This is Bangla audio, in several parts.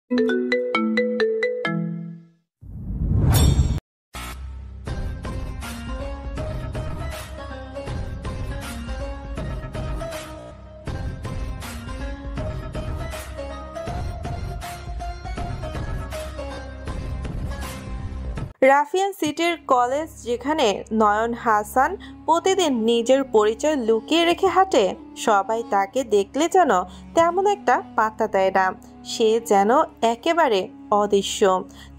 রাফিয়ান সিটির কলেজ, যেখানে নয়ন হাসান প্রতিদিন নিজের পরিচয় লুকিয়ে রেখে হাঁটে, সবাই তাকে দেখলে যেন তেমন একটা পাত্তা দেয় না। সে যেন একেবারে অদৃশ্য।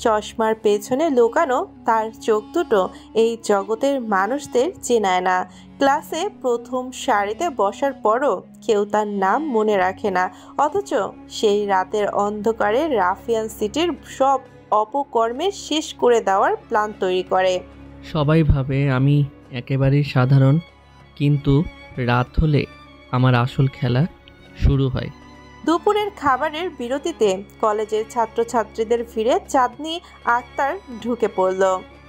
চশমার পেছনে লুকানো তার চোখ দুটো এই জগতের মানুষদের চেনায় না। ক্লাসে প্রথম সারিতে বসার পরও কেউ তার নাম মনে রাখে না, অথচ সেই রাতের অন্ধকারে রাফিয়ান সিটির সব অপকর্মের শেষ করে দেওয়ার প্ল্যান তৈরি করে। সবাই ভাবে আমি একেবারেই সাধারণ, কিন্তু রাত হলে আমার আসল খেলা শুরু হয়। দুপুরের খাবারের বিরতিতে কলেজের ছাত্রছাত্রীদের ভিড়ে চাঁদনি আক্তার ঢুকে পড়ল।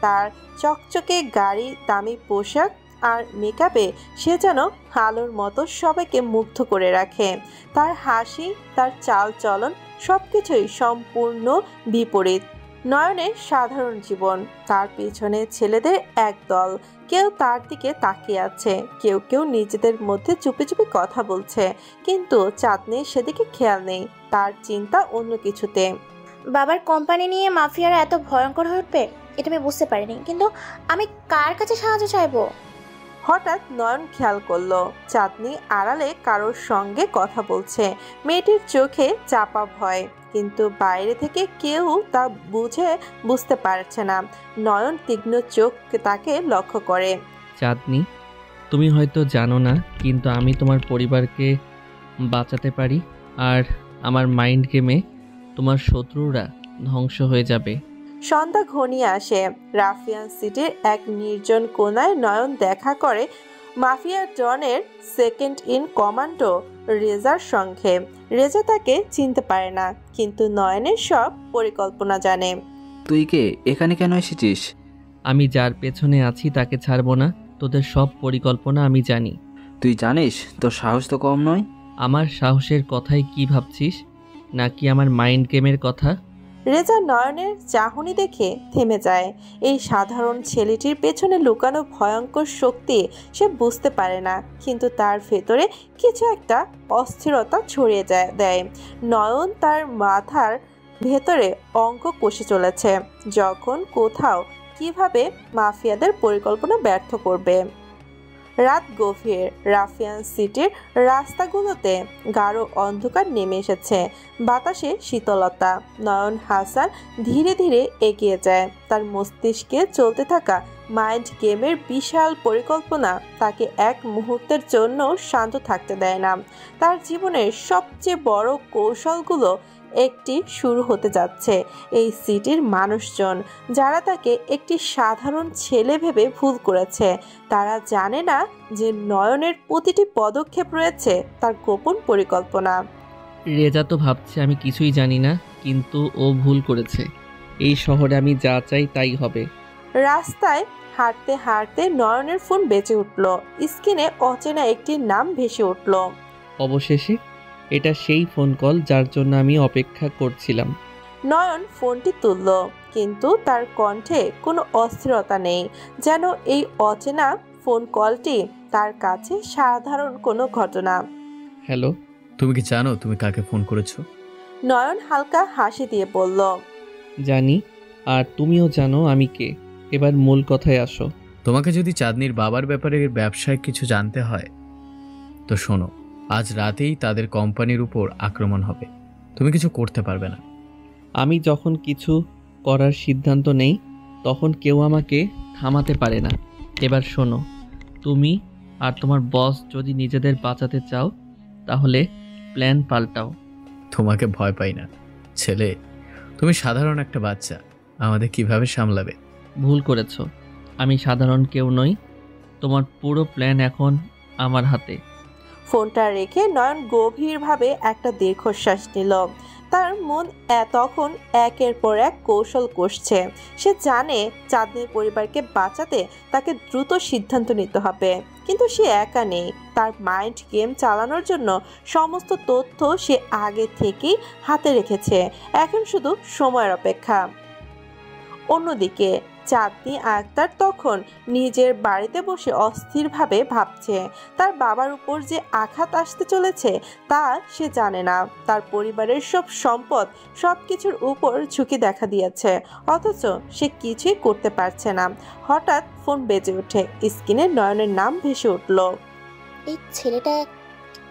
তার চকচকে গাড়ি, দামি পোশাক আর মেকআপে সে যেন আলোর মতো সবাইকে মুগ্ধ করে রাখে। তার হাসি, তার চাল চলন সবকিছুই সম্পূর্ণ বিপরীত। নয়নের সাধারণ জীবন, তার পিছনে ছেলেদের একদল। কেউ তার দিকে তাকিয়ে আছে, কেউ কেউ নিজেদের মধ্যে চুপি চুপি কথা বলছে, কিন্তু চাঁদনির সেদিকে খেয়াল নেই। তার চিন্তা অন্য কিছুতে। বাবার কোম্পানি নিয়ে মাফিয়ারা এত ভয়ঙ্কর হয়ে উঠবে এটা আমি বুঝতে পারিনি, কিন্তু আমি কার কাছে সাহায্য চাইবো? হঠাৎ নয়ন খেয়াল করলো চাঁদনি আড়ালে কারোর সঙ্গে কথা বলছে। মেয়েটির চোখে চাপা ভয়, কিন্তু বাইরে থেকে কেউ তা বুঝতে পারছে না। নয়ন তীক্ষ্ণ চোখ তাকে লক্ষ্য করে। চাঁদনি, তুমি হয়তো জানো না, কিন্তু আমি তোমার পরিবারকে বাঁচাতে পারি, আর আমার মাইন্ড গেমে তোমার শত্রুরা ধ্বংস হয়ে যাবে। সন্ধ্যা ঘনিয়ে আসে। রাফিয়ান সিটির এক নির্জন কোনায় নয়ন দেখা করে মাফিয়া ডনের সেকেন্ড ইন কমান্ডো রেজার সঙ্গে। রেজা তাকে চিনতে পারে না, কিন্তু নয়নের সব পরিকল্পনা জানে। তুই কে? এখানে কেন এসেছিস? আমি যার পেছনে আছি তাকে ছাড়বো না। তোদের সব পরিকল্পনা আমি জানি। তুই জানিস তোর সাহস তো কম নয়। আমার সাহসের কথাই কি ভাবছিস, নাকি আমার মাইন্ড গেমের কথা? রেজা নয়নের চাহনি দেখে থেমে যায়। এই সাধারণ ছেলেটির পেছনে লুকানো ভয়ঙ্কর শক্তি সে বুঝতে পারে না, কিন্তু তার ভেতরে কিছু একটা অস্থিরতা ছড়িয়ে দেয়। নয়ন তার মাথার ভেতরে অঙ্ক কষে চলেছে, যখন কোথাও কিভাবে মাফিয়াদের পরিকল্পনা ব্যর্থ করবে। রাত গভীর। রাফিয়ান সিটির রাস্তাগুলোতে গাঢ় অন্ধকার নেমে এসেছে, বাতাসে শীতলতা। নয়ন হাসান ধীরে ধীরে এগিয়ে যায়। তার মস্তিষ্কে চলতে থাকা মাইন্ড গেমের বিশাল পরিকল্পনা তাকে এক মুহূর্তের জন্য শান্ত থাকতে দেয় না। তার জীবনের সবচেয়ে বড় কৌশলগুলো একটি শুরু হতে যাচ্ছে। এই সিটির মানুষজন, যারা তাকে একটি সাধারণ ছেলে ভেবে ভুল করেছে, তারা জানে না যে নয়নের প্রতিটি পদক্ষেপ রয়েছে তার গোপন পরিকল্পনা। রেজা তো ভাবছে আমি কিছুই জানি না, কিন্তু ও ভুল করেছে। এই শহরে আমি যা চাই তাই হবে। রাস্তায় হাঁটতে হাঁটতে নয়নের ফোন বেজে উঠল। স্ক্রিনে অচেনা একটি নাম ভেসে উঠল। অবশেষে এটা সেই ফোন কল যার জন্য আমি অপেক্ষা করছিলাম। নয়ন ফোনটি তুলল, কিন্তু তার কণ্ঠে কোনো অস্থিরতা নেই, যেন এই অচেনা ফোন কলটি তার কাছে সাধারণ কোনো ঘটনা। হ্যালো, তুমি কি জানো তুমি কাকে ফোন করেছো? নয়ন হালকা হাসি দিয়ে বলল, জানি, আর তুমিও জানো আমি কে। এবার মূল কথায় আসো। তোমাকে যদি চাঁদনির বাবার ব্যাপারে ব্যবসায় কিছু জানতে হয় তো শোনো, আজ রাতেই তাদের কোম্পানির উপর আক্রমণ হবে। তুমি কিছু করতে পারবে না। আমি যখন কিছু করার সিদ্ধান্ত নেই তখন কেউ আমাকে থামাতে পারে না। এবার শোনো, তুমি আর তোমার বস যদি নিজেদের বাঁচাতে চাও তাহলে প্ল্যান পাল্টাও। তোমাকে ভয় পাই না ছেলে, তুমি সাধারণ একটা বাচ্চা, আমাদের কিভাবে সামলাবে? ভুল করেছ, আমি সাধারণ কেউ নই। তোমার পুরো প্ল্যান এখন আমার হাতে। ফোনটা রেখে নয়ন গভীরভাবে একটা দীর্ঘশ্বাস নিল। তার মন তখন একের পর এক কৌশল কষছে। সে জানে চাঁদনির পরিবারকে বাঁচাতে তাকে দ্রুত সিদ্ধান্ত নিতে হবে। কিন্তু সে একা নেই। তার মাইন্ড গেম চালানোর জন্য সমস্ত তথ্য সে আগে থেকেই হাতে রেখেছে, এখন শুধু সময়ের অপেক্ষা। অন্যদিকে চাঁদনি আক্তার তখন নিজের বাড়িতে বসে অস্থিরভাবে ভাবছে। তার বাবার উপর যে আঘাত আসতে চলেছে তা সে জানে না। তার পরিবারের সব সম্পদ সব কিছুর উপর ঝুঁকি দেখা দিয়েছে, অথচ সে কিছুই করতে পারছে না। হঠাৎ ফোন বেজে ওঠে, স্ক্রিনে নয়নের নাম ভেসে উঠল। এই ছেলেটা,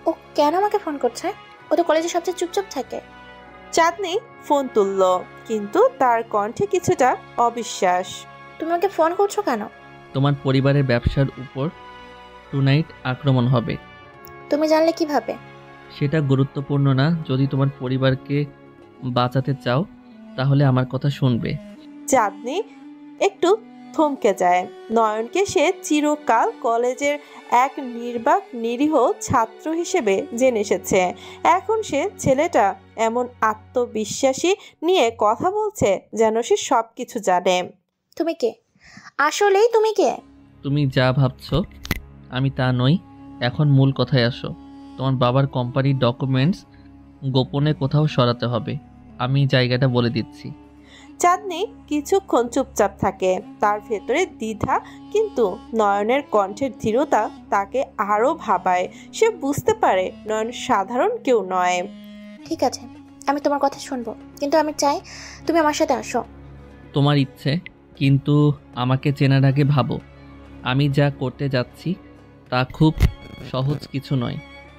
ও কেন আমাকে ফোন করছে? ও তো কলেজে সবচেয়ে চুপচাপ থাকে। চাঁদনি ফোন তুলল, কিন্তু তার কণ্ঠে কিছুটা অবিশ্বাস। তুমি আমাকে ফোন করছো কেন? তোমার পরিবারের ব্যবসার উপর টুনাইট আক্রমণ হবে। তুমি জানলে কিভাবে? সেটা গুরুত্বপূর্ণ না। যদি তোমার পরিবারকে বাঁচাতে চাও তাহলে আমার কথা শুনবে। চাঁদনি একটু থমকে যায়। নয়নকে সে চিরকাল কলেজের এক নির্বাক নিরীহ ছাত্র হিসেবে জেনে এসেছে। এখন সে ছেলেটা এমন আত্মবিশ্বাসী নিয়ে কথা বলছে যেন সে সব কিছু জানে। তুমি কে? আসলেই তুমি কে? তুমি যা ভাবছো আমি তা নই। এখন মূল কথায় আসো। তোমার বাবার কোম্পানির ডকুমেন্টস গোপনে কোথাও সরাতে হবে। আমি জায়গাটা বলে দিচ্ছি। চাঁদনি কিছুক্ষণ চুপচাপ থাকে, তার ভেতরে দ্বিধা, কিন্তু নয়নের কণ্ঠের দৃঢ়তা তাকে আরও ভাবায়। সে বুঝতে পারে নয়ন সাধারণ কেউ নয়। ঠিক আছে, আমি তোমার কথা শুনবো, কিন্তু আমি চাই তুমি আমার সাথে আসো। তোমার ইচ্ছে, কিন্তু আমাকে চেনার আগে ভাবো আমি যা করতে যাচ্ছি তা খুব সহজ কিছু নয়।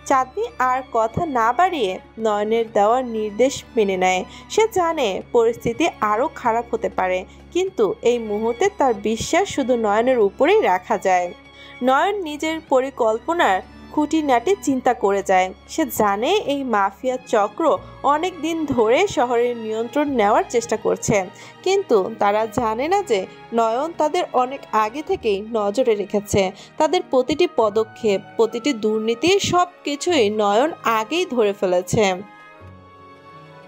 চাঁদনি আর কথা না বাড়িয়ে নয়নের দেওয়া নির্দেশ মেনে নেয়। সে জানে পরিস্থিতি আরও খারাপ হতে পারে, কিন্তু এই মুহূর্তে তার বিশ্বাস শুধু নয়নের উপরেই রাখা যায়। নয়ন নিজের পরিকল্পনার খুঁটিনাটি চিন্তা করে যায়। সে জানে এই মাফিয়া চক্র অনেক দিন ধরে শহরের নিয়ন্ত্রণ নেওয়ার চেষ্টা করছে, কিন্তু তারা জানে না যে নয়ন তাদের অনেক আগে থেকেই নজরে রেখেছে। তাদের প্রতিটি পদক্ষেপ, প্রতিটি দুর্নীতি, সব কিছুই নয়ন আগেই ধরে ফেলেছে।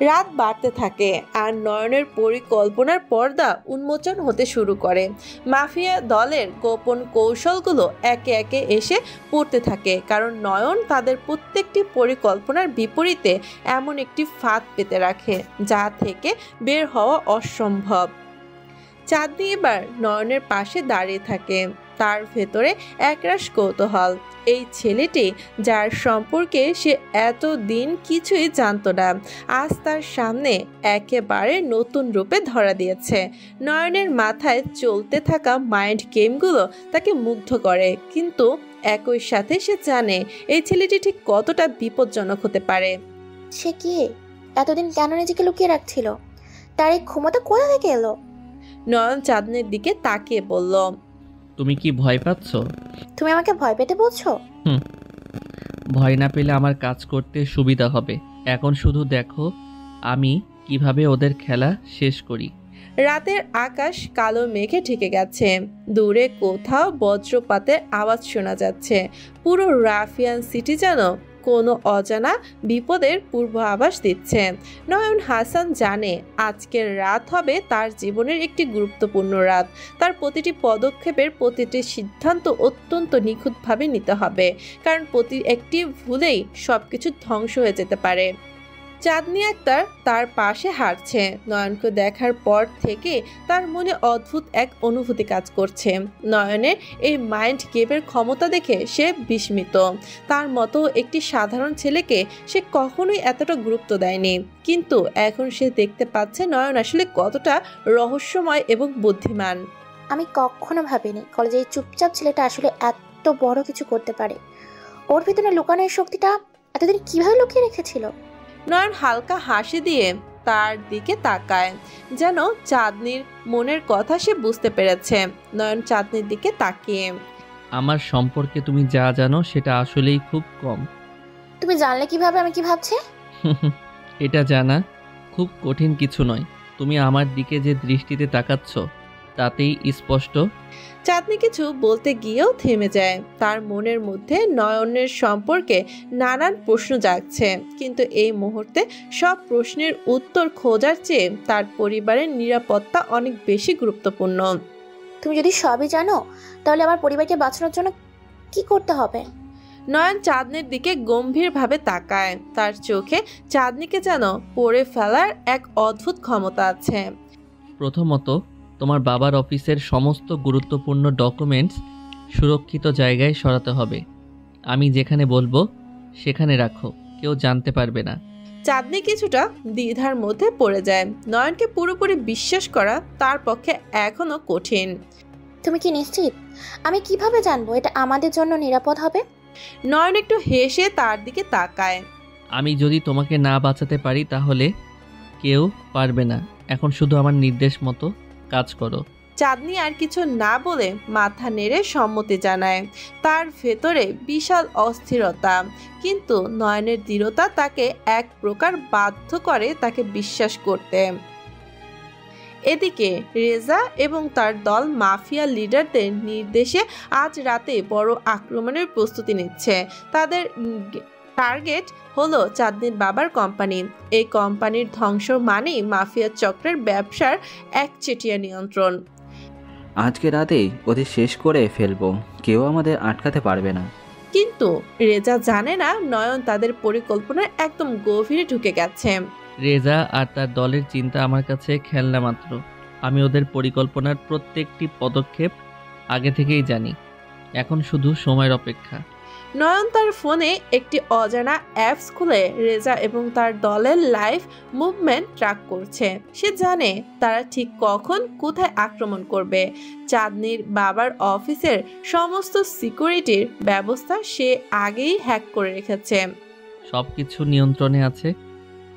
রাত বাড়তে থাকে আর নয়নের পরিকল্পনার পর্দা উন্মোচন হতে শুরু করে। মাফিয়া দলের গোপন কৌশলগুলো একে একে এসে পড়তে থাকে, কারণ নয়ন তাদের প্রত্যেকটি পরিকল্পনার বিপরীতে এমন একটি ফাঁদ পেতে রাখে যা থেকে বের হওয়া অসম্ভব। চাঁদনি এবার নয়নের পাশে দাঁড়িয়ে থাকে, তার ভেতরে একরাশ কৌতূহল। এই ছেলেটি যার সম্পর্কে সে এতদিন কিছুই জানত না, আজ তার সামনে একেবারে নতুন রূপে ধরা দিয়েছে। নয়নের মাথায় চলতে থাকা মাইন্ড গেমগুলো তাকে মুগ্ধ করে, কিন্তু একই সাথে সে জানে এই ছেলেটি ঠিক কতটা বিপজ্জনক হতে পারে। সে কি এতদিন কেন নিজেকে লুকিয়ে রাখছিল? তার এই ক্ষমতা কোথা থেকে এলো? নয়ন চাঁদনির দিকে তাকিয়ে বলল, তুমি কি ভয় পাচ্ছ? তুমি আমাকে ভয় পেতে বলছো? ভয় না পেলে আমার কাজ করতে সুবিধা হবে। এখন শুধু দেখো আমি কিভাবে ওদের খেলা শেষ করি। রাতের আকাশ কালো মেঘে ঢেকে গেছে। দূরে কোথাও বজ্রপাতের আওয়াজ শোনা যাচ্ছে। পুরো রাফিয়ান সিটি যেন কোনো অজানা বিপদের পূর্বাভাস দিচ্ছে। নয়ন হাসান জানে আজকের রাত হবে তার জীবনের একটি গুরুত্বপূর্ণ রাত। তার প্রতিটি পদক্ষেপের প্রতিটি সিদ্ধান্ত অত্যন্ত নিখুঁতভাবে নিতে হবে, কারণ প্রতি একটি ভুলেই সবকিছু ধ্বংস হয়ে যেতে পারে। চাঁদনি আক্তার তার পাশে হাঁটছে। নয়নকে দেখার পর থেকে তার মনে অদ্ভুত এক অনুভূতি কাজ করছে। নয়নের এই মাইন্ড গেমের ক্ষমতা দেখে সে বিস্মিত। তার মতো একটি সাধারণ ছেলেকে সে কখনোই এতটা গুরুত্ব দেয়নি, কিন্তু এখন সে দেখতে পাচ্ছে নয়ন আসলে কতটা রহস্যময় এবং বুদ্ধিমান। আমি কখনো ভাবিনি কলেজে এই চুপচাপ ছেলেটা আসলে এত বড় কিছু করতে পারে। ওর ভিতরে লুকানো এই শক্তিটা এতদিন কিভাবে লুকিয়ে রেখেছিল? নয়ন হালকা হাসি দিয়ে তার দিকে তাকায়, যেন চাঁদনির মনের কথা সে বুঝতে পেরেছে। নয়ন চাঁদনির দিকে তাকিয়ে, আমার সম্পর্কে তুমি যা জানো সেটা আসলেই খুব কম। তুমি জানলে কিভাবে আমি কি ভাবছি? এটা জানা খুব কঠিন কিছু নয়। তুমি আমার দিকে যে দৃষ্টিতে তাকাচ্ছ তাতেই স্পষ্ট। চাঁদনি কিছু বলতে গিয়েও থেমে যায়। তার মনের মধ্যে নয়নের সম্পর্কে নানান প্রশ্ন জাগছে, কিন্তু এই মুহূর্তে সব প্রশ্নের উত্তর খোঁজার চেয়ে তার পরিবারের নিরাপত্তা অনেক বেশি গুরুত্বপূর্ণ। তুমি যদি সবই জানো, তাহলে আমার পরিবারকে বাঁচানোর জন্য কি করতে হবে? নয়ন চাঁদনির দিকে গম্ভীরভাবে তাকায়। তার চোখে চাঁদনিকে যেন পড়ে ফেলার এক অদ্ভুত ক্ষমতা আছে। প্রথমত, তোমার বাবার অফিসের সমস্ত গুরুত্বপূর্ণ ডকুমেন্টস সুরক্ষিত জায়গায় সরাতে হবে। আমি যেখানে বলবো সেখানে রাখো, কেউ জানতে পারবে না। চাঁদনি কিছুটা দ্বিধার মধ্যে পড়ে যায়। নয়নকে পুরোপুরি বিশ্বাস করা তার পক্ষে এখনো কঠিন। তুমি কি নিশ্চিত? আমি কিভাবে জানবো এটা আমাদের জন্য নিরাপদ হবে? নয়ন একটু হেসে তার দিকে তাকায়। আমি যদি তোমাকে না বাঁচাতে পারি তাহলে কেউ পারবে না। এখন শুধু আমার নির্দেশ মতো কাজ করো। চাঁদনি আর কিছু না বলে মাথা নেড়ে সম্মতি জানায়। তার ভেতরে বিশাল অস্থিরতা, কিন্তু নয়নের দৃঢ়তা তাকে এক প্রকার বাধ্য করে তাকে বিশ্বাস করতে। এদিকে রেজা এবং তার দল মাফিয়া লিডারদের নির্দেশে আজ রাতে বড় আক্রমণের প্রস্তুতি নিচ্ছে। তাদের টার্গেট হলো চাঁদনির বাবার কোম্পানি। এই কোম্পানির ধ্বংস মানেই মাফিয়া চক্রের ব্যবসার একচেটিয়া নিয়ন্ত্রণ। আজকে রাতেই ওদের শেষ করে ফেলবো, কেউ আমাদের আটকাতে পারবে না। কিন্তু রেজা জানে না নয়ন তাদের পরিকল্পনার একদম গভীরে ঢুকে গেছে। রেজা আর তার দলের চিন্তা আমার কাছে খেলনা মাত্র। আমি ওদের পরিকল্পনার প্রত্যেকটি পদক্ষেপ আগে থেকেই জানি। এখন শুধু সময়ের অপেক্ষা। নয়ন তার ফোনে একটি অজানা অ্যাপস খুলে রেজা এবং তার দলের লাইভ মুভমেন্ট ট্র্যাক করছে। সে জানে তারা ঠিক কখন কোথায় আক্রমণ করবে। চাঁদনির বাবার অফিসের সমস্ত সিকিউরিটির ব্যবস্থা সে আগেই হ্যাক করে রেখেছে। সব কিছু নিয়ন্ত্রণে আছে।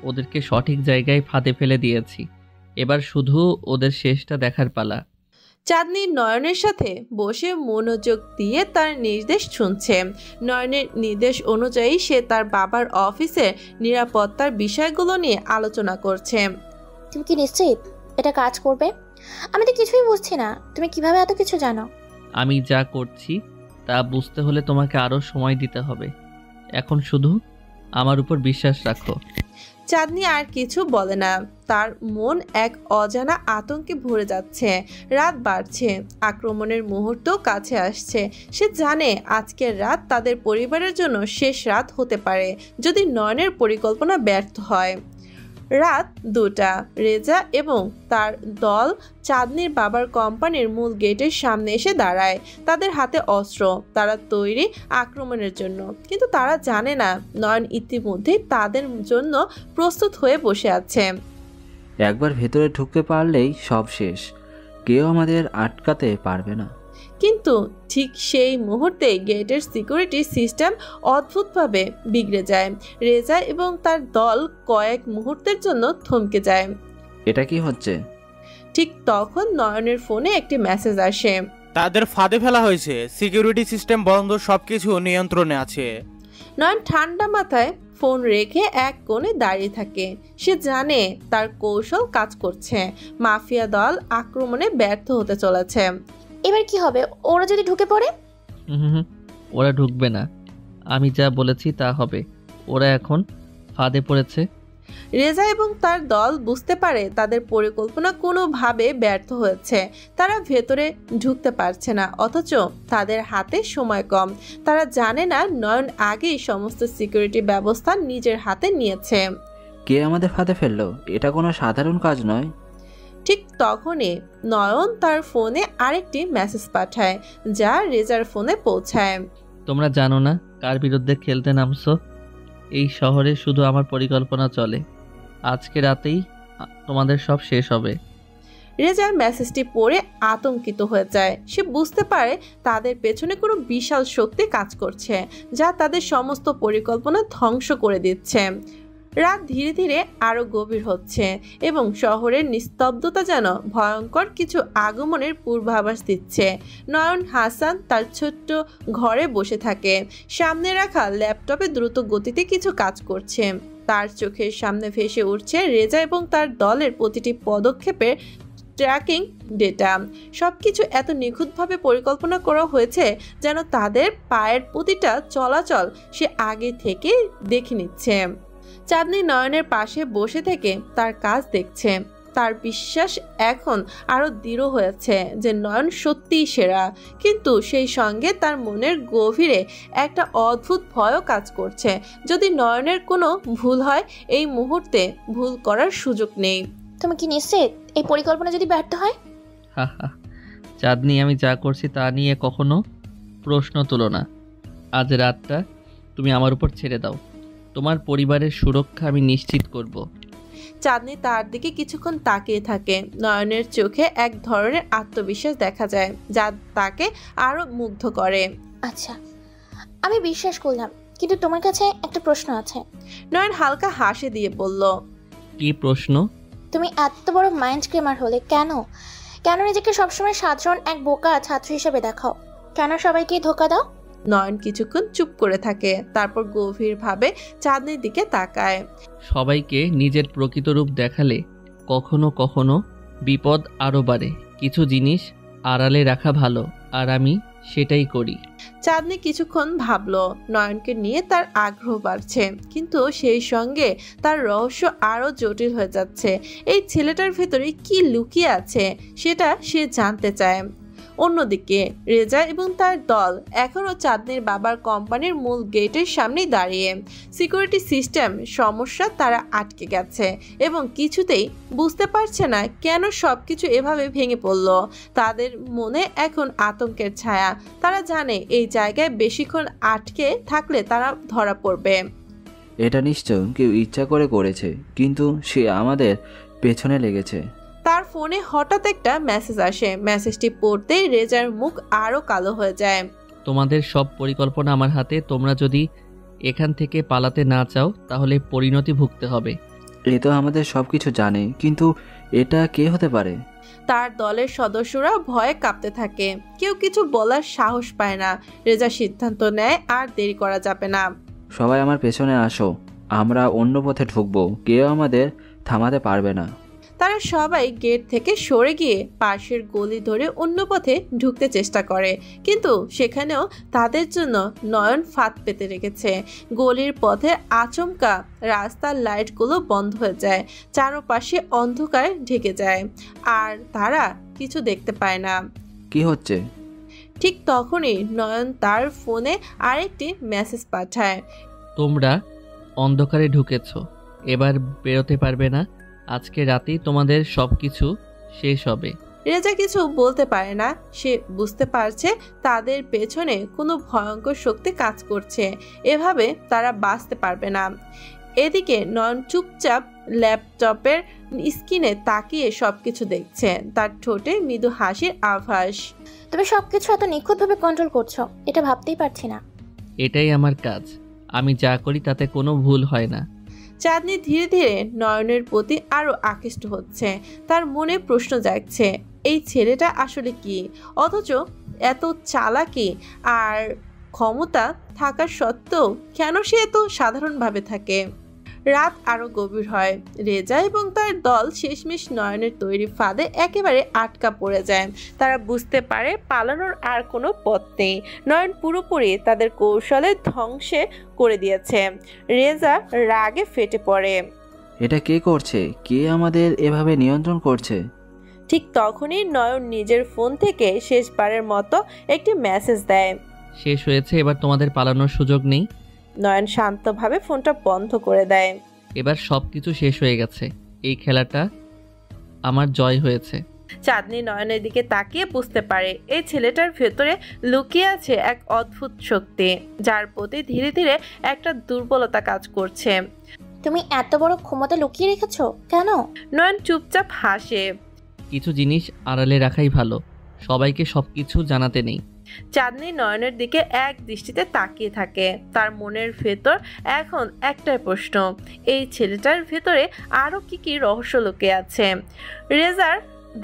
ওদেরকে সঠিক জায়গায় ফাঁদে ফেলে দিয়েছি। এবার শুধু ওদের শেষটা দেখার পালা। চাঁদনি নয়নের সাথে বসে মনোযোগ দিয়ে তার নির্দেশ শুনছে। নয়নের নির্দেশ অনুযায়ী সে তার বাবার অফিসে নিরাপত্তার বিষয়গুলো নিয়ে আলোচনা করছে। তুমি কি নিশ্চিত এটা কাজ করবে? আমি তো কিছুই বুঝছি না। তুমি কিভাবে এত কিছু জানো? আমি যা করছি তা বুঝতে হলে তোমাকে আরও সময় দিতে হবে। এখন শুধু আমার উপর বিশ্বাস রাখো। চাঁদনি আর কিছু বলে না। তার মন এক অজানা আতঙ্কে ভরে যাচ্ছে। রাত বাড়ছে, আক্রমণের মুহূর্ত কাছে আসছে। সে জানে আজকের রাত তাদের পরিবারের জন্য শেষ রাত হতে পারে যদি নয়নের পরিকল্পনা ব্যর্থ হয়। রাত 2টা। রেজা এবং তার দল চাঁদনির বাবার কোম্পানির মূল গেটের সামনে এসে দাঁড়ায়। তাদের হাতে অস্ত্র, তারা তৈরি আক্রমণের জন্য। কিন্তু তারা জানে না নয়ন ইতিমধ্যেই তাদের জন্য প্রস্তুত হয়ে বসে আছে। একবার ভেতরে ঢুকতে পারলেই সব শেষ, কেউ আমাদের আটকাতে পারবে না। কিন্তু ঠিক সেই মুহূর্তে গেটের সিকিউরিটি সিস্টেম অদ্ভুতভাবে বিগড়ে যায়। রেজা এবং তার দল কয়েক মুহূর্তের জন্য থমকে যায়। এটা কি হচ্ছে? ঠিক তখন নয়নের ফোনে একটি মেসেজ আসে। তাদের ফাঁদে ফেলা হয়েছে, সিকিউরিটি সিস্টেম বন্ধ, সবকিছু নিয়ন্ত্রণে আছে। নয়ন ঠান্ডা মাথায় ফোন রেখে এক কোণে দাঁড়িয়ে থাকে। সে জানে তার কৌশল কাজ করছে। মাফিয়া দল আক্রমণে ব্যর্থ হতে চলেছে। এবার কি হবে? ওরা যদি ঢুকে পড়ে? ওরা ঢুকবে না। আমি যা বলেছি তা হবে। ওরা এখন ফাঁদে পড়েছে। রেজা এবং তার দল বুঝতে পারে তাদের পরিকল্পনা কোনোভাবে ব্যর্থ হয়েছে। তারা ভেতরে ঢুকতে পারছে না, অথচ তাদের হাতে সময় কম। তারা জানে না নয়ন আগেই সমস্ত সিকিউরিটি ব্যবস্থা নিজের হাতে নিয়েছে। কে আমাদের ফাঁদে ফেললো? এটা কোনো সাধারণ কাজ নয়। ঠিক তখনই নয়ন তার ফোনে আরেকটি মেসেজ পাঠায়, যা রেজার ফোনে পৌঁছায়। তোমরা জানো না কার বিরুদ্ধে খেলতে নামছো? এই শহরে শুধু আমার পরিকল্পনা চলে। আজকে রাতেই তোমাদের সব শেষ হবে। রেজার মেসেজটি পড়ে আতঙ্কিত হয়ে যায়। সে বুঝতে পারে তাদের পেছনে কোনো বিশাল শক্তি কাজ করছে, যা তাদের সমস্ত পরিকল্পনা ধ্বংস করে দিচ্ছে। রাত ধীরে ধীরে আরো গভীর হচ্ছে এবং শহরের নিস্তব্ধতা যেন ভয়ঙ্কর কিছু আগমনের পূর্বাভাস দিচ্ছে। নয়ন হাসান তার ছোট্ট ঘরে বসে থাকে। সামনে রাখা ল্যাপটপে দ্রুত গতিতে কিছু কাজ করছে। তার চোখের সামনে ভেসে উঠছে রেজা এবং তার দলের প্রতিটি পদক্ষেপের ট্র্যাকিং ডেটা। সবকিছু এত নিখুঁতভাবে পরিকল্পনা করা হয়েছে যেন তাদের পায়ের প্রতিটা চলাচল সে আগে থেকে দেখে নিচ্ছে। চাঁদনি নয়নের পাশে বসে থেকে তার কাজ দেখছে। তার বিশ্বাস এখন আরো দৃঢ় হয়েছে যে নয়ন সত্যিই সেরা, কিন্তু সেই সঙ্গে তার মনের গভীরে একটা অদ্ভুত ভয়ও কাজ করছে। যদি নয়নের কোনো ভুল হয়, এই মুহূর্তে ভুল করার সুযোগ নেই। তুমি কি নিশ্চিত এই পরিকল্পনা যদি ব্যর্থ হয়? হা হা, চাঁদনি, আমি যা করছি তা নিয়ে কখনো প্রশ্ন তুলো না। আজ রাতটা তুমি আমার উপর ছেড়ে দাও, তোমার পরিবারের সুরক্ষা আমি নিশ্চিত করব। চাঁদনি তার দিকে কিছুক্ষণ তাকিয়ে থাকে। নয়নের চোখে এক ধরনের আত্মবিশ্বাস দেখা যায় যা তাকে আরো মুগ্ধ করে। আচ্ছা, আমি বিশ্বাস করলাম, কিন্তু তোমার কাছে একটা প্রশ্ন আছে। নয়ন হালকা হাসি দিয়ে বলল, কি প্রশ্ন? তুমি এত বড় মাইন্ড গেমার হলে কেন কেন নিজেকে সবসময় সাধারণ এক বোকা ছাত্র হিসেবে দেখাও? কেন সবাইকে ধোকা দাও? নয়ন কিছুক্ষণ চুপ করে থাকে, তারপর গভীরভাবে চাঁদনির দিকে তাকায়। সবাইকে নিজের প্রকৃত রূপ দেখালে কখনো কখনো বিপদ আরও বাড়ে। কিছু জিনিস আড়ালে রাখা ভালো, আর আমি সেটাই করি। চাঁদনি কিছুক্ষণ ভাবলো। নয়নকে নিয়ে তার আগ্রহ বাড়ছে, কিন্তু সেই সঙ্গে তার রহস্য আরো জটিল হয়ে যাচ্ছে। এই ছেলেটার ভেতরে কি লুকিয়ে আছে সেটা সে জানতে চায়। অন্যদিকে রেজা এবং তার দল এখনও চাঁদনির বাবার কোম্পানির মূল গেটের সামনেই দাঁড়িয়ে। সিকিউরিটি সিস্টেম সমস্যা, তারা আটকে গেছে এবং কিছুতেই বুঝতে পারছে না কেন সবকিছু এভাবে ভেঙে পড়ল। তাদের মনে এখন আতঙ্কের ছায়া। তারা জানে এই জায়গায় বেশিক্ষণ আটকে থাকলে তারা ধরা পড়বে। এটা নিশ্চয় কেউ ইচ্ছা করে করেছে, কিন্তু সে আমাদের পেছনে লেগেছে। তার ফোনে হঠাৎ একটা মেসেজ আসে। মেসেজটি পড়তেই রেজার মুখ আরো কালো হয়ে যায়। তোমাদের সব পরিকল্পনা আমার হাতে, তোমরা যদি এখান থেকে পালাতে না চাও তাহলে পরিণতি ভুগতে হবে। এ তো আমাদের সব কিছু জানে, কিন্তু এটা কে হতে পারে? তার দলের সদস্যরা ভয়ে কাঁপতে থাকে। কেউ কিছু বলার সাহস পায় না। রেজা সিদ্ধান্ত নেয় আর দেরি করা যাবে না। সবাই আমার পেছনে আসো, আমরা অন্য পথে ঢুকবো, কেউ আমাদের থামাতে পারবে না। তারা সবাই গেট থেকে সরে গিয়ে পাশের গলি ধরে অন্য পথে ঢুকতে চেষ্টা করে, কিন্তু সেখানেও তাদের জন্য নয়ন ফাঁদ পেতে রেখেছে। গলির পথে আচমকা রাস্তার লাইটগুলো বন্ধ হয়ে যায়, চারপাশে অন্ধকার ঢেকে যায়, আর তারা কিছু দেখতে পায় না। কি হচ্ছে? ঠিক তখনই নয়ন তার ফোনে আরেকটি মেসেজ পাঠায়। তোমরা অন্ধকারে ঢুকেছ, এবার বেরোতে পারবে না। আজকে রাতেই তোমাদের সব কিছু শেষ হবে। রেজা কিছু বলতে পারে না। সে বুঝতে পারছে তাদের পেছনে কোনো ভয়ঙ্কর শক্তি কাজ করছে। এভাবে তারা বাঁচতে পারবে না। এদিকে নয়ন চুপচাপ ল্যাপটপের স্ক্রিনে তাকিয়ে সবকিছু দেখছে। তার ঠোঁটে মৃদু হাসির আভাস। তুমি সবকিছু এত নিখুঁতভাবে কন্ট্রোল করছো, এটা ভাবতেই পারছি না। এটাই আমার কাজ, আমি যা করি তাতে কোনো ভুল হয় না। চাঁদনি ধীরে ধীরে নয়নের প্রতি আরো আকৃষ্ট হচ্ছে। তার মনে প্রশ্ন জাগছে, এই ছেলেটা আসলে কি? অথচ এত চালাকি আর ক্ষমতা থাকা সত্ত্বেও কেন সে এত সাধারণভাবে থাকে? রাত আরো গভীর হয়। রেজা এবং তার দল শেষমেশ নয়নের তৈরি ফাঁদে একেবারে আটকা পড়ে যায়। তারা বুঝতে পারে পালানোর আর কোনো পথ নেই। নয়ন পুরোপুরি তাদের কৌশলে ধ্বংসে করে দিয়েছে। রেজা রাগে ফেটে পড়ে। এটা কে করছে? কে আমাদের এভাবে নিয়ন্ত্রণ করছে? ঠিক তখনই নয়ন নিজের ফোন থেকে শেষবারের মতো একটি মেসেজ দেয়। শেষ হয়েছে, এবার তোমাদের পালানোর সুযোগ নেই। নয়ন শান্তভাবে ফোনটা বন্ধ করে দেয়। এবার সব কিছু শেষ হয়ে গেছে, এই খেলাটা আমার জয় হয়েছে। চাঁদনি নয়নের দিকে তাকিয়ে বুঝতে পারে এই ছেলেটার ভেতরে লুকিয়ে আছে এক অদ্ভুত শক্তি, যার প্রতি ধীরে ধীরে একটা দুর্বলতা কাজ করছে। তুমি এত বড় ক্ষমতা লুকিয়ে রেখেছো কেন? নয়ন চুপচাপ হাসে। কিছু জিনিস আড়ালে রাখাই ভালো, সবাইকে সবকিছু জানাতে নেই। চাঁদনি নয়নের দিকে এক দৃষ্টিতে তাকিয়ে থাকে। তার মনের ভেতর এখন একটাই প্রশ্ন, এই ছেলেটার ভেতরে আরো কি কি রহস্য লুকিয়ে আছে। রেজার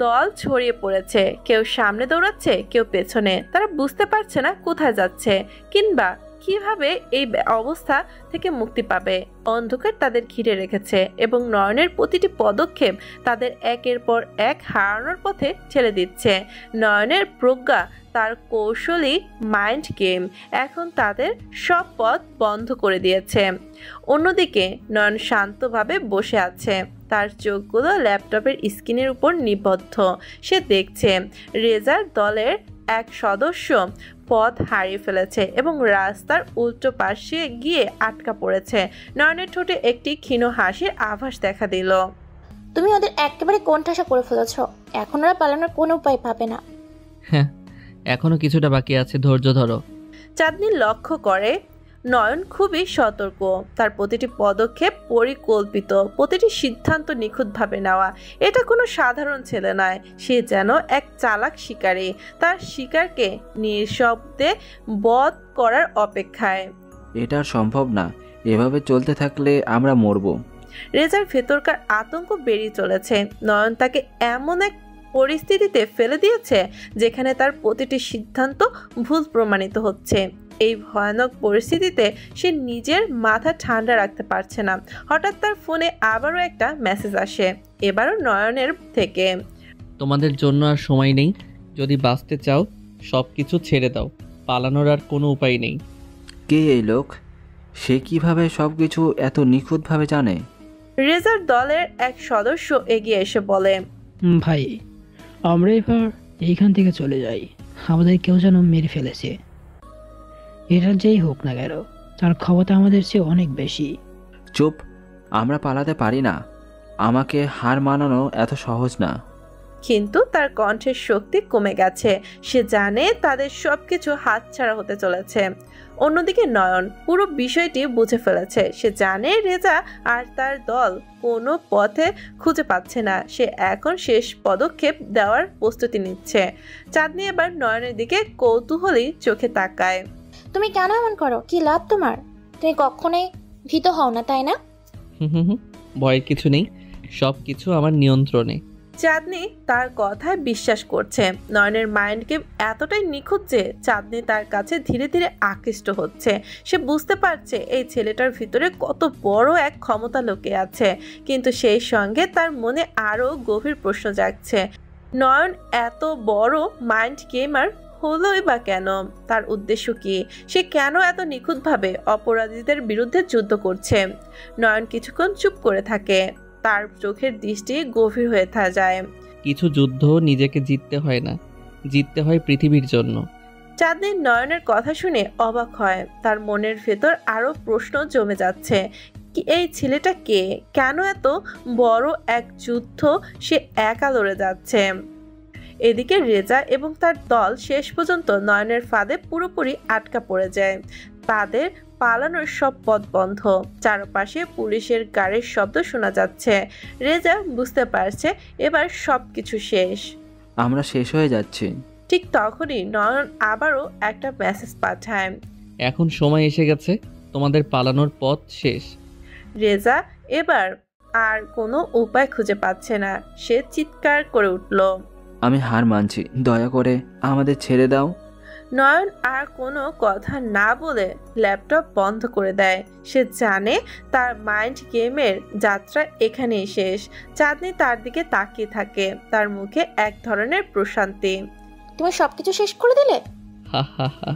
দল ছড়িয়ে পড়েছে, কেউ সামনে দৌড়াচ্ছে, কেউ পেছনে। তারা বুঝতে পারছে না কোথায় যাচ্ছে কিংবা কিভাবে এই অবস্থা থেকে মুক্তি পাবে। অন্ধকার তাদের ঘিরে রেখেছে এবং নয়নের প্রতিটি পদক্ষেপ তাদের একের পর এক হারানোর পথে ঠেলে দিচ্ছে। নয়নের প্রজ্ঞা, তার কৌশলী মাইন্ড গেম এখন তাদের সব পথ বন্ধ করে দিয়েছে। অন্যদিকে নয়ন শান্তভাবে বসে আছে, তার চোখগুলো ল্যাপটপের স্ক্রিনের উপর নিবদ্ধ। সে দেখছে রেজার দলের এক সদস্য পথ হারিয়ে ফেলেছে এবং রাস্তার উল্টো পাশে গিয়ে আটকা পড়েছে। নয়নের ঠোঁটে একটি ক্ষীণ হাসির আভাস দেখা দিল। তুমি ওদের একেবারে কোণঠাসা করে ফেলেছ, এখন ওরা পালানোর কোনো উপায় পাবে না। হ্যাঁ, এখনো কিছুটা বাকি আছে, ধৈর্য ধরো। চাঁদনি লক্ষ্য করে নয়ন খুবই সতর্ক, তার প্রতিটি পদক্ষেপ পরিকল্পিত, প্রতিটি সিদ্ধান্ত নিখুঁতভাবে নেওয়া। এটা কোনো সাধারণ ছেলে নয়, সে যেন এক চালাক শিকারী, তার শিকারকে নিঃশব্দে বধ করার অপেক্ষায়। এটা আর সম্ভব না, এভাবে চলতে থাকলে আমরা মরব। রেজার ভেতরকার আতঙ্ক বেড়ে চলেছে। নয়ন তাকে এমন এক পরিস্থিতিতে ফেলে দিয়েছে যেখানে তার প্রতিটি সিদ্ধান্ত ভুল প্রমাণিত হচ্ছে। এই ভয়ানক পরিস্থিতিতে সে নিজের মাথা ঠান্ডা রাখতে পারছে না। হঠাৎ তার ফোনে আবারও একটা মেসেজ আসে, এবারও নয়নের থেকে। তোমাদের জন্য আর সময় নেই, যদি বাঁচতে চাও সব কিছু ছেড়ে দাও, পালানোর আর কোনো উপায় নেই। কে এই লোক? সে কিভাবে সব কিছু এত নিখুঁতভাবে জানে? রেজার দলের এক সদস্য এগিয়ে এসে বলে, ভাই, আমরা এবার এইখান থেকে চলে যাই, আমাদের কেউ যেন মেরে ফেলেছে। এটা যেই হোক না কেন, তার ক্ষমতা আমাদের চেয়ে অনেক বেশি। চুপ, আমরা পালাতে পারি না, আমাকে হার মানানো এত সহজ না। কিন্তু তার কণ্ঠের শক্তি কমে গেছে। সে জানে তাদের সবকিছু হাতছাড়া হতে চলেছে। অন্যদিকে নয়ন পুরো বিষয়টি বুঝে ফেলেছে। সে জানে রেজা আর তার দল কোনো পথে খুঁজে পাচ্ছে না। সে এখন শেষ পদক্ষেপ দেওয়ার প্রস্তুতি নিচ্ছে। চাঁদনি এবার নয়নের দিকে কৌতূহলী চোখে তাকায়। তুমি কেন এমন করো? কি লাভ তোমার? তুমি কখনোই ভীত হও না, তাই না? ভয়ের কিছু নেই, সব কিছু আমার নিয়ন্ত্রণে। চাঁদনি তার কথায় বিশ্বাস করছে। নয়নের মাইন্ড গেম এতটাই নিখুঁত যে চাঁদনি তার কাছে ধীরে ধীরে আকৃষ্ট হচ্ছে। সে বুঝতে পারছে এই ছেলেটার ভিতরে কত বড় এক ক্ষমতা লুকিয়ে আছে, কিন্তু সেই সঙ্গে তার মনে আরও গভীর প্রশ্ন জাগছে। নয়ন এত বড় মাইন্ড গেমার হলোই বা কেন? তার উদ্দেশ্য কি? সে কেন এত নিখুঁতভাবে অপরাধীদের বিরুদ্ধে যুদ্ধ করছে? নয়ন কিছুক্ষণ চুপ করে থাকে, তার চোখের দৃষ্টি গভীর হয়ে যায়। কিছু যুদ্ধ নিজেকে জিততে হয় না, জিততে হয় পৃথিবীর জন্য। চাঁদনি নয়নের কথা শুনে অবাক হয়। তার মনের ভেতর আরো প্রশ্ন জমে যাচ্ছে। কি এই ছেলেটা কে? কেন এত বড় এক যুদ্ধ সে একা লড়ে যাচ্ছে? এদিকে রেজা এবং তার দল শেষ পর্যন্ত নয়নের ফাঁদে পুরোপুরি আটকা পড়ে যায়। তাদের পালানোর সব পথ বন্ধ। চারপাশে পুলিশের গাড়ির শব্দ শোনা যাচ্ছে। রেজা বুঝতে পারছে এবার সবকিছু শেষ। আমরা শেষ হয়ে যাচ্ছি। ঠিক তখনই নয়ন আবারও একটা মেসেজ পাঠায়। এখন সময় এসে গেছে, তোমাদের পালানোর পথ শেষ। রেজা এবার আর কোনো উপায় খুঁজে পাচ্ছে না। সে চিৎকার করে উঠল, আমি হার মানছি, দয়া করে আমাদের ছেড়ে দাও। নয়ন আর কোনো কথা না বলে ল্যাপটপ বন্ধ করে দেয়। সে জানে তার মাইন্ড গেমের যাত্রা এখানেই শেষ। চাঁদনি তার দিকে তাকিয়ে থাকে, তার মুখে এক ধরনের প্রশান্তি। তুমি সবকিছু শেষ করে দিলে? হা হা হা,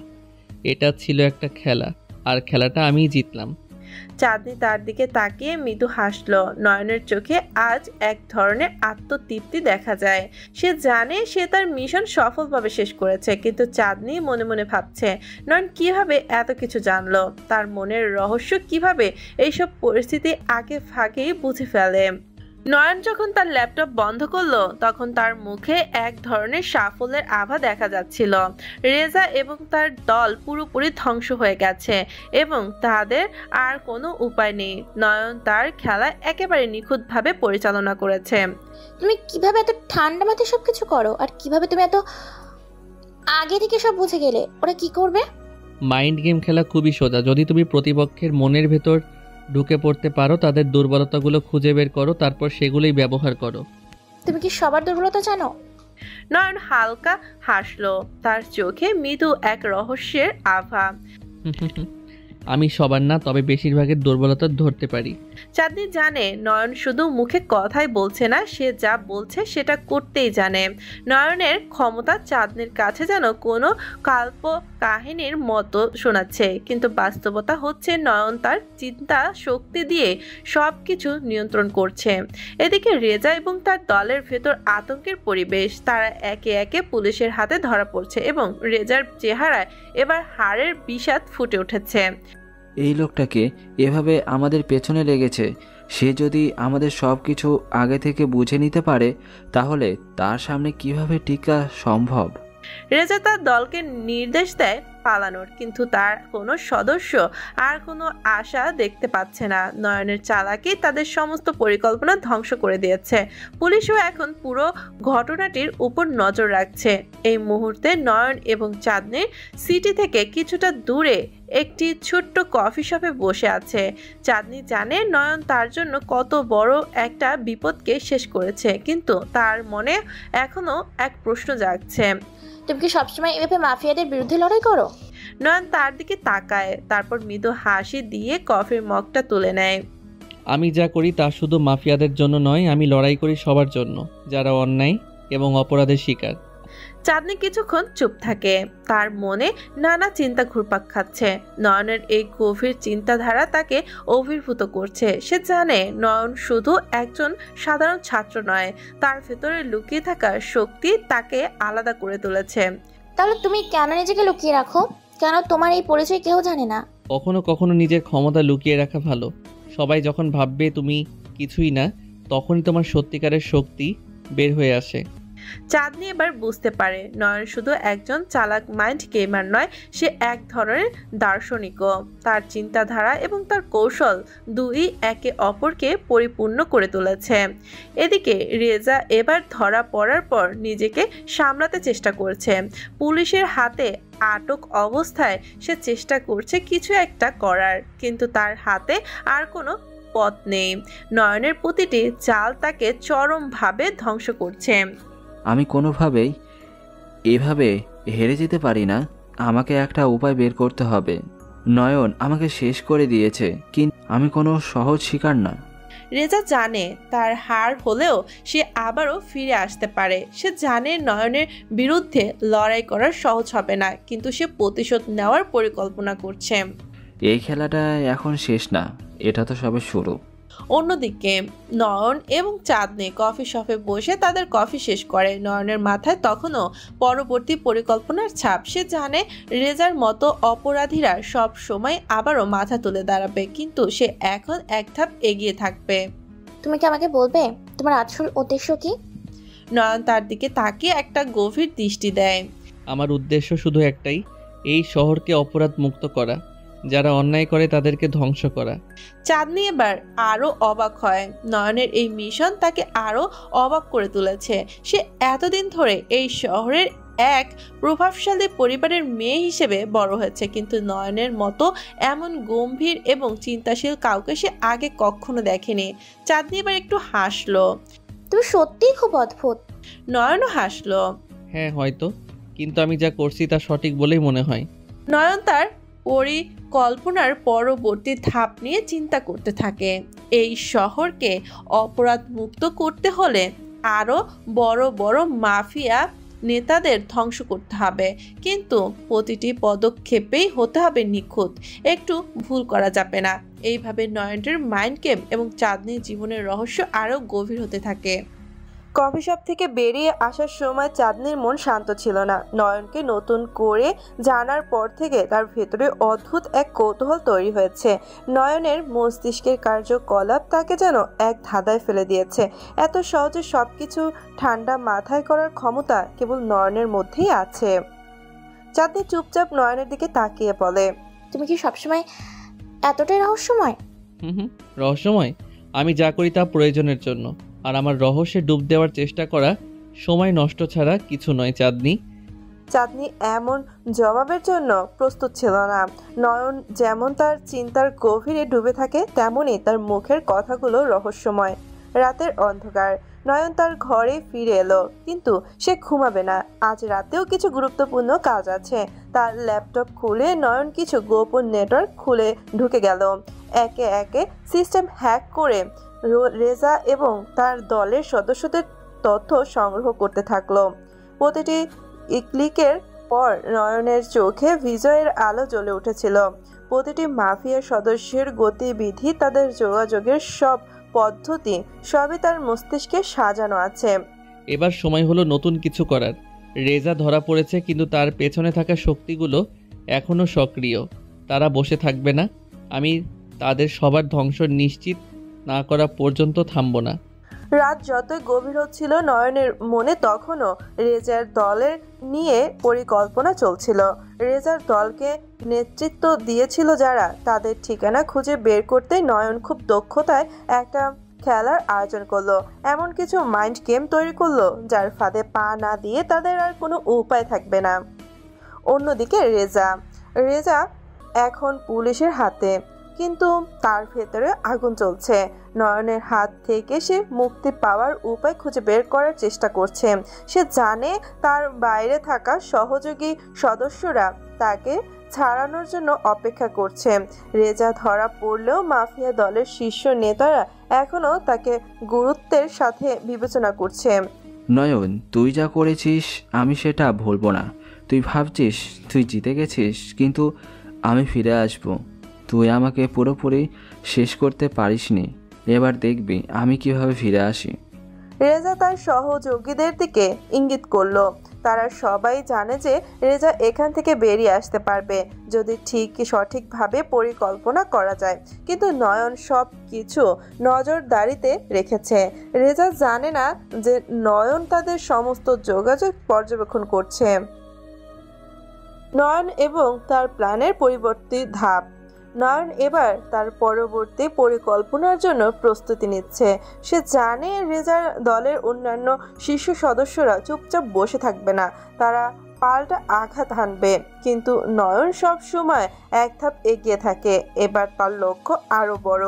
এটা ছিল একটা খেলা, আর খেলাটা আমিই জিতলাম। চাঁদনি তার দিকে তাকিয়ে মৃদু হাসলো। নয়নের চোখে আজ এক ধরনের আত্মতৃপ্তি দেখা যায়। সে জানে সে তার মিশন সফলভাবে শেষ করেছে, কিন্তু চাঁদনি মনে মনে ভাবছে নয়ন কিভাবে এত কিছু জানলো, তার মনের রহস্য কিভাবে এইসব পরিস্থিতি আগে ভাগেই বুঝে ফেলে। নয়ন যখন তার ল্যাপটপ বন্ধ করলো তখন তার মুখে এক ধরনের সাফল্যের আভা দেখা যাচ্ছিল। রেজা এবং তার দল পুরোপুরি ধ্বংস হয়ে গেছে এবং তাদের আর কোনো উপায় নেই। নয়ন তার খেলা একেবারে নিখুঁতভাবে পরিচালনা করেছে। তুমি কিভাবে এত ঠান্ডা মাথায় সবকিছু করো? আর কিভাবে তুমি এত আগে থেকে সব বুঝে গেলে ওরা কি করবে? মাইন্ড গেম খেলা খুবই সোজা। যদি তুমি প্রতিপক্ষের মনের ভেতর ঢুকে পড়তে পারো, তাদের দুর্বলতাগুলো খুঁজে বের করো, তারপর সেগুলোই ব্যবহার করো। তুমি কি সবার দুর্বলতা জানো? নয়ন হালকা হাসলো, তার চোখে মৃদু এক রহস্যের আভা। আমি সবার না, তবে বেশিরভাগের দুর্বলতা ধরতে পারি। চাঁদনি জানে নয়ন শুধু মুখে কথাই বলছে না, সে যা বলছে সেটা করতেই জানে। নয়নের ক্ষমতা চাঁদনির কাছে যেন কোনো কাল্প কাহিনীর মতো শোনাচ্ছে, কিন্তু বাস্তবতা হচ্ছে নয়ন তার চিন্তা শক্তি দিয়ে সব কিছু নিয়ন্ত্রণ করছে। এদিকে রেজা এবং তার দলের ভেতর আতঙ্কের পরিবেশ। তারা একে একে পুলিশের হাতে ধরা পড়ছে এবং রেজার চেহারায় এবার হাড়ের বিষাদ ফুটে উঠেছে। এই লোকটাকে এভাবে আমাদের পেছনে লেগেছে, সে যদি আমাদের সব কিছু আগে থেকে বুঝে নিতে পারে তাহলে তার সামনে কিভাবে টিকা সম্ভব? রেজা তার দলকে নির্দেশ দেয় পালানোর, কিন্তু তার কোনো সদস্য আর কোনো আশা দেখতে পাচ্ছে না। নয়নের চালাকি তাদের সমস্ত পরিকল্পনা ধ্বংস করে দিয়েছে। পুলিশও এখন পুরো ঘটনাটির উপর নজর রাখছে। এই মুহূর্তে নয়ন এবং চাঁদনির সিটি থেকে কিছুটা দূরে একটি ছোট্ট কফি শপে বসে আছে। চাঁদনি জানে নয়ন তার জন্য কত বড় একটা বিপদকে শেষ করেছে, কিন্তু তার মনে এখনো এক প্রশ্ন জাগছে। তুমি কি সবসময় এভাবে মাফিয়াদের বিরুদ্ধে লড়াই করো? নয়ন তার দিকে তাকায়, তারপর মৃদু হাসি দিয়ে কফির মগটা তুলে নেয়। আমি যা করি তা শুধু মাফিয়াদের জন্য নয়, আমি লড়াই করি সবার জন্য যারা অন্যায় এবং অপরাধের শিকার। চাঁদনি কিছুক্ষণ চুপ থাকে, তার মনে নানা চিন্তা ঘুরপাক খাচ্ছে। নয়নের এই গভীর চিন্তাধারা তাকে অভিভূত করছে। সে জানে নয়ন শুধু একজন সাধারণ ছাত্র নয়, তার ভেতরে লুকিয়ে থাকা শক্তি তাকে আলাদা করে তুলেছে। তাহলে তুমি কেন নিজেকে লুকিয়ে রাখো? কেন তোমার এই পরিচয় কেউ জানে না? কখনো কখনো নিজের ক্ষমতা লুকিয়ে রাখা ভালো। সবাই যখন ভাববে তুমি কিছুই না, তখনই তোমার সত্যিকারের শক্তি বের হয়ে আসে। চাঁদনি এবার বুঝতে পারে নয়ন শুধু একজন চালাক মাইন্ড গেমার নয়, সে এক ধরনের দার্শনিকও। তার চিন্তাধারা এবং তার কৌশল দুই একে অপরকে পরিপূর্ণ করে তুলেছে। এদিকে রেজা এবার ধরা পড়ার পর নিজেকে সামলাতে চেষ্টা করছে। পুলিশের হাতে আটক অবস্থায় সে চেষ্টা করছে কিছু একটা করার, কিন্তু তার হাতে আর কোনো পথ নেই। নয়নের প্রতিটি চাল তাকে চরমভাবে ধ্বংস করছে। আমি কোনোভাবেই এভাবে হেরে যেতে পারি না, আমাকে একটা উপায় বের করতে হবে। নয়ন আমাকে শেষ করে দিয়েছে, কিন্তু আমি কোনো সহজ শিকার না। রেজা জানে তার হার হলেও সে আবারও ফিরে আসতে পারে। সে জানে নয়নের বিরুদ্ধে লড়াই করা সহজ হবে না, কিন্তু সে প্রতিশোধ নেওয়ার পরিকল্পনা করছে। এই খেলাটা এখন শেষ না, এটা তো সবে শুরু। অন্যদিকে নয়ন এবং চাঁদনি কফি শপে বসে তাদের কফি শেষ করে। নয়নের মাথায় তখনও পরবর্তী পরিকল্পনার ছাপ। সে জানে রেজার মতো অপরাধীরা সব সময় আবারও মাথা তুলে দাঁড়াবে, কিন্তু সে এখন এক ধাপ এগিয়ে থাকবে। তুমি কি আমাকে বলবে তোমার আসল উদ্দেশ্য কি? নয়ন তার দিকে তাকিয়ে একটা গভীর দৃষ্টি দেয়। আমার উদ্দেশ্য শুধু একটাই, এই শহরকে অপরাধ মুক্ত করা, যারা অন্যায় করে তাদেরকে ধ্বংস করা। চাঁদনি এবার আরো অবাক হয়। নয়নের এই মিশন তাকে আরো অবাক করে তুলেছে। সে এতদিন ধরে এই শহরের এক প্রভাবশালী পরিবারের মেয়ে হিসেবে বড় হয়েছে, কিন্তু নয়নের মতো এমন গম্ভীর এবং চিন্তাশীল কাউকে সে আগে কখনো দেখেনি। চাঁদনি এবার একটু হাসলো। তুমি সত্যিই খুব অদ্ভুত। নয়নও হাসলো। হ্যাঁ হয়তো, কিন্তু আমি যা করছি তা সঠিক বলেই মনে হয়। নয়ন তার পরিকল্পনার পরবর্তী ধাপ নিয়ে চিন্তা করতে থাকে। এই শহরকে অপরাধ মুক্ত করতে হলে আরো বড় বড় মাফিয়া নেতাদের ধ্বংস করতে হবে, কিন্তু প্রতিটি পদক্ষেপেই হতে হবে নিখুঁত, একটু ভুল করা যাবে না। এইভাবে নয়নের মাইন্ড গেম এবং চাঁদনির জীবনের রহস্য আরো গভীর হতে থাকে। কফি শপ থেকে বেরিয়ে আসার সময় চাঁদনির মন শান্ত ছিল না। নয়নকে নতুন করে জানার পর থেকে তার ভেতরে অদ্ভুত এক কৌতূহল তৈরি হয়েছে। নয়নের মস্তিষ্কের কার্যকলাপ তাকে যেন এক ধাঁধায় ফেলে দিয়েছে। এত সহজে সবকিছু ঠান্ডা মাথায় করার ক্ষমতা কেবল নয়নের মধ্যেই আছে। চাঁদনি চুপচাপ নয়নের দিকে তাকিয়ে বলে, তুমি কি সবসময় এতটাই রহস্যময়? রহস্যময়? আমি যা করি তা প্রয়োজনের জন্য, আর আমার রহস্যে ডুব দেওয়ার চেষ্টা করা সময় নষ্ট ছাড়া কিছু নয়। চাঁদনি চাঁদনি এমন জবাবের জন্য প্রস্তুত ছিল না। নয়ন যেমন তার চিন্তার গভীরে ডুবে থাকে, তেমনই তার মুখের কথাগুলো রহস্যময়। রাতের অন্ধকার, নয়ন তার ঘরে ফিরে এলো, কিন্তু সে ঘুমাবে না। আজ রাতেও কিছু গুরুত্বপূর্ণ কাজ আছে। তার ল্যাপটপ খুলে নয়ন কিছু গোপন নেটওয়ার্ক খুলে ঢুকে গেল। একে একে সিস্টেম হ্যাক করে রেজা এবং তার দলের সদস্যদের তথ্য সংগ্রহ করতে থাকলো। প্রতিটি ক্লিকের পর নয়নের চোখে বিজয়ের আলো জ্বলে উঠেছিল। প্রতিটি মাফিয়া সদস্যের গতিবিধি, তাদের যোগাযোগের সব পদ্ধতি, সবই তার মস্তিষ্কে সাজানো আছে। এবার সময় হলো নতুন কিছু করার। রেজা ধরা পড়েছে, কিন্তু তার পেছনে থাকা শক্তিগুলো এখনও সক্রিয়। তারা বসে থাকবে না। আমি তাদের সবার ধ্বংস নিশ্চিত না করা পর্যন্ত থামব না। রাত যতই গভীর হচ্ছিল, নয়নের মনে তখনও রেজার দলের নিয়ে পরিকল্পনা চলছিল। রেজার দলকে নেতৃত্ব দিয়েছিল যারা, তাদের ঠিকানা খুঁজে বের করতে নয়ন খুব দক্ষতায় একটা খেলার আয়োজন করলো। এমন কিছু মাইন্ড গেম তৈরি করলো যার ফাঁদে পা না দিয়ে তাদের আর কোনো উপায় থাকবে না। অন্যদিকে রেজা এখন পুলিশের হাতে, কিন্তু তার ভেতরে আগুন চলছে। নয়নের হাত থেকে সে মুক্তি পাওয়ার উপায় খুঁজে বের করার চেষ্টা করছে। সে জানে তার বাইরে থাকা সহযোগী সদস্যরা তাকে ছাড়ানোর জন্য অপেক্ষা করছে। রেজা ধরা পড়লেও মাফিয়া দলের শীর্ষ নেতারা এখনও তাকে গুরুত্বের সাথে বিবেচনা করছে। নয়ন, তুই যা করেছিস আমি সেটা ভুলবো না। তুই ভাবছিস তুই জিতে গেছিস, কিন্তু আমি ফিরে আসবো। তুই আমাকে পুরোপুরি শেষ করতে পারিসনি। এবার দেখবি আমি কিভাবে ফিরে আসি। রেজা তার সহযোগীদের দিকে ইঙ্গিত করলো। তারা সবাই জানে যে রেজা এখান থেকে বেরিয়ে আসতে পারবে যদি সঠিকভাবে পরিকল্পনা করা যায়। কিন্তু নয়ন সব কিছু নজরদারিতে রেখেছে। রেজা জানে না যে নয়ন তাদের সমস্ত যোগাযোগ পর্যবেক্ষণ করছে। নয়ন এবং তার প্ল্যানের পরিবর্তী ধাপ। নয়ন এবার তার পরবর্তী পরিকল্পনার জন্য প্রস্তুতি নিচ্ছে। সে জানে রেজার দলের অন্যান্য শীর্ষ সদস্যরা চুপচাপ বসে থাকবে না, তারা পাল্টা আঘাত হানবে। কিন্তু নয়ন সব সময় এক ধাপ এগিয়ে থাকে। এবার তার লক্ষ্য আরো বড়।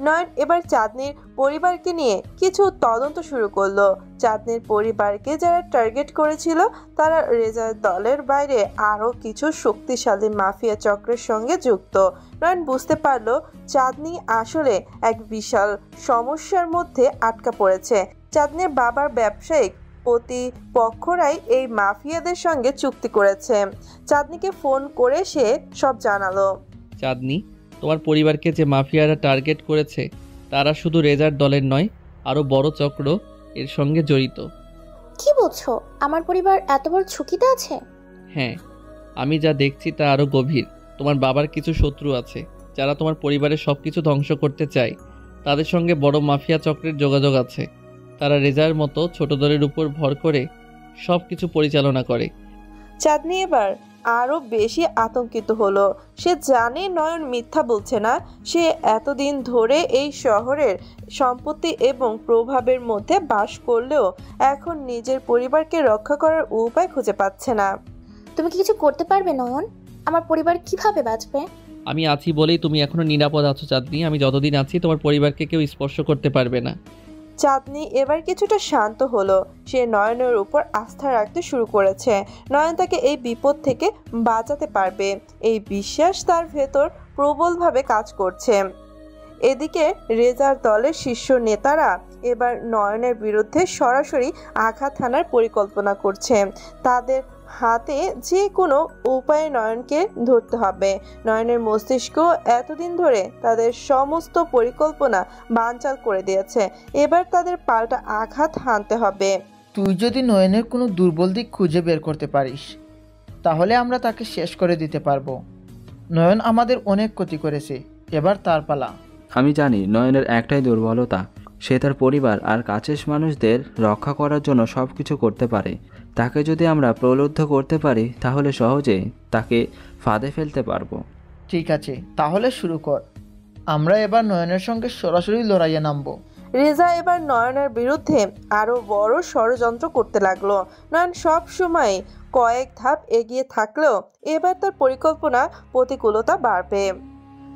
নয়ন এবার চাঁদনির পরিবারকে নিয়ে কিছু তদন্ত শুরু করলো। চাঁদনির পরিবারকে যারা টার্গেট করেছিল তারা রেজার দলের বাইরে আরও কিছু শক্তিশালী মাফিয়া চক্রের সঙ্গে যুক্ত। নয়ন বুঝতে পারলো চাঁদনি আসলে এক বিশাল সমস্যার মধ্যে আটকা পড়েছে। চাঁদনির বাবার ব্যবসায়িক প্রতিপক্ষরাই এই মাফিয়াদের সঙ্গে চুক্তি করেছে। চাঁদনিকে ফোন করে সে সব জানালো। চাঁদনি, তোমার পরিবারকে যে মাফিয়ারা টার্গেট করেছে তারা শুধু রেজার দলের নয়, আরও বড় চক্র এর সঙ্গে জড়িত। কি বলছো? আমার পরিবার এত বড় ঝুঁকিতে আছে? হ্যাঁ, আমি যা দেখছি তা আরও গভীর। তোমার বাবার কিছু শত্রু আছে যারা তোমার পরিবারের সব কিছু ধ্বংস করতে চায়। তাদের সঙ্গে বড় মাফিয়া চক্রের যোগাযোগ আছে। তারা রেজার মতো ছোট দলের উপর ভর করে সব কিছু পরিচালনা করে। চাঁদনি এবার আরো বেশি আতঙ্কিত হলো। সে জানে নয়ন মিথ্যা বলছে না। সে এতদিন ধরে এই শহরের সম্পত্তি এবং প্রভাবের মধ্যে বাস করলেও এখন নিজের পরিবারকে রক্ষা করার উপায় খুঁজে পাচ্ছে না। তুমি কি কিছু করতে পারবে নয়ন? আমার পরিবার কিভাবে বাঁচবে? আমি আছি বলেই তুমি এখনো নিরাপদ আছো চাঁদনি। আমি যতদিন আছি তোমার পরিবারকে কেউ স্পর্শ করতে পারবে না। চাঁদনি এবার কিছুটা শান্ত হলো। সে নয়নের উপর আস্থা রাখতে শুরু করেছে। নয়ন তাকে এই বিপদ থেকে বাঁচাতে পারবে, এই বিশ্বাস তার ভেতর প্রবলভাবে কাজ করছে। এদিকে রেজার দলের শীর্ষ নেতারা এবার নয়নের বিরুদ্ধে সরাসরি আঘাত হানার পরিকল্পনা করছে। তাদের হাতে যে কোনো উপায়ে নয়নকে ধরতে হবে। নয়নের মস্তিষ্ক এতদিন ধরে তাদের সমস্ত পরিকল্পনা বানচাল করে দিয়েছে। এবার তাদের পাল্টা আঘাত হানতে হবে। তুই যদি নয়নের কোনো দুর্বল দিক খুঁজে বের করতে পারিস তাহলে আমরা তাকে শেষ করে দিতে পারবো। নয়ন আমাদের অনেক ক্ষতি করেছে, এবার তার পালা। আমি জানি নয়নের একটাই দুর্বলতা, সে তার পরিবার আর কাছের মানুষদের রক্ষা করার জন্য সব কিছু করতে পারে। তাকে যদি আমরা প্রলুব্ধ করতে পারি তাহলে সহজে তাকে ফাঁদে ফেলতে পারবো। ঠিক আছে, তাহলে শুরু কর। আমরা এবার নয়নের সঙ্গে সরাসরি লড়াইয়ে নামবো। রেজা এবার নয়নের বিরুদ্ধে আরো বড় ষড়যন্ত্র করতে লাগলো। নয়ন সব সময় কয়েক ধাপ এগিয়ে থাকলেও এবার তার পরিকল্পনা প্রতিকূলতা বাড়বে।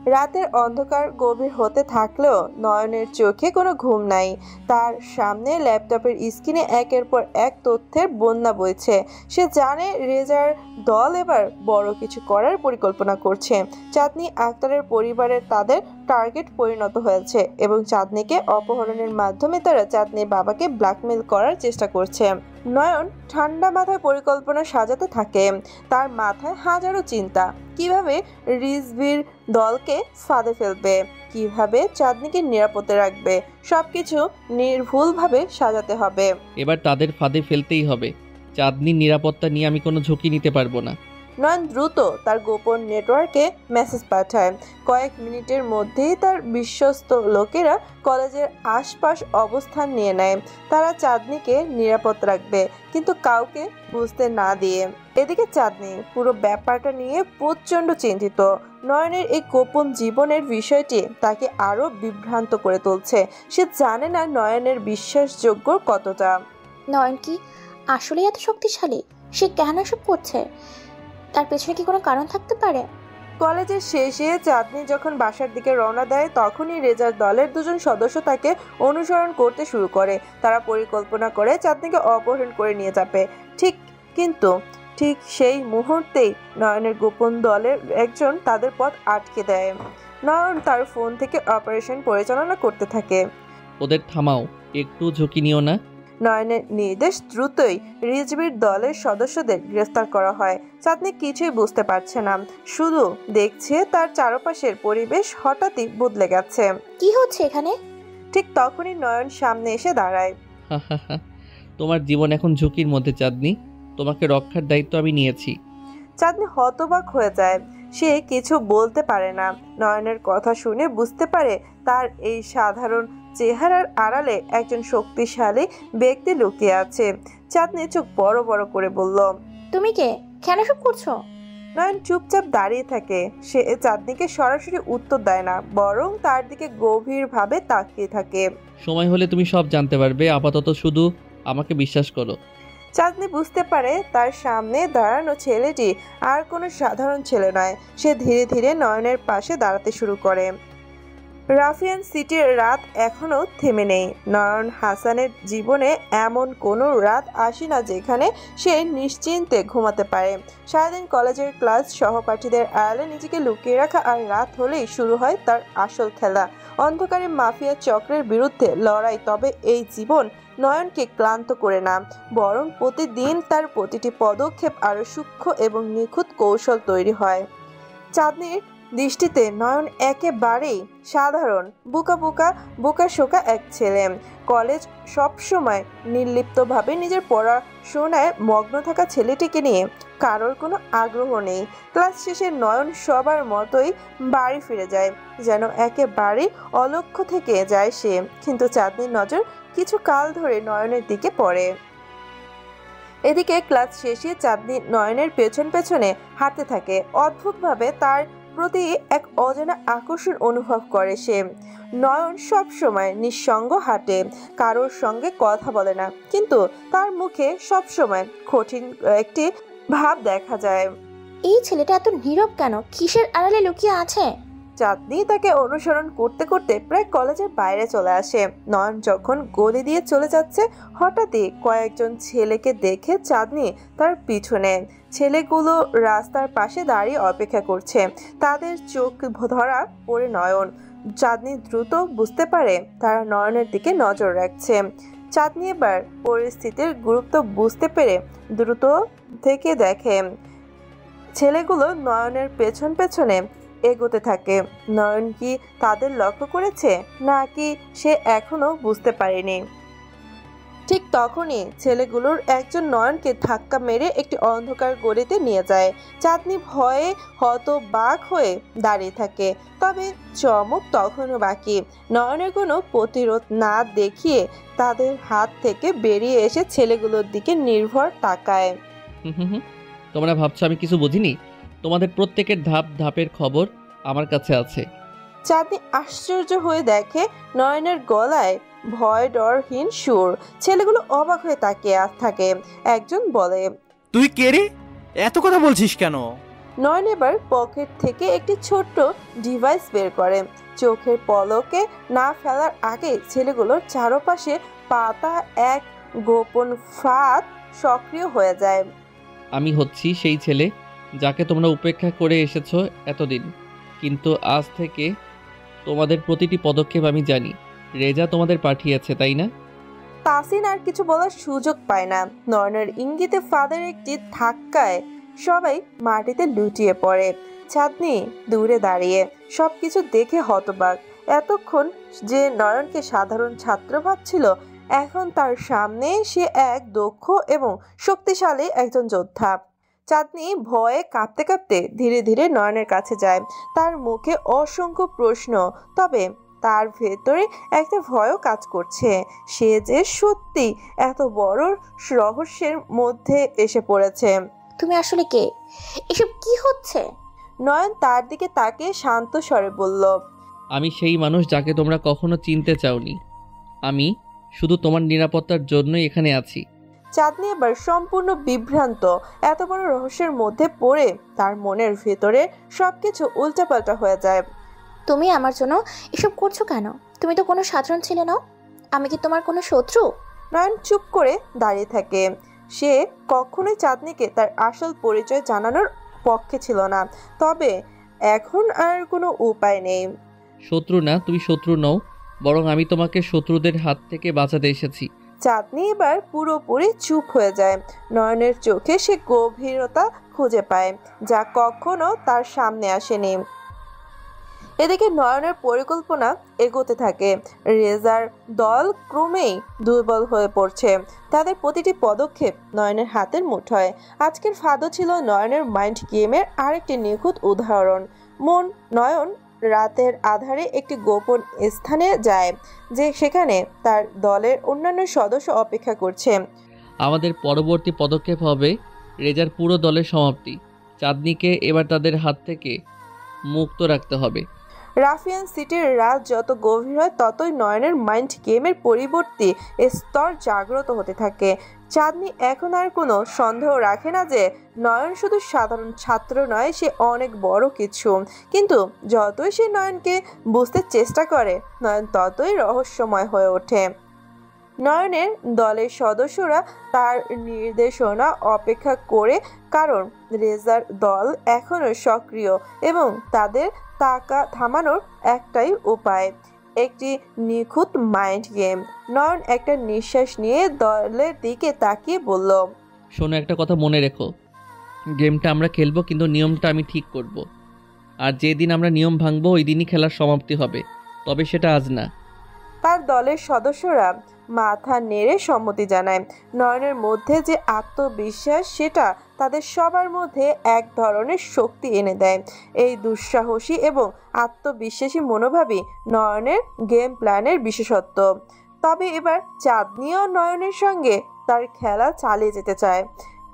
রাতের অন্ধকার গভীর হতে থাকলেও নয়নের চোখে কোনো ঘুম নাই। তার সামনে ল্যাপটপের স্ক্রিনে একের পর এক তথ্যের বন্যা বইছে। সে জানে রেজার দল এবার বড় কিছু করার পরিকল্পনা করছে। চাঁদনি আক্তারের পরিবারের তাদের টার্গেট পরিণত হয়েছে এবং চাঁদনিকে অপহরণের মাধ্যমে তারা চাঁদনির বাবাকে ব্ল্যাকমেল করার চেষ্টা করছে। নয়ন ঠান্ডা মাথায় পরিকল্পনা সাজাতে থাকে। তার মাথায় হাজারো চিন্তা। কিভাবে রিজভির দলকে ফাঁদে ফেলবে, কিভাবে চাঁদনিকে নিরাপদে রাখবে, সবকিছু নির্ভুলভাবে সাজাতে হবে। এবার তাদের ফাঁদে ফেলতেই হবে। চাঁদনির নিরাপত্তা নিয়ে আমি কোনো ঝুঁকি নিতে পারবো না। নয়ন দ্রুত তার গোপন নেটওয়ার্কে মেসেজ পাঠায়। কয়েক মিনিটের মধ্যেই তার বিশ্বস্ত লোকেরা কলেজের আশপাশ অবস্থান নিয়ে নেয়। তারা চাঁদনিকে নিরাপদ রাখবে, কিন্তু কাউকে বুঝতে না দিয়ে। এদিকে চাঁদনি পুরো ব্যাপারটা নিয়ে প্রচণ্ড চিন্তিত। নয়নের এই গোপন জীবনের বিষয়টি তাকে আরও বিভ্রান্ত করে তুলছে। সে জানে না নয়নের বিশ্বাসযোগ্য কতটা। নয়ন কি আসলেই এত শক্তিশালী? সে কেন এসব করছে? তার পেছনে কি কোনো কারণ থাকতে পারে? কলেজের শেষে চাঁদনি যখন বাসার দিকে রওনা দেয় তখনই রেজার দলের দুজন সদস্য তাকে অনুসরণ করতে শুরু করে। তারা পরিকল্পনা করে চাঁদনিকে অপহরণ করে নিয়ে যাবে। ঠিক সেই মুহূর্তেই নয়নের গোপন দলের একজন তাদের পথ আটকে দেয়। নয়ন তার ফোন থেকে অপারেশন পরিচালনা করতে থাকে। ওদের থামাও, একটু ঝুঁকি নিও না। নয়নের নির্দেশ দ্রুতই রিজভির দলের সদস্যদের গ্রেফতার করা হয়। চাঁদনি কিছুই বুঝতে পারছে না, শুধু দেখছে তার চারপাশের পরিবেশ হঠাৎই বদলে গেছে। কি হচ্ছে এখানে? ঠিক তখনই নয়ন সামনে এসে দাঁড়ায়। তোমার জীবন এখন ঝুঁকির মধ্যে চাঁদনি, তোমাকে রক্ষার দায়িত্ব আমি নিয়েছি। চাঁদনি হতবাক হয়ে যায়। সে কিছু বলতে পারে না। নয়নের কথা শুনে বুঝতে পারে তার এই সাধারণ চেহারার আড়ালে একজন শক্তিশালী ব্যক্তি লুকিয়ে আছে। চাঁদনি চোখ বড় বড় করে বলল, তুমি কে? কেন সব করছো? নয়ন চুপচাপ দাঁড়িয়ে থাকে। সে চাঁদনিকে সরাসরি উত্তর দেয় না, বরং তার দিকে গভীরভাবে তাকিয়ে থাকে। সময় হলে তুমি সব জানতে পারবে, আপাতত শুধু আমাকে বিশ্বাস করো। চাঁদনি বুঝতে পারে তার সামনে দাঁড়ানো ছেলেটি আর কোনো সাধারণ ছেলে নয়। সে ধীরে ধীরে নয়নের পাশে দাঁড়াতে শুরু করে। রাফিয়ান সিটির রাত এখনো থেমে নেই। নয়ন হাসানের জীবনে এমন কোনো রাত আসে না যেখানে সে নিশ্চিন্তে ঘুমাতে পারে। সারাদিন কলেজের ক্লাস, সহপাঠীদের আড়ালে নিজেকে লুকিয়ে রাখা, আর রাত হলেই শুরু হয় তার আসল খেলা, অন্ধকারে মাফিয়া চক্রের বিরুদ্ধে লড়াই। তবে এই জীবন নয়নকে ক্লান্ত করে না, বরং প্রতিদিন তার প্রতিটি পদক্ষেপ আরও সূক্ষ্ম এবং নিখুঁত কৌশল তৈরি হয়। চাঁদনির দৃষ্টিতে নয়ন একেবারেই সাধারণ বোকা-শোকা এক ছেলে। কলেজ সবসময় নির্লিপ্তভাবে নিজের পড়াশোনায় মগ্ন থাকা ছেলেটিকে নিয়ে কারোর কোনো আগ্রহ নেই। ক্লাস শেষে নয়ন সবার মতোই বাড়ি ফিরে যায়, যেন একেবারেই অলক্ষ্য থেকে যায় সে। কিন্তু চাঁদনির নজর কিছু কাল ধরে নয়নের দিকে পড়ে। এদিকে ক্লাস শেষে চাঁদনি নয়নের পেছনে হাঁটতে থাকে। অদ্ভুতভাবে তার প্রতি এক অজানা আকর্ষণ অনুভব করে সে। নয়ন সব সময় নিঃসঙ্গ হাঁটে, কারোর সঙ্গে কথা বলে না, কিন্তু তার মুখে সব সময় কঠিন একটি ভাব দেখা যায়। এই ছেলেটা এত নীরব কেন? কিসের আড়ালে লুকিয়ে আছে? চাঁদনি তাকে অনুসরণ করতে করতে প্রায় কলেজের বাইরে চলে আসে। নয়ন যখন গলি দিয়ে চলে যাচ্ছে, হঠাৎই কয়েকজন ছেলেকে দেখে চাঁদনি তার পিছনে। ছেলেগুলো রাস্তার পাশে দাঁড়িয়ে অপেক্ষা করছে। তাদের চোখ ধরা পড়ে নয়ন। চাঁদনি দ্রুত বুঝতে পারে তারা নয়নের দিকে নজর রাখছে। চাঁদনি এবার পরিস্থিতির গুরুত্ব বুঝতে পেরে দ্রুত থেকে দেখে ছেলেগুলো নয়নের পেছনে এগোতে থাকে। নয়ন কি তাদের লক্ষ্য করেছে, নাকি সে এখনো বুঝতে পারেনি? ঠিক তখনই ছেলেগুলোর একজন নয়নকে ধাক্কা মেরে একটি অন্ধকার গলিতে নিয়ে যায়। চাঁদনি ভয়ে হতবাক হয়ে দাঁড়িয়ে থাকে। তবে চমক তখনও বাকি। নয়নের কোনো প্রতিরোধ না দেখিয়ে তাদের হাত থেকে বেরিয়ে এসে ছেলেগুলোর দিকে নির্ভর তাকায়। তোমরা ভাবছো আমি কিছু বুঝিনি? তোমাদের প্রত্যেকের ধাপের খবর আমার কাছে আছে। চাঁদনি আশ্চর্য হয়ে দেখে নয়নের গলায় ভয় ডরহীন সুর। ছেলেগুলো অবাক হয়ে তাকিয়ে থাকে। একজন বলে, তুই কে রে? এত কথা বলছিস কেন? নয়ন এবার পকেট থেকে একটি ছোট্ট ডিভাইস বের করে। চোখের পলকে না ফেলার আগে ছেলেগুলোর চারপাশে পাতা এক গোপন ফাঁদ সক্রিয় হয়ে যায়। আমি হচ্ছি সেই ছেলে যাকে তোমরা উপেক্ষা করে এসেছো এতদিন, কিন্তু আজ থেকে তোমাদের প্রতিটি পদক্ষেপ আমি জানি। রেজা তোমাদের পাঠিয়েছে, তাই না? তাসিন আর কিছু বলার সুযোগ পায় না। নয়নের ইঙ্গিতে ফাদের একটি ধাক্কায় সবাই মাটিতে লুটিয়ে পড়ে। চাঁদনি দূরে দাঁড়িয়ে সবকিছু দেখে হতবাক। এতক্ষণ যে নয়নকে সাধারণ ছাত্র ভাবছিল, এখন তার সামনে সে এক দক্ষ এবং শক্তিশালী একজন যোদ্ধা। চাঁদনি ভয়ে কাঁপতে কাঁপতে ধীরে ধীরে নয়নের কাছে যায়। তার মুখে অসংখ্য প্রশ্ন, তবে তার ভেতরে একটা ভয়ও কাজ করছে। সে যে সত্যি এত বড় রহস্যের মধ্যে এসে পড়েছে। তুমি আসলে কে? এসব কি হচ্ছে? নয়ন তার দিকে তাকিয়ে শান্ত স্বরে বলল, আমি সেই মানুষ যাকে তোমরা কখনো চিনতে চাওনি। আমি শুধু তোমার নিরাপত্তার জন্যই এখানে আছি। চাঁদনি এবার সম্পূর্ণ বিভ্রান্ত। এত বড় রহস্যের মধ্যে পড়ে তার মনের ভেতরে সবকিছু উল্টাপাল্টা হয়ে যায়। তুমি আমার জন্য এসব করছো কেন? তুমি তো কোনো সাধারণ ছেলে নও। আমি কি তোমার কোনো শত্রু? নয়ন চুপ করে দাঁড়িয়ে থাকে। সে কখনোই চাঁদনিকে তার আসল পরিচয় জানানোর পক্ষে ছিল না, তবে এখন আর কোনো উপায় নেই। শত্রু না, তুমি শত্রু নও, বরং আমি তোমাকে শত্রুদের হাত থেকে বাঁচাতে এসেছি। চাঁদনি এবার পুরোপুরি চুপ হয়ে যায়। নয়নের চোখে সে গভীরতা খুঁজে পায়, যা কখনো তার সামনে আসেনি। এদিকে নয়নের পরিকল্পনা এগোতে থাকে। রেজার দল ক্রমেই দুর্বল হয়ে পড়ছে। তাদের প্রতিটি পদক্ষেপ নয়নের হাতের মুঠোয়। আজকের ফাঁদও ছিল নয়নের মাইন্ড গেমের আরেকটি নিখুঁত উদাহরণ। নয়ন রাতের আধারে একটি গোপন স্থানে যায়, যে সেখানে তার দলের অন্যান্য সদস্য অপেক্ষা করছে। আমাদের পরবর্তী পদক্ষেপ হবে রেজার পুরো দলের সমাপ্তি। চাঁদনিকে এবার তাদের হাত থেকে মুক্ত রাখতে হবে। রাফিয়ান সিটির রাত যত গভীর হয়, ততই নয়নের মাইন্ড গেমের পরিবর্তী স্তর জাগ্রত হতে থাকে। চাঁদনি এখন আর কোনো সন্দেহ রাখে না যে নয়ন শুধু সাধারণ ছাত্র নয়, সে অনেক বড় কিছু। কিন্তু যতই সে নয়নকে বুঝতে চেষ্টা করে, নয়ন ততই রহস্যময় হয়ে ওঠে। নয়নের দলের সদস্যরা তার নির্দেশনা অপেক্ষা করে, কারণ রেজার দল এখনও সক্রিয় এবং তাদের থামানোর একটাই উপায়, একটি নিখুঁত মাইন্ড গেম। নয়ন একটা নিঃশ্বাস নিয়ে দলের দিকে তাকিয়ে বলল, শোনো, একটা কথা মনে রেখো, গেমটা আমরা খেলবো, কিন্তু নিয়মটা আমি ঠিক করব। আর যেদিন আমরা নিয়ম ভাঙবো ওই দিনই খেলার সমাপ্তি হবে, তবে সেটা আজ না। তার দলের সদস্যরা মাথা নেড়ে সম্মতি জানায়। নয়নের মধ্যে যে আত্মবিশ্বাস, সেটা তাদের সবার মধ্যে এক ধরনের শক্তি এনে দেয়। এই দুঃসাহসী এবং আত্মবিশ্বাসী মনোভাবই নয়নের গেম প্ল্যানের বিশেষত্ব। তবে এবার চাঁদনিও নয়নের সঙ্গে তার খেলা চালিয়ে যেতে চায়।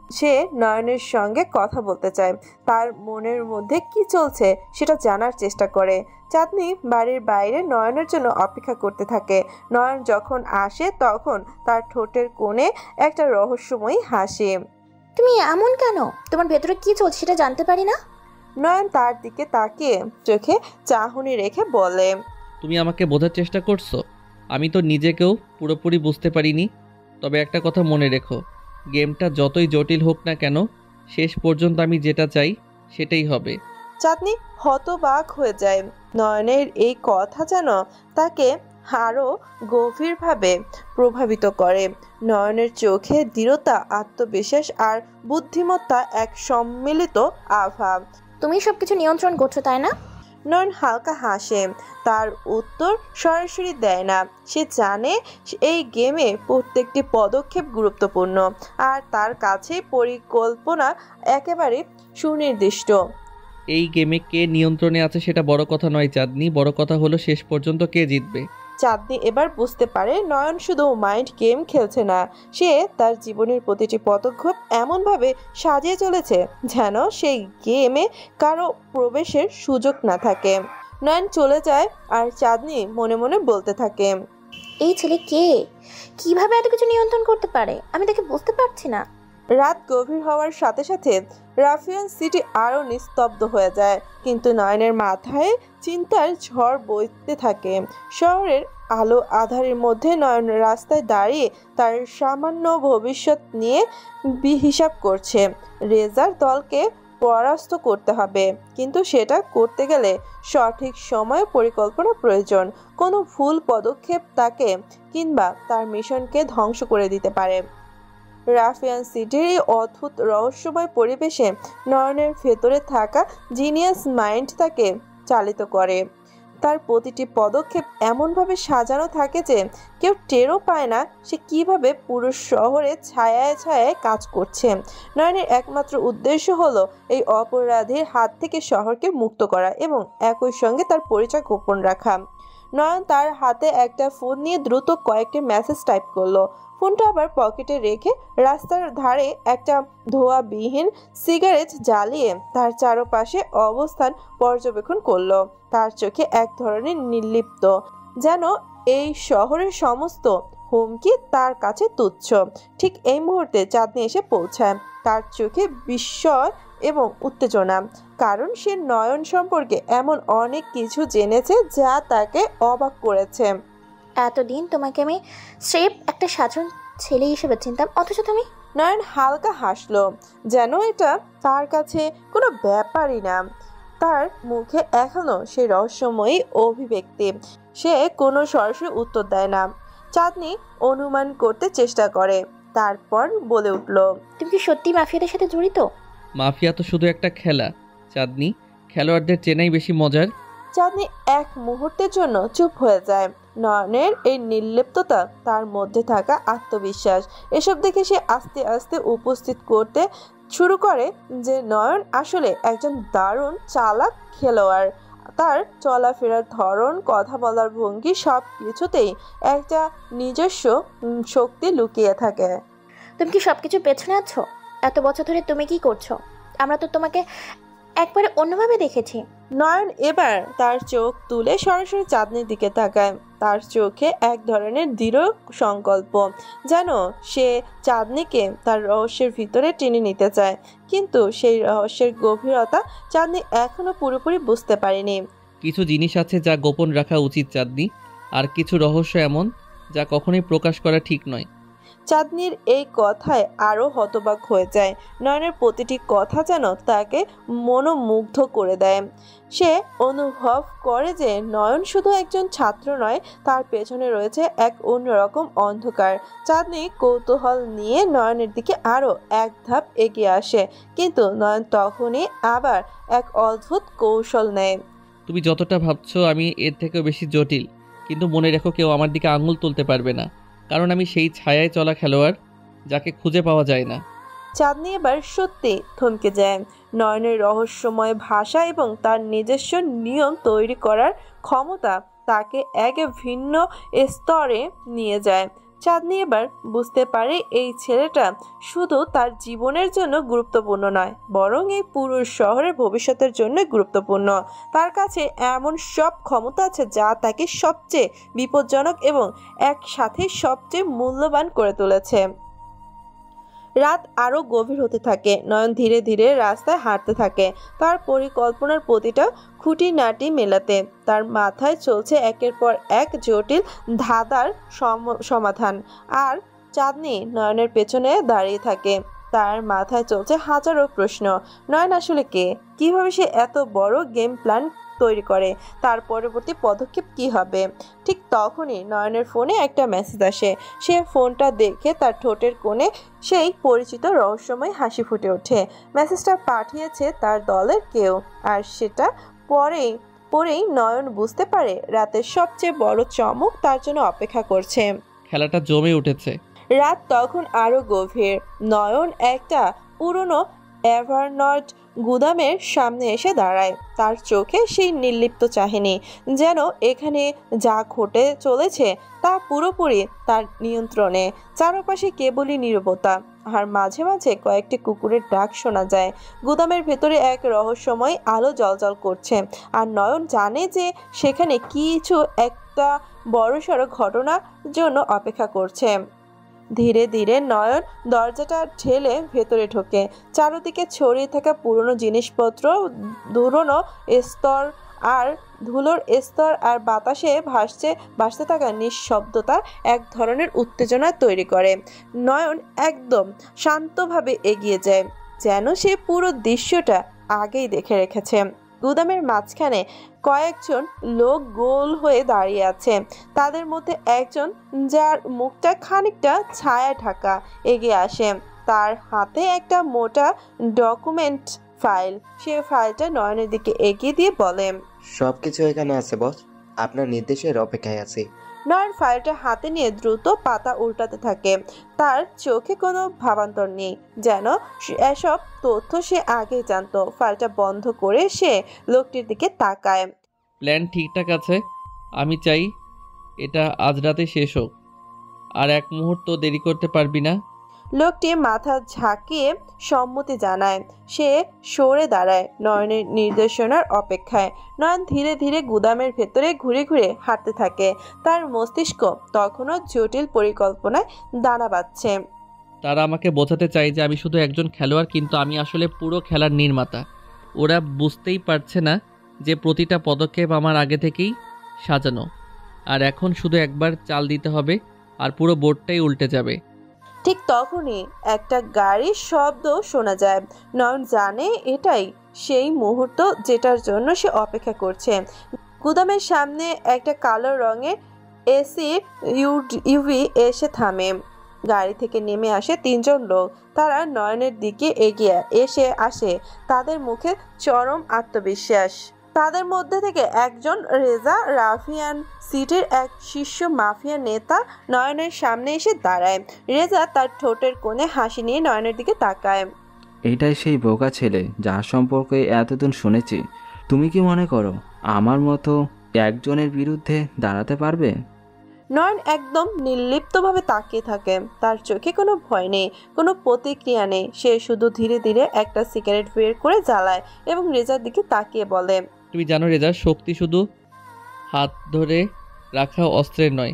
সে নয়নের সঙ্গে কথা বলতে চায়, তার মনের মধ্যে কি চলছে সেটা জানার চেষ্টা করে। চাঁদনি বাড়ির বাইরে নয়নের জন্য অপেক্ষা করতে থাকে। নয়ন যখন আসে, তখন তার ঠোঁটের কোণে একটা রহস্যময়ী হাসি। তুমি এমন কেন? তোমার ভেতরে কি চলছে সেটা জানতে পারি না? নয়ন তার দিকে তাকিয়ে চোখে চাহনি রেখে বলে, তুমি আমাকে বোঝার চেষ্টা করছো? আমি তো নিজেকেও পুরোপুরি বুঝতে পারিনি। তবে একটা কথা মনে রেখো, গেমটা যতই জটিল হোক না কেন, শেষ পর্যন্ত আমি যেটা চাই সেটাই হবে। চাঁদনি হতবাক হয়ে যায়। নয়নের এই কথা যেন তাকে আরও গভীরভাবে প্রভাবিত করে। নয়নের চোখে দৃঢ়তা, আত্মবিশ্বাস আর বুদ্ধিমত্তা এক সম্মিলিত আভা। তুমি সবকিছু নিয়ন্ত্রণ করছো, তাই না? নয়ন হালকা হাসে। তার উত্তর সরাসরি দেয় না। সে জানে এই গেমে প্রত্যেকটি পদক্ষেপ গুরুত্বপূর্ণ, আর তার কাছে পরিকল্পনা একেবারে সুনির্দিষ্ট। এই গেমে কে নিয়ন্ত্রণে আছে সেটা বড় কথা নয় চাঁদনি, বড় কথা হলো শেষ পর্যন্ত কে জিতবে। চাঁদনি এবার বুঝতে পারে নয়ন শুধু মাইন্ড গেম খেলছে না, সে তার জীবনের প্রতিটি পদক্ষেপ এমনভাবে সাজিয়ে চলেছে যেন সেই গেমে কারো প্রবেশের সুযোগ না থাকে। নয়ন চলে যায় আর চাঁদনি মনে মনে বলতে থাকে, এই ছেলে কে? কিভাবে এত কিছু নিয়ন্ত্রণ করতে পারে? আমি তাকে বুঝতে পারছি না। রাত গভীর হওয়ার সাথে সাথে রাফিয়ান সিটি আরও নিস্তব্ধ হয়ে যায়, কিন্তু নয়নের মাথায় চিন্তার ঝড় বইতে থাকে। শহরের আলো আঁধারের মধ্যে নয়ন রাস্তায় দাঁড়িয়ে তার সামান্য ভবিষ্যৎ নিয়ে হিসাব করছে। রেজার দলকে পরাস্ত করতে হবে, কিন্তু সেটা করতে গেলে সঠিক সময় পরিকল্পনা প্রয়োজন। কোনো ভুল পদক্ষেপ তাকে কিংবা তার মিশনকে ধ্বংস করে দিতে পারে। রাফিয়ান সিটির এই অদ্ভুত রহস্যময় পরিবেশে নয়নের ভেতরে থাকা জিনিয়াস মাইন্ড তাকে চালিত করে। তার প্রতিটি পদক্ষেপ এমনভাবে সাজানো থাকে যে কেউ টেরও পায় না সে কিভাবে পুরো শহরে ছায়ায় ছায়ায় কাজ করছে। নয়নের একমাত্র উদ্দেশ্য হলো এই অপরাধীর হাত থেকে শহরকে মুক্ত করা এবং একই সঙ্গে তার পরিচয় গোপন রাখা। নয়ন তার হাতে একটা ফোন নিয়ে দ্রুত কয়েকটি মেসেজ টাইপ করলো। ফোনটা আবার পকেটে রেখে রাস্তার ধারে একটা ধোঁয়াবিহীন সিগারেট জ্বালিয়ে তার চারপাশে অবস্থান পর্যবেক্ষণ করলো। তার চোখে এক ধরনের নির্লিপ্ত, যেন এই শহরের সমস্ত হুমকি তার কাছে তুচ্ছ। ঠিক এই মুহূর্তে চাঁদনি এসে পৌঁছায়। তার চোখে বিস্ময় এবং উত্তেজনা, কারণ সে নয়ন সম্পর্কে এমন অনেক কিছু জেনেছে যা তাকে অবাক করেছে। এতদিন তোমাকে আমি স্রেফ একটা সাধারণ ছেলে হিসেবে চিনতাম, অথচ তুমি। নয়ন হালকা হাসলো, যেন এটা তার কাছে কোনো ব্যাপারই না। তার মুখে এখনো সেই রহস্যময়ী অভিব্যক্তি। সে কোনো সরাসরি উত্তর দেয় না। চাঁদনি অনুমান করতে চেষ্টা করে, তারপর বলে উঠল, তুমি কি সত্যি মাফিয়াদের সাথে জড়িত? মাফিয়া তো শুধু একটা খেলা চাঁদনি, খেলোয়াড়দের চেনাই বেশি মজার। চাঁদনি এক মুহূর্তের জন্য চুপ হয়ে যায়। নয়নের এই নির্লিপ্ততা, তার মধ্যে থাকা আত্মবিশ্বাস, এসব দেখে সে আস্তে আস্তে উপস্থিত করতে শুরু করে যে নয়ন আসলে একজন দারুণ চালাক খেলোয়াড়। তার চলাফেরার ধরন, কথা বলার ভঙ্গি, সব কিছুতেই একটা নিজস্ব শক্তি লুকিয়ে থাকে। তুমি কি সবকিছু পেছনে আছো? এত বছর ধরে তুমি কি করছো? আমরা তো তোমাকে একবারে অন্যভাবে দেখেছি। নয়ন এবার তার চোখ তুলে সরাসরি চাঁদনির দিকে তাকায়। তার চোখে এক ধরনের দৃঢ় সংকল্প, যেন সে চাঁদনিকে তার রহস্যের ভিতরে টেনে নিতে চায়। কিন্তু সেই রহস্যের গভীরতা চাঁদনি এখনো পুরোপুরি বুঝতে পারেনি। কিছু জিনিস আছে যা গোপন রাখা উচিত চাঁদনি, আর কিছু রহস্য এমন যা কখনোই প্রকাশ করা ঠিক নয়। চাঁদনির এই কথায় আরও হতবাক হয়ে যায়। নয়নের প্রতিটি কথা যেন তাকে মনোমুগ্ধ করে দেয়। সে অনুভব করে যে নয়ন শুধু একজন ছাত্র নয়, তার পেছনে রয়েছে এক অন্যরকম অন্ধকার। চাঁদনি কৌতূহল নিয়ে নয়নের দিকে আরও এক ধাপ এগিয়ে আসে, কিন্তু নয়ন তখনই আবার এক অদ্ভুত কৌশল নেয়। তুমি যতটা ভাবছো আমি এর থেকেও বেশি জটিল, কিন্তু মনে রেখো কেউ আমার দিকে আঙুল তুলতে পারবে না, কারণ আমি সেই ছায়ায় চলা খেলোয়াড় যাকে খুঁজে পাওয়া যায় না। চাঁদনি এবার সত্যি থমকে যায়। নয়নের রহস্যময় ভাষা এবং তার নিজস্ব নিয়ম তৈরি করার ক্ষমতা তাকে এক ভিন্ন স্তরে নিয়ে যায়। চাঁদনি এবার বুঝতে পারে এই ছেলেটা শুধু তার জীবনের জন্য গুরুত্বপূর্ণ নয়, বরং এই পুরো শহরের ভবিষ্যতের জন্য গুরুত্বপূর্ণ। তার কাছে এমন সব ক্ষমতা আছে যা তাকে সবচেয়ে বিপজ্জনক এবং একসাথে সবচেয়ে মূল্যবান করে তুলেছে। রাত আরও গভীর হতে থাকে। নয়ন ধীরে ধীরে রাস্তায় হাঁটতে থাকে, তার পরিকল্পনার প্রতিটা খুঁটিনাটি মেলাতে। তার মাথায় চলছে একের পর এক জটিল ধাঁধার সমাধান, আর চাঁদনি নয়নের পেছনে দাঁড়িয়ে থাকে। তার মাথায় চলছে হাজারো প্রশ্ন। নয়ন আসলে কে? কিভাবে সে এত বড় গেম প্ল্যান তৈরি করে? তার পরবর্তী পদক্ষেপ কি হবে? ঠিক তখনই নয়নের ফোনে একটা মেসেজ আসে। সে ফোনটা দেখে তার ঠোঁটের কোণে সেই পরিচিত রহস্যময় হাসি ফুটে ওঠে। মেসেজটা পাঠিয়েছে তার দলের কেউ, আর সেটা পরেই নয়ন বুঝতে পারে রাতের সবচেয়ে বড় চমক তার জন্য অপেক্ষা করছে। খেলাটা জমে উঠেছে। রাত তখন আরো গভীর। নয়ন একটা পুরনো এভারনট গুদামের সামনে এসে দাঁড়ায়। তার চোখে সেই নির্লিপ্ত চাহনি, যেন এখানে যা ঘটে চলেছে তা পুরোপুরি তার নিয়ন্ত্রণে। চারপাশে কেবলই নীরবতা, আর মাঝে মাঝে কয়েকটি কুকুরের ডাক শোনা যায়। গুদামের ভেতরে এক রহস্যময় আলো জ্বলজ্বল করছে, আর নয়ন জানে যে সেখানে কিছু একটা বড়সড় ঘটনার জন্য অপেক্ষা করছে। ধীরে ধীরে নয়ন দরজাটা ঠেলে ভেতরে ঢোকে। চারদিকে ছড়িয়ে থাকা পুরনো জিনিসপত্র, ধুলোর স্তর আর বাতাসে ভাসতে থাকা নিঃশব্দতা এক ধরনের উত্তেজনা তৈরি করে। নয়ন একদম শান্তভাবে এগিয়ে যায়, যেন সে পুরো দৃশ্যটা আগেই দেখে রেখেছে। গুদামের মাঝখানে কয়েকজন লোক গোল হয়ে দাঁড়িয়ে আছে। তাদের মধ্যে একজন, যার মুখটা খানিকটা ছায়া ঢাকা, এগিয়ে আসে। তার হাতে একটা মোটা ডকুমেন্ট ফাইল। সে ফাইলটা নয়নের দিকে এগিয়ে দিয়ে বলে, সবকিছু এখানে আছে বস, আপনার নির্দেশের অপেক্ষায় আছি। নয়ন ফাইলটা হাতে নিয়ে দ্রুত পাতা উল্টাতে থাকে। তার চোখে কোনো ভাবান্তর নেই, যেন এসব তথ্য সে আগেই জানতো। ফাইলটা বন্ধ করে সে লোকটির দিকে তাকায়। প্ল্যান ঠিকঠাক আছে। আমি চাই এটা আজ রাতে শেষ হোক। আর এক মুহূর্ত দেরি করতে পারবি না? লোকটি মাথা ঝাঁকিয়ে সম্মতি জানায়। সে সরে দাঁড়ায় নয়নের নির্দেশনার অপেক্ষায়। নয়ন ধীরে ধীরে গুদামের ভেতরে ঘুরে ঘুরে হাঁটতে থাকে। তার মস্তিষ্ক তখনও জটিল পরিকল্পনায় দানা বাঁধছে। তারা আমাকে বোঝাতে চায় যে আমি শুধু একজন খেলোয়াড়, কিন্তু আমি আসলে পুরো খেলার নির্মাতা। ওরা বুঝতেই পারছে না যে প্রতিটা পদক্ষেপ আমার আগে থেকেই সাজানো। আর এখন শুধু একবার চাল দিতে হবে আর পুরো বোর্ডটাই উল্টে যাবে। ঠিক তখনই একটা গাড়ির শব্দ শোনা যায়। নয়ন জানে এটাই সেই মুহূর্ত যেটার জন্য সে অপেক্ষা করছে। গুদামের সামনে একটা কালো রঙের এসি ইউভি এসে থামে। গাড়ি থেকে নেমে আসে তিনজন লোক। তারা নয়নের দিকে এগিয়ে আসে। তাদের মুখে চরম আত্মবিশ্বাস। তাদের মধ্যে থেকে একজন রেজা রাফিয়ান সিটির এক শীর্ষ মাফিয়া নেতা নয়নের সামনে এসে দাঁড়ায়। রেজা তার ঠোঁটের কোণে হাসি নিয়ে নয়নের দিকে তাকায়। এটাই সেই বোকা ছেলে যার সম্পর্কে এতদিন শুনেছি। তুমি কি মনে করো আমার মতো একজনের বিরুদ্ধে দাঁড়াতে পারবে? নয়ন একদম নির্লিপ্তভাবে তাকিয়ে থাকে। তার চোখে কোনো ভয় নেই, কোনো প্রতিক্রিয়া নেই। সে শুধু ধীরে ধীরে একটা সিগারেট বের করে জ্বালায় এবং রেজার দিকে তাকিয়ে বলে, তুমি জানো রেজা, শক্তি শুধু হাত ধরে রাখা অস্ত্রের নয়,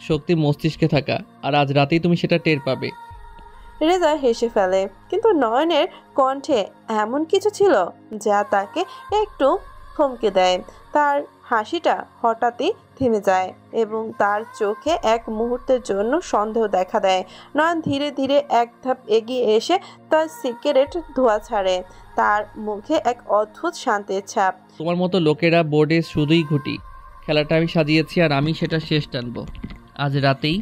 শক্তি মস্তিষ্কে থাকা। আর আজ রাতেই তুমি সেটা টের পাবে। রেজা হেসে ফেলে, কিন্তু নয়নের কণ্ঠে এমন কিছু ছিল যা তাকে একটু থমকে দেয়। তার হাসিটা হঠাৎই থেমে যায় এবং তার চোখে এক মুহূর্তের জন্য সন্দেহ দেখা দেয়। নয়ন ধীরে ধীরে এক ধাপ এগিয়ে এসে তার সিগারেট ধোঁয়া ছাড়ে। তার মুখে এক অদ্ভুত শান্তির ছাপ। তোমার মতো লোকেরা বোর্ডে শুধুই ঘুটি। খেলাটা আমি সাজিয়েছি আর আমি সেটা শেষ টানবো। আজ রাতেই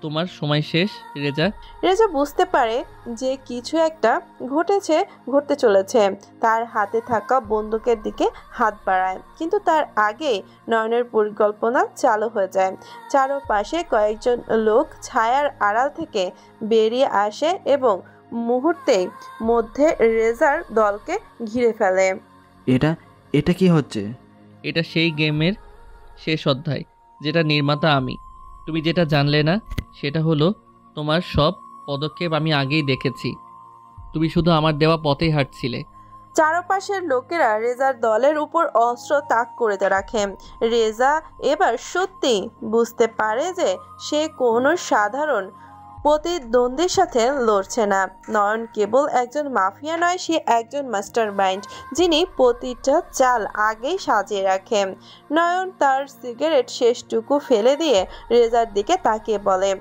তোমার সময় শেষ রেজা। রেজা বুঝতে পারে যে কিছু একটা ঘটতে চলেছে। তার হাতে থাকা বন্দুকের দিকে হাত বাড়ায়, কিন্তু তার আগে নয়নের পরিকল্পনা চালু হয়ে যায়। চারপাশে কয়েকজন লোক ছায়ার আড়াল থেকে বেরিয়ে আসে এবং মুহূর্তেই মধ্যে রেজার দলকে ঘিরে ফেলে। এটা কি হচ্ছে? এটা সেই গেমের শেষ অধ্যায়, যেটা নির্মাতা আমি। তুমি যেটা জানলে না সেটা হলো তোমার সব পদক্ষেপ আমি আগেই দেখেছি। তুমি শুধু আমার দেওয়া পথেই হাঁটছিলে। চারপাশের লোকেরা রেজার দলের উপর অস্ত্র তাক করে রাখে। রেজা এবার সত্যি বুঝতে পারে যে সে কোনো সাধারণ প্রতিদ্বন্দ্বীর সাথে লড়ছে না। নয়ন কেবল একজন মাফিয়া নয়, সে একজন মাস্টার মাইন্ড, যিনি প্রতিটা চাল আগেই সাজিয়ে রাখে। নয়ন তার সিগারেট শেষটুকু ফেলে দিয়ে রেজার দিকে তাকিয়ে বলে,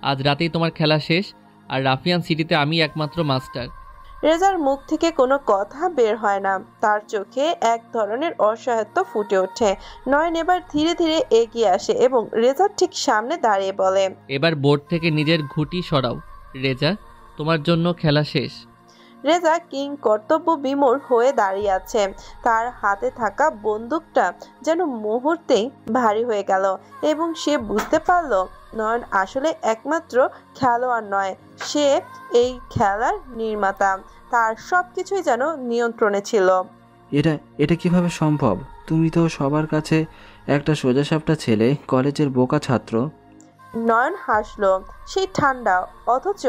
আজ রাতেই তোমার খেলা শেষ, আর রাফিয়ান সিটিতে আমি একমাত্র মাস্টার। রেজার মুখ থেকে কোনো কথা বের হয় না। তার চোখে এক ধরনের অসহায়ত্ব ফুটে ওঠে। নয়ন এবার ধীরে ধীরে এগিয়ে আসে এবং রেজার ঠিক সামনে দাঁড়িয়ে বলে, এবার বোর্ড থেকে নিজের ঘুঁটি সরাও রেজা, তোমার জন্য খেলা শেষ। রেজা কিং কর্তব্য বিমূঢ় হয়ে দাঁড়িয়ে আছে। তার হাতে থাকা বন্দুকটা যেন মুহূর্তেই ভারী হয়ে গেল এবং সে বুঝতে পারল নয়ন আসলে একমাত্র খেলোয়াড় নয়, সে এই খেলার নির্মাতা। তার সবকিছুই যেন নিয়ন্ত্রণে ছিল। এটা কিভাবে সম্ভব? তুমি তো সবার কাছে একটা সোজাসাপটা ছেলে, কলেজের বোকা ছাত্র। নয়ন হাসলো, সেই ঠান্ডা অথচ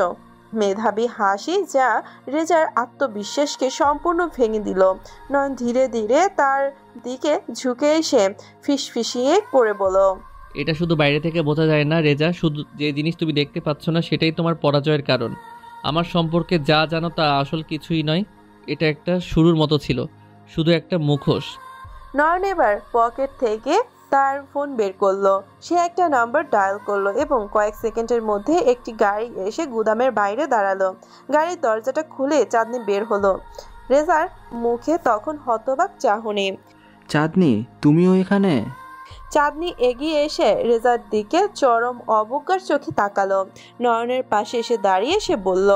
মেধাবী হাসি যা রেজার আত্মবিশ্বাসকে সম্পূর্ণ ভেঙে দিল। নয়ন ধীরে ধীরে তার দিকে ঝুঁকে এসে ফিসফিসিয়ে করে বলল, এটা শুধু বাইরে থেকে বোঝা যায় না রেজা, শুধু যে জিনিস তুমি দেখতে পাচ্ছ না সেটাই তোমার পরাজয়ের কারণ। আমার সম্পর্কে যা জানো তা আসল কিছুই নয়, এটা একটা শুরুর মতো ছিল, শুধু একটা মুখোশ। নয়ন এবার পকেট থেকে তার ফোন বের করলো। সে একটা নাম্বার ডায়াল করলো এবং কয়েক সেকেন্ডের মধ্যে একটি গাড়ি এসে গুদামের বাইরে দাঁড়ালো। গাড়ির দরজাটা খুলে চাঁদনি বের হলো। রেজার মুখে তখন হতবাক চাহনি। চাঁদনি, তুমিও এখানে? চাঁদনি এগিয়ে এসে রেজার দিকে চরম অবজ্ঞার চোখে তাকালো। নয়নের পাশে এসে দাঁড়িয়ে সে বলল,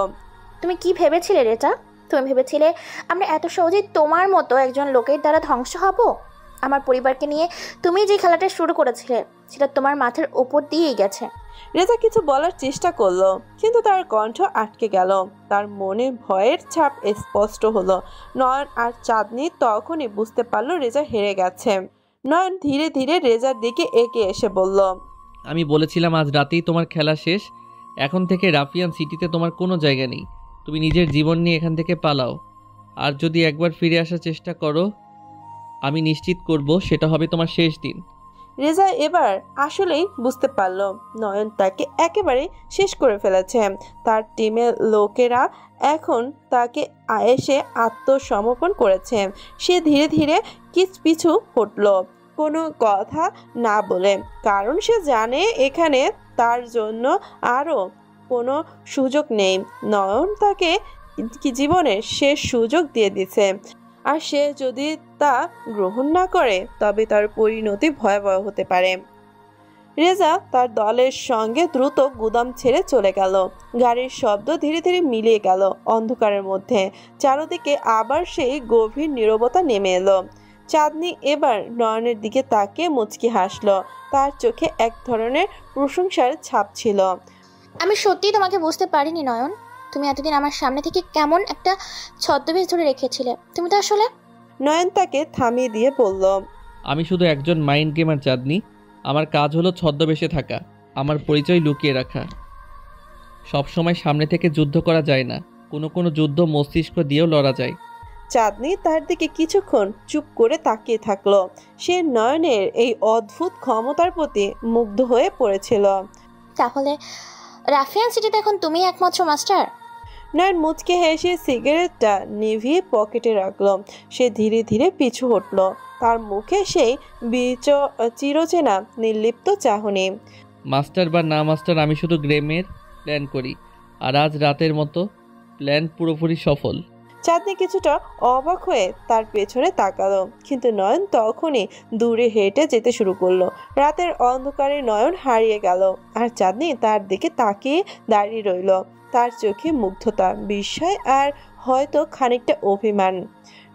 তুমি কি ভেবেছিলে রেটা? তুমি ভেবেছিলে আমরা এত সহজেই তোমার মতো একজন লোকের দ্বারা ধ্বংস হব? আমার পরিবারকে নিয়ে তুমি যে খেলাটা শুরু করেছিলে সেটা তোমার মাথার উপর দিয়েই গেছে। রেজা কিছু বলার চেষ্টা করলো, কিন্তু তার কণ্ঠ আটকে গেল। তার মনে ভয়ের ছাপ স্পষ্ট হলো। নয়ন আর চাঁদনি তখনই বুঝতে পারলো রেজা হেরে গেছে। নয়ন ধীরে ধীরে রেজার দিকে এগিয়ে এসে বলল, আমি বলেছিলাম আজ রাতেই তোমার খেলা শেষ। এখন থেকে রাফিয়ান সিটিতে তোমার কোনো জায়গা নেই। তুমি নিজের জীবন নিয়ে এখান থেকে পালাও। আর যদি একবার ফিরে আসার চেষ্টা করো, আমি নিশ্চিত করব সেটা হবে তোমার শেষ দিন। রেজা এবার আসলেই বুঝতে পারল নয়ন তাকে একেবারে শেষ করে ফেলেছে। তার টিমের লোকেরা এখন তাকে এসে আত্মসমর্পণ করেছে। সে ধীরে ধীরে পিছু হটল, কোনো কথা না বলে, কারণ সে জানে এখানে তার জন্য আরও কোনো সুযোগ নেই। নয়ন তাকে জীবনের শেষ সুযোগ দিয়ে দিচ্ছে, আর সে যদি তা গ্রহণ না করে তবে তার পরিণতি ভয়াবহ হতে পারে। রেজা তার দলের সঙ্গে দ্রুত গুদাম ছেড়ে চলে গেল। গাড়ির শব্দ ধীরে ধীরে মিলিয়ে গেল অন্ধকারের মধ্যে। চারদিকে আবার সেই গভীর নীরবতা নেমে এলো। চাঁদনি এবার নয়নের দিকে তাকিয়ে মুচকি হাসলো। তার চোখে এক ধরনের প্রশংসার ছাপ ছিল। আমি সত্যিই তোমাকে বুঝতে পারিনি নয়ন। তুমি এতদিন আমার সামনে থেকে কেমন একটা ছদ্মবেশ ধরে রেখেছিলে। তুমি তো আসলে... নয়ন তাকে থামিয়ে দিয়ে বলল, আমি শুধু একজন মাইন্ড গেমার চাঁদনি। আমার কাজ হলো ছদ্মবেশে থাকা, আমার পরিচয় লুকিয়ে রাখা। সবসময় সামনে থেকে যুদ্ধ করা যায় না, কোনো কোনো যুদ্ধ মস্তিষ্ক দিয়েও লড়া যায়। চাঁদনি তার দিকে কিছুক্ষণ চুপ করে তাকিয়ে থাকলো। সে নয়নের এই অদ্ভুত ক্ষমতার প্রতি মুগ্ধ হয়ে পড়েছিল। তাহলে রাফিয়ান সিটিতে এখন তুমি একমাত্র মাস্টার? নয়ন মুচকে হেসে সিগারেটটা নিভিয়ে পকেটে রাখলো। সে ধীরে ধীরে পিছু হটল। তার মুখে সেই চিরচেনা নির্লিপ্ত চাহনি। মাস্টার বা না মাস্টার, আমি শুধু গেমের প্ল্যান করি, আর আজ রাতের মতো প্ল্যান পুরোপুরি সফল। চাঁদনি কিছুটা অবাক হয়ে তার পেছনে তাকালো, কিন্তু নয়ন তখনই দূরে হেঁটে যেতে শুরু করলো। রাতের অন্ধকারে নয়ন হারিয়ে গেল, আর চাঁদনি তার দিকে তাকিয়ে দাঁড়িয়ে রইল। তার চোখে মুগ্ধতা, বিস্ময় আর হয়তো খানিকটা অভিমান।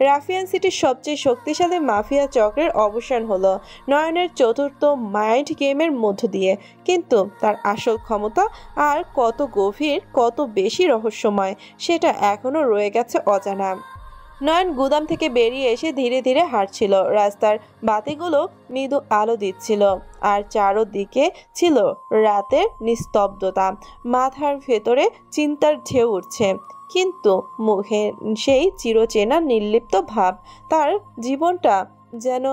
রাফিয়ান সিটির সবচেয়ে শক্তিশালী মাফিয়া চক্রের অবসান হলো নয়নের চতুর্থ মাইন্ড গেমের মধ্য দিয়ে, কিন্তু তার আসল ক্ষমতা আর কত গভীর, কত বেশি রহস্যময়, সেটা এখনো রয়ে গেছে অজানা। নয়ন গুদাম থেকে বেরিয়ে এসে ধীরে ধীরে হাঁটছিল। রাস্তার বাতিগুলো মৃদু আলো দিচ্ছিল, আর চারদিকে ছিল রাতের নিস্তব্ধতা। মাথার ভেতরে চিন্তার ঢেউ উঠছে, কিন্তু মুখে সেই চিরচেনা নির্লিপ্ত ভাব। তার জীবনটা যেন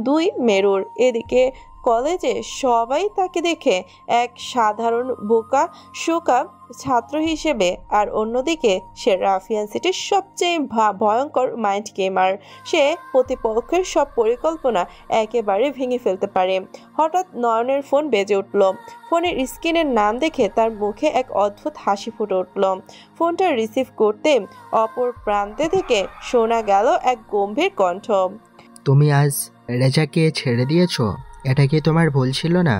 দুই মেরুর। এদিকে কলেজে সবাই তাকে দেখে এক সাধারণ বোকা শোকা ছাত্র হিসেবে, আর অন্যদিকে সে রাফিয়ান সিটির সবচেয়ে ভয়ঙ্কর মাইন্ড গেমার। সে প্রতিপক্ষের সব পরিকল্পনা একেবারে ভেঙে ফেলতে পারে। হঠাৎ নয়নের ফোন বেজে উঠল। ফোনের স্ক্রিনের নাম দেখে তার মুখে এক অদ্ভুত হাসি ফুটে উঠল। ফোনটা রিসিভ করতে অপর প্রান্তে থেকে শোনা গেল এক গম্ভীর কণ্ঠ। তুমি আজ রেজাকে ছেড়ে দিয়েছো? এটা কি তোমার ভুল ছিল না?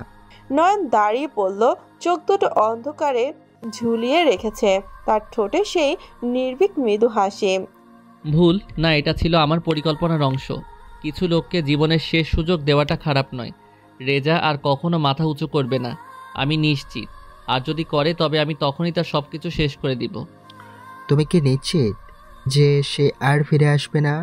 নয়ন দাঁড়িয়ে পড়ল, চোখ দুটো অন্ধকারে ঝুলিয়ে রেখেছে। তার ঠোঁটে সেই নির্ভীক মৃদু হাসি। ভুল না, এটা ছিল আমার পরিকল্পনার অংশ। কিছু লোককে জীবনের শেষ সুযোগ দেওয়াটা খারাপ নয়। রেজা আর কখনো মাথা উঁচু করবে না, আমি নিশ্চিত। আর যদি করে তবে আমি তখনই তার সব কিছু শেষ করে দিব। তুমি কি নিশ্চিত যে সে আর ফিরে আসবে না?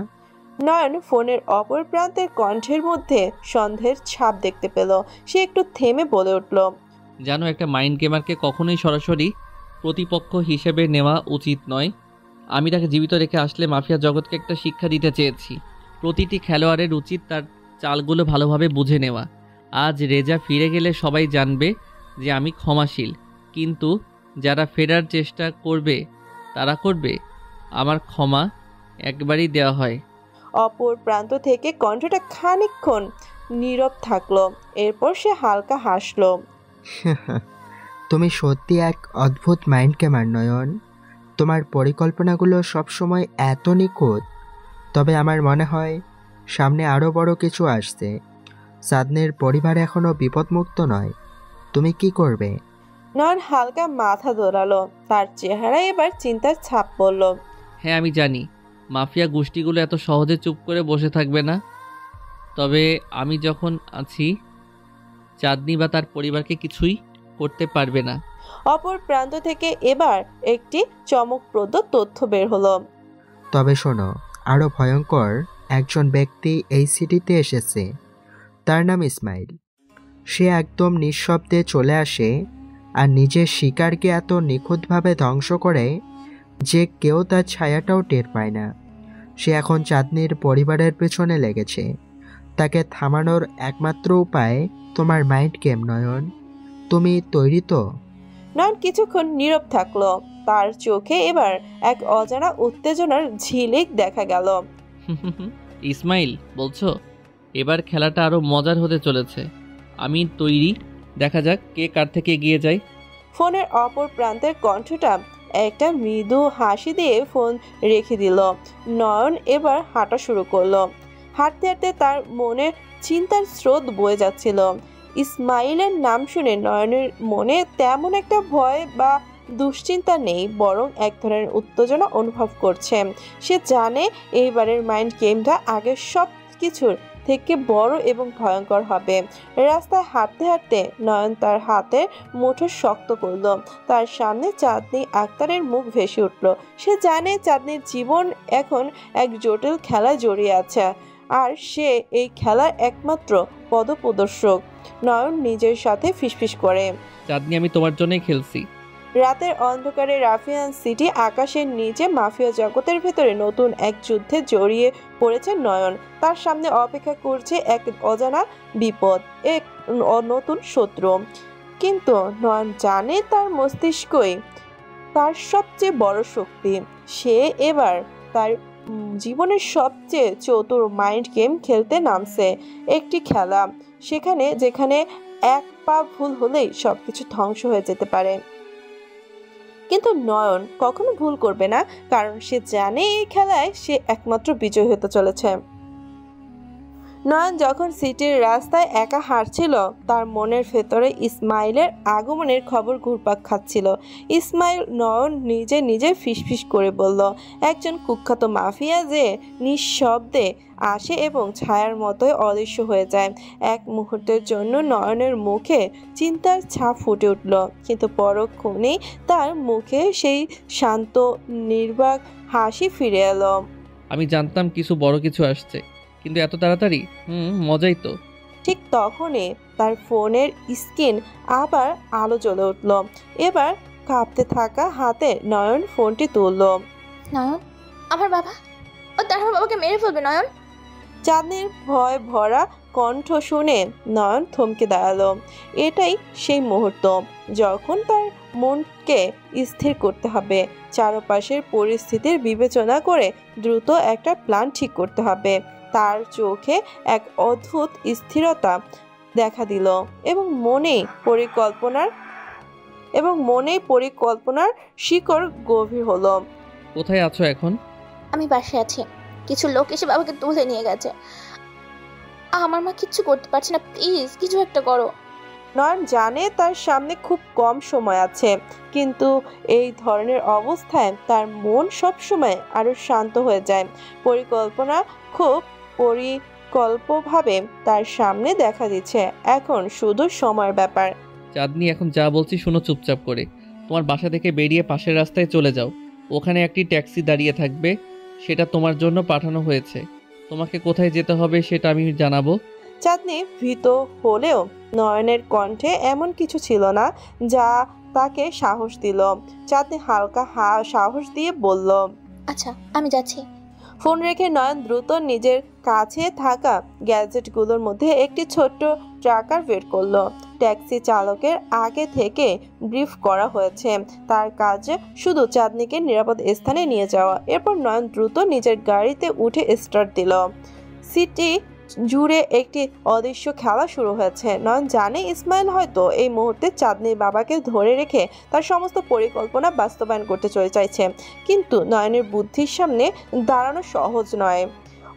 নয়ন ফোনের অপর প্রান্তের কণ্ঠের মধ্যে সন্দেহের ছাপ দেখতে পেল। সে একটু থেমে বলে উঠল, জানো, একটা মাইন্ড গেমারকে কখনোই সরাসরি প্রতিপক্ষ হিসেবে নেওয়া উচিত নয়। আমি তাকে জীবিত রেখে আসলে মাফিয়া জগৎকে একটা শিক্ষা দিতে চেয়েছি। প্রতিটি খেলোয়াড়ের উচিত তার চালগুলো ভালোভাবে বুঝে নেওয়া। আজ রেজা ফিরে গেলে সবাই জানবে যে আমি ক্ষমাশীল, কিন্তু যারা ফেরার চেষ্টা করবে তারা করবে। আমার ক্ষমা একবারই দেওয়া হয়। অপর প্রান্ত থেকে কণ্ঠটা খানিকক্ষণ নীরব থাকলো, এরপর সে হালকা হাসলো। তুমি সত্যি এক অদ্ভুত মাইন্ড গেমার নয়ন। তোমার পরিকল্পনাগুলো সবসময় এত নিখুঁত। তবে আমার মনে হয় সামনে আরও বড় কিছু আসছে। চাঁদনির পরিবার এখনও বিপদমুক্ত নয়। তুমি কি করবে? নয়ন হালকা মাথা দোলালো, তার চেহারায় এবার চিন্তার ছাপ পড়ল। হ্যাঁ আমি জানি মাফিয়া গোষ্ঠীগুলো এত সহজে চুপ করে বসে থাকবে না, তবে আমি যখন আছি চাঁদনি বা তার পরিবারকে কিছুই করতে পারবে না। অপর প্রান্ত থেকে এবার একটি চমকপ্রদ তথ্য বের হলো। তবে শোনো, আরও ভয়ঙ্কর একজন ব্যক্তি এই সিটিতে এসেছে। তার নাম ইসমাইল। সে একদম নিঃশব্দে চলে আসে আর নিজের শিকারকে এত নিখুঁতভাবে ধ্বংস করে যে কেউ তার ছায়াটাও টের পায় না। সে এখন চাঁদনির পরিবারের পেছনে লেগেছে। তাকে থামানোর একমাত্র উপায় তোমার মাইন্ড গেম নয়ন। তুমি তৈরি তো? নয়ন কিছুক্ষণ নীরব থাকলো, তার চোখে এবার এক অজানা উত্তেজনার ঝিলিক দেখা গেল। ইসমাইল বলছো? এবার খেলাটা আরো মজার হতে চলেছে। আমি তৈরি, দেখা যাক কে কার থেকে এগিয়ে যায়। ফোনের অপর প্রান্তের কণ্ঠটা একটা মৃদু হাসি দিয়ে ফোন রেখে দিল। নয়ন এবার হাঁটা শুরু করলো। হাঁটতে হাঁটতে তার মনের চিন্তার স্রোত বয়ে যাচ্ছিল। ইসমাইলের নাম শুনে নয়নের মনে তেমন একটা ভয় বা দুশ্চিন্তা নেই, বরং এক ধরনের উত্তেজনা অনুভব করছে। সে জানে এইবারের মাইন্ড গেমটা আগের সব কিছুর থেকে বড় এবং ভয়ঙ্কর হবে। রাস্তায় হাঁটতে হাঁটতে নয়ন তার হাতের মুঠো শক্ত করল। তার সামনে চাঁদনি আক্তারের মুখ ভেসে উঠল। সে জানে চাঁদনির জীবন এখন এক জটিল খেলায় জড়িয়ে আছে, আর সে এই খেলার একমাত্র পথপ্রদর্শক। নয়ন নিজের সাথে ফিসফিস করে, চাঁদনি আমি তোমার জন্যই খেলছি। রাতের অন্ধকারে রাফিয়ান সিটি আকাশের নিচে মাফিয়া জগতের ভেতরে নতুন এক যুদ্ধে জড়িয়ে পড়েছে নয়ন। তার সামনে অপেক্ষা করছে এক অজানা বিপদ, এক নতুন শত্রু। কিন্তু নয়ন জানে তার মস্তিষ্কই তার সবচেয়ে বড় শক্তি। সে এবার তার জীবনের সবচেয়ে চতুর মাইন্ড গেম খেলতে নামছে। একটি খেলা যেখানে এক পা ভুল হলেই সবকিছু ধ্বংস হয়ে যেতে পারে। কিন্তু নয়ন কখনো ভুল করবে না, কারণ সে জানে এই খেলায় সে একমাত্র বিজয়ী হতে চলেছে। নয়ন যখন সিটির রাস্তায় একা হাঁটছিল, তার মনের ভেতরে ইসমাইলের আগমনের খবর ঘুরপাক খাচ্ছিল। ইসমাইল, নয়ন নিজে নিজে ফিসফিস করে বলল, একজন কুখ্যাত মাফিয়া যে নিঃশব্দে আসে এবং ছায়ার মতোই অদৃশ্য হয়ে যায়। এক মুহূর্তের জন্য নয়নের মুখে চিন্তার ছাপ ফুটে উঠল, কিন্তু পরক্ষণেই তার মুখে সেই শান্ত নির্বাক হাসি ফিরে এলো। আমি জানতাম কিছু বড় কিছু আসছে, কিন্তু এত তাড়াতাড়ি? মজাই তো। ঠিক তখনই তার ফোনের স্ক্রিন আবার আলো জ্বলে উঠল। এবার কাঁপতে থাকা হাতে নয়ন ফোনটি তুলল। নয়ন, আমার বাবা, ও তার আমার বাবাকে মেরে ফেলবে। নয়ন! চাঁদনির ভয় ভরা কণ্ঠ শুনে নয়ন থমকে দাঁড়ালো। এটাই সেই মুহূর্ত যখন তার মনকে স্থির করতে হবে, চারপাশের পরিস্থিতির বিবেচনা করে দ্রুত একটা প্ল্যান ঠিক করতে হবে। তার চোখে এক অদ্ভুত স্থিরতা দেখা দিল এবং মনেই পরিকল্পনার শিকড় গভীর হলো। কোথায় আছো এখন? আমি বাসায় আছি। কিছু লোক এসে বাবাকে তুলে নিয়ে গেছে। আমার মা কিচ্ছু করতে পারছে না, প্লিজ কিছু একটা করো। নয়ন জানে তার সামনে খুব কম সময় আছে, কিন্তু এই ধরনের অবস্থায় তার মন সবসময় আরো শান্ত হয়ে যায়। পরিকল্পনা খুব পরিকল্পভাবে তার সামনে দেখা দিচ্ছে, এখন শুধু সময়ের ব্যাপার। চাঁদনি, এখন যা বলছি শোনো চুপচাপ করে। তোমার বাসা থেকে বেরিয়ে পাশের রাস্তায় চলে যাও। ওখানে একটি ট্যাক্সি দাঁড়িয়ে থাকবে, সেটা তোমার জন্য পাঠানো হয়েছে। তোমাকে কোথায় যেতে হবে সেটা আমি জানাবো। চাঁদনি ভীত হলেও নয়নের কণ্ঠে এমন কিছু ছিল না যা তাকে সাহস দিল। চাঁদনি হালকা সাহস দিয়ে বলল, আচ্ছা আমি যাচ্ছি। ফোন রেখে নয়ন দ্রুত নিজের কাছে থাকা গ্যাজেটগুলোর মধ্যে একটি ছোট্ট ট্রাকার বের করলো। ট্যাক্সি চালকের আগে থেকে ব্রিফ করা হয়েছে, তার কাজ শুধু চাঁদনিকে নিরাপদ স্থানে নিয়ে যাওয়া। এরপর নয়ন দ্রুত নিজের গাড়িতে উঠে স্টার্ট দিল। সিটি জুড়ে একটি অদৃশ্য খেলা শুরু হয়েছে। নয়ন জানে ইসমাইল হয়তো এই মুহূর্তে চাঁদনির বাবাকে ধরে রেখে তার সমস্ত পরিকল্পনা বাস্তবায়ন করতে চাইছে, কিন্তু নয়নের বুদ্ধির সামনে দাঁড়ানো সহজ নয়।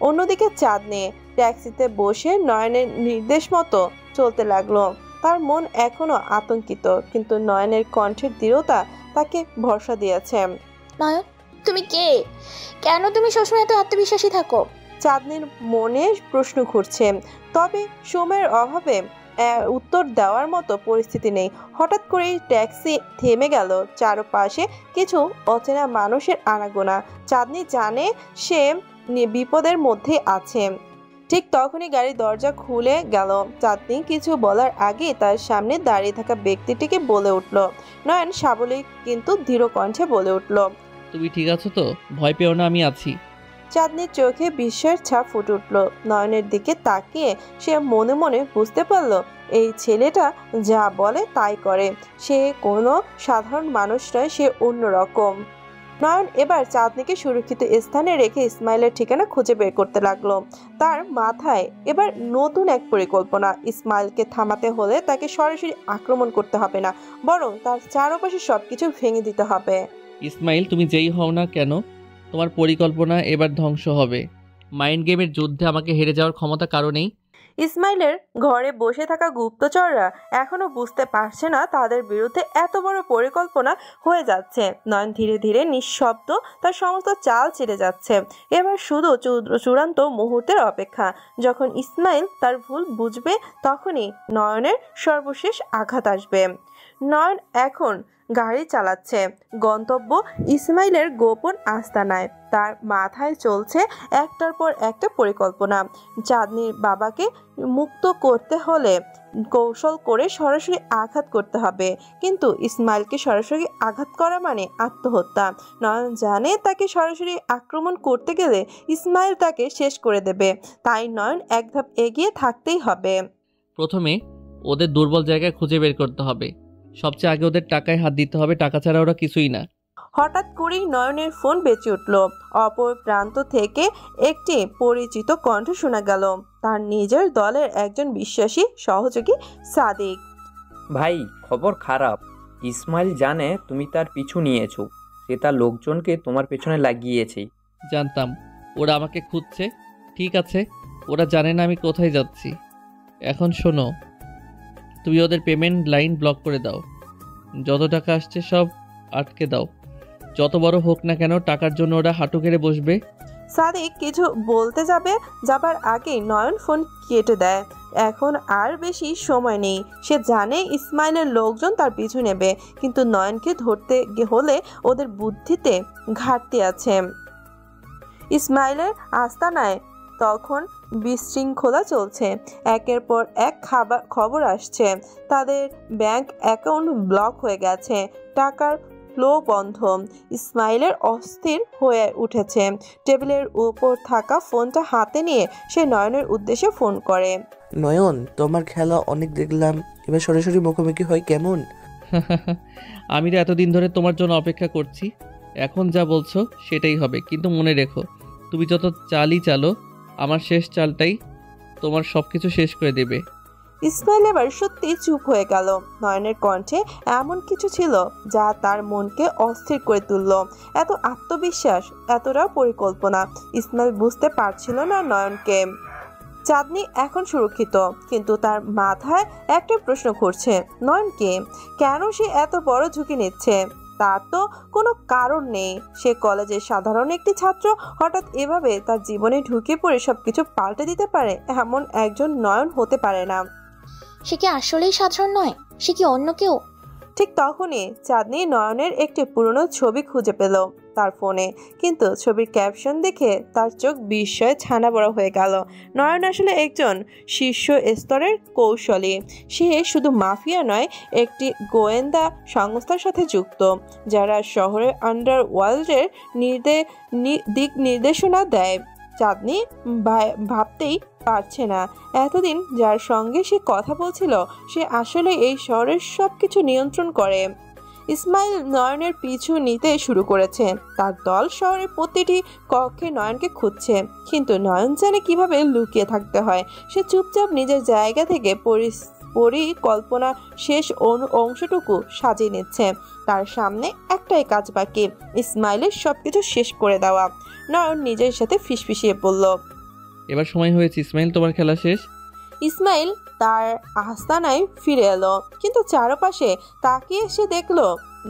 অন্যদিকে চাঁদনি ট্যাক্সিতে বসে নয়নের নির্দেশ মতো চলতে লাগলো। তার মন এখনো আতঙ্কিত, কিন্তু নয়নের কণ্ঠের দৃঢ়তা তাকে ভরসা দিয়েছে। নয়ন, তুমি কে? কেন তুমি সবসময় এত আত্মবিশ্বাসী থাকো? চাঁদনির মনে প্রশ্ন ঘুরছে, তবে সময়ের অভাবে উত্তর দেওয়ার মতো পরিস্থিতি নেই। হঠাৎ করেই ট্যাক্সি থেমে গেল। চারপাশে কিছু অচেনা মানুষের আনাগোনা। চাঁদনি জানে সে বিপদের মধ্যে আছে। ঠিক তখনই গাড়ির দরজা খুলে গেল। চাঁদনি কিছু বলার আগে তার সামনে দাঁড়িয়ে থাকা ব্যক্তিটিকে বলে উঠল। নয়ন সাবলীল কিন্তু দৃঢ় কণ্ঠে বলে উঠল, তুমি ঠিক আছো তো? ভয় পেও না, আমি আছি। চাঁদনির চোখে বিস্ময়ের ছাপ ফুটে উঠল। নয়নের দিকে তাকিয়ে সে মনে মনে বুঝতে পারল এই ছেলেটা যা বলে তাই করে। সে কোনো সাধারণ মানুষ নয়, সে অন্যরকম। নয়ন এবার চাঁদনিকে সুরক্ষিত স্থানে রেখে ইসমাইলের ঠিকানা খুঁজে বের করতে লাগলো। তার মাথায় এবার নতুন এক পরিকল্পনা। ইসমাইলকে থামাতে হলে তাকে সরাসরি আক্রমণ করতে হবে না, বরং তার চারপাশে সবকিছু ভেঙে দিতে হবে। ইসমাইল, তুমি যেই হও না কেন, তোমার পরিকল্পনা এবার ধ্বংস হবে। মাইন্ড গেমের যুদ্ধে আমাকে হেরে যাওয়ার ক্ষমতা কারো নেই। ইসমাইলের ঘরে বসে থাকা গুপ্তচররা এখনো বুঝতে পারছে না তাদের বিরুদ্ধে এত বড় পরিকল্পনা হয়ে যাচ্ছে। নয়ন ধীরে ধীরে নিঃশব্দ তার সমস্ত চাল ছেড়ে যাচ্ছে। এবার শুধু চূড়ান্ত মুহূর্তের অপেক্ষা। যখন ইসমাইল তার ভুল বুঝবে, তখনই নয়নের সর্বশেষ আঘাত আসবে। নয়ন এখন গাড়ি চালাচ্ছে, গন্তব্য ইসমাইলের গোপন আস্তানায়। তার মাথায় চলছে একটার পর একটা পরিকল্পনা। চাঁদনির বাবাকে মুক্ত করতে হলে কৌশল করে সরাসরি আঘাত করতে হবে, কিন্তু ইসমাইলকে সরাসরি আঘাত করা মানে আত্মহত্যা। নয়ন জানে তাকে সরাসরি আক্রমণ করতে গেলে ইসমাইল তাকে শেষ করে দেবে, তাই নয়ন এক ধাপ এগিয়ে থাকতেই হবে। প্রথমে ওদের দুর্বল জায়গায় খুঁজে বের করতে হবে। সবচেয়ে আগে ওদের টাকায় হাত দিতে হবে, টাকা ছাড়া ওরা কিছুই না। হঠাৎ করেই নয়নের ফোন বেঁচে উঠল। অপর প্রান্ত থেকে একটি পরিচিত কণ্ঠ শোনা গেল, তার নিজের দলের একজন বিশ্বাসী সহযোগী সাদিক। ভাই, খবর খারাপ। ইসমাইল জানে তুমি তার পিছু নিয়েছো। সে তার লোকজনকে তোমার পেছনে লাগিয়েছে। জানতাম ওরা আমাকে খুঁজছে। ঠিক আছে, ওরা জানে না আমি কোথায় যাচ্ছি। এখন শোনো, তুমি ওদের পেমেন্ট লাইন ব্লক করে দাও। যত টাকা আসছে সব আটকে দাও। যত বড় হোক না কেন, টাকার জন্য ওরা হাঁটু গেড়ে বসবে। সাদিক কিছু বলতে যাবার আগেই নয়ন ফোন কেটে দেয়। এখন আর বেশি সময় নেই। সে জানে ইসমাইলের লোকজন তার পিছু নেবে, কিন্তু নয়নকে ধরতে হলে ওদের বুদ্ধিতে ঘাটতি আছে। ইসমাইলের আস্তানায় তখন বিশৃঙ্খলা চলছে। একের পর এক খবর আসছে। তাদের ব্যাংক অ্যাকাউন্ট ব্লক হয়ে গেছে, টাকার ফ্লো বন্ধ। ইসমাইলের অস্থির হয়ে উঠেছে। টেবিলের উপর থাকা ফোনটা হাতে নিয়ে সে নয়নের উদ্দেশ্যে ফোন করে। নয়ন, তোমার খেলা অনেক দেখলাম, এবার সরাসরি মুখোমুখি হয় কেমন? আমি তো এতদিন ধরে তোমার জন্য অপেক্ষা করছি। এখন যা বলছো সেটাই হবে, কিন্তু মনে রেখো, তুমি যত চালই চালো, আমার শেষ চালটাই তোমার সবকিছু শেষ করে দেবে। ইসমাইল এবার সত্যি চুপ হয়ে গেল। নয়নের কণ্ঠে এমন কিছু ছিল যা তার মনকে অস্থির করে তুলল। এত আত্মবিশ্বাস, এতটা পরিকল্পনা। ইসমাইল বুঝতে পারছিল না নয়নকে। চাঁদনি এখন সুরক্ষিত, কিন্তু তার মাথায় একটা প্রশ্ন ঘুরছে, নয়নকে কেন সে এত বড় ঝুঁকি নিচ্ছে? তার তো কোনো কারণ নেই। সে কলেজের সাধারণ একটি ছাত্র, হঠাৎ এভাবে তার জীবনে ঢুকে পড়ে সবকিছু পাল্টে দিতে পারে এমন একজন নয়ন হতে পারে না। সে কি আসলেই সাধারণ নয়? সে কি অন্য কেউ? ঠিক তখনই চাঁদনি নয়নের একটি পুরনো ছবি খুঁজে পেল তার ফোনে, কিন্তু ছবির ক্যাপশন দেখে তার চোখ বিস্ময়ে ছানা বড় হয়ে গেল। নয়ন আসলে একজন শীর্ষ স্তরের কৌশলী। সে শুধু মাফিয়া নয়, একটি গোয়েন্দা সংস্থার সাথে যুক্ত, যারা শহরের আন্ডারওয়ার্ল্ডের দিক নির্দেশনা দেয়। চাঁদনি ভাবতেই পারছে না এতদিন যার সঙ্গে সে কথা বলছিল সে আসলে এই শহরের সবকিছু নিয়ন্ত্রণ করে। ইসমাইল নয়নের পিছু নিতে শুরু করেছে। তার দল শহরের প্রতিটি কক্ষে নয়নকে খুঁজছে, কিন্তু নয়ন জানে কিভাবে লুকিয়ে থাকতে হয়। সে চুপচাপ নিজের জায়গা থেকে পরিকল্পনা শেষ অংশটুকু সাজিয়ে নিচ্ছে। তার সামনে একটাই কাজ বাকি, ইসমাইলের সবকিছু শেষ করে দেওয়া। নয়ন নিজের সাথে ফিসফিসিয়ে বলল, এবার সময় হয়েছে ইসমাইল, তোমার খেলা শেষ। ইসমাইল তার আস্তানায় ফিরে এলো, কিন্তু চারপাশে তাকিয়ে সে দেখলো